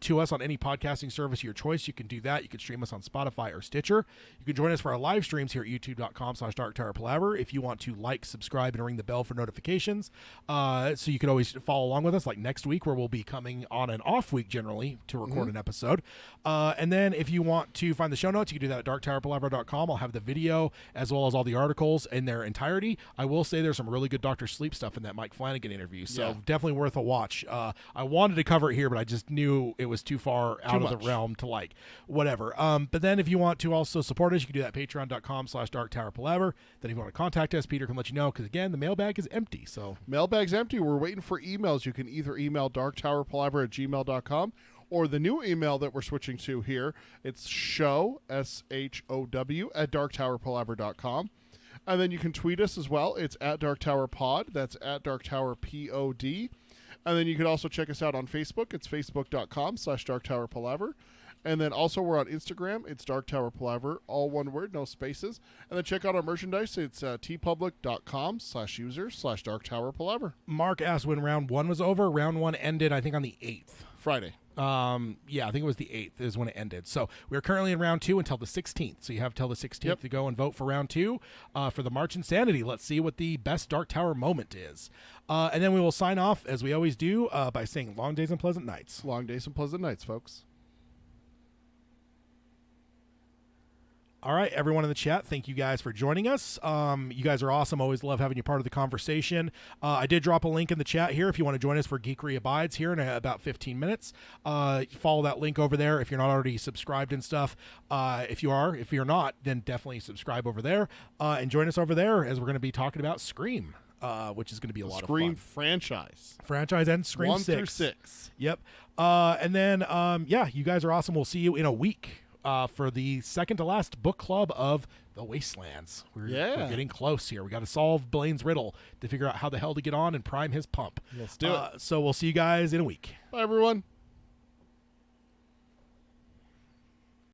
to us on any podcasting service of your choice, you can do that. You can stream us on Spotify or Stitcher. You can join us for our live streams here at youtube.com/DarkTowerPalaver. If you want to like, subscribe, and ring the bell for notifications, so you can always follow along with us, like next week where we'll be coming on an off week generally to record an episode. And then if you want to find the show notes, you can do that at darktowerpalaver.com. I'll have the video as well as all the articles in their entirety. I will say there's some really good Dr. Sleep stuff in that Mike Flanagan interview, so definitely worth a watch. I wanted to cover it here, but I just knew it was too far out of the realm to like whatever. But then if you want to also support us, you can do that at patreon.com/darktowerpalaver. Then if you want to contact us, Peter can let you know, because again, the mailbag is empty. So mailbag's empty. We're waiting for emails. You can either email darktowerpalaver@gmail.com, or the new email that we're switching to here, it's show, SHOW, at darktowerpalaver.com. And then you can tweet us as well. It's at DarkTowerPod. That's at DarkTowerPod. And then you can also check us out on Facebook. It's facebook.com/DarkTowerPalaver. And then also we're on Instagram. It's DarkTowerPalaver, all one word, no spaces. And then check out our merchandise. It's tpublic.com/user/DarkTowerPalaver. Mark asked when round 1 was over. Round 1 ended, I think, on the 8th Friday. Yeah, I think it was the 8th is when it ended. So we're currently in round 2 until the 16th. So you have till the 16th to go and vote for round 2 for the March Insanity. Let's see what the best Dark Tower moment is. And then we will sign off, as we always do, by saying long days and pleasant nights. Long days and pleasant nights, folks. All right, everyone in the chat, thank you guys for joining us. You guys are awesome. Always love having you part of the conversation. I did drop a link in the chat here if you want to join us for Geekery Abides here in about 15 minutes. Follow that link over there if you're not already subscribed and stuff. If you're not, then definitely subscribe over there and join us over there as we're going to be talking about Scream, which is going to be a lot of fun. Scream franchise And Scream 1 6. through 6. Yep. And then, yeah, you guys are awesome. We'll see you in a week. For the second to last book club of The Wastelands. We're getting close here. We got to solve Blaine's riddle to figure out how the hell to get on and prime his pump. Let's do it. So we'll see you guys in a week. Bye, everyone.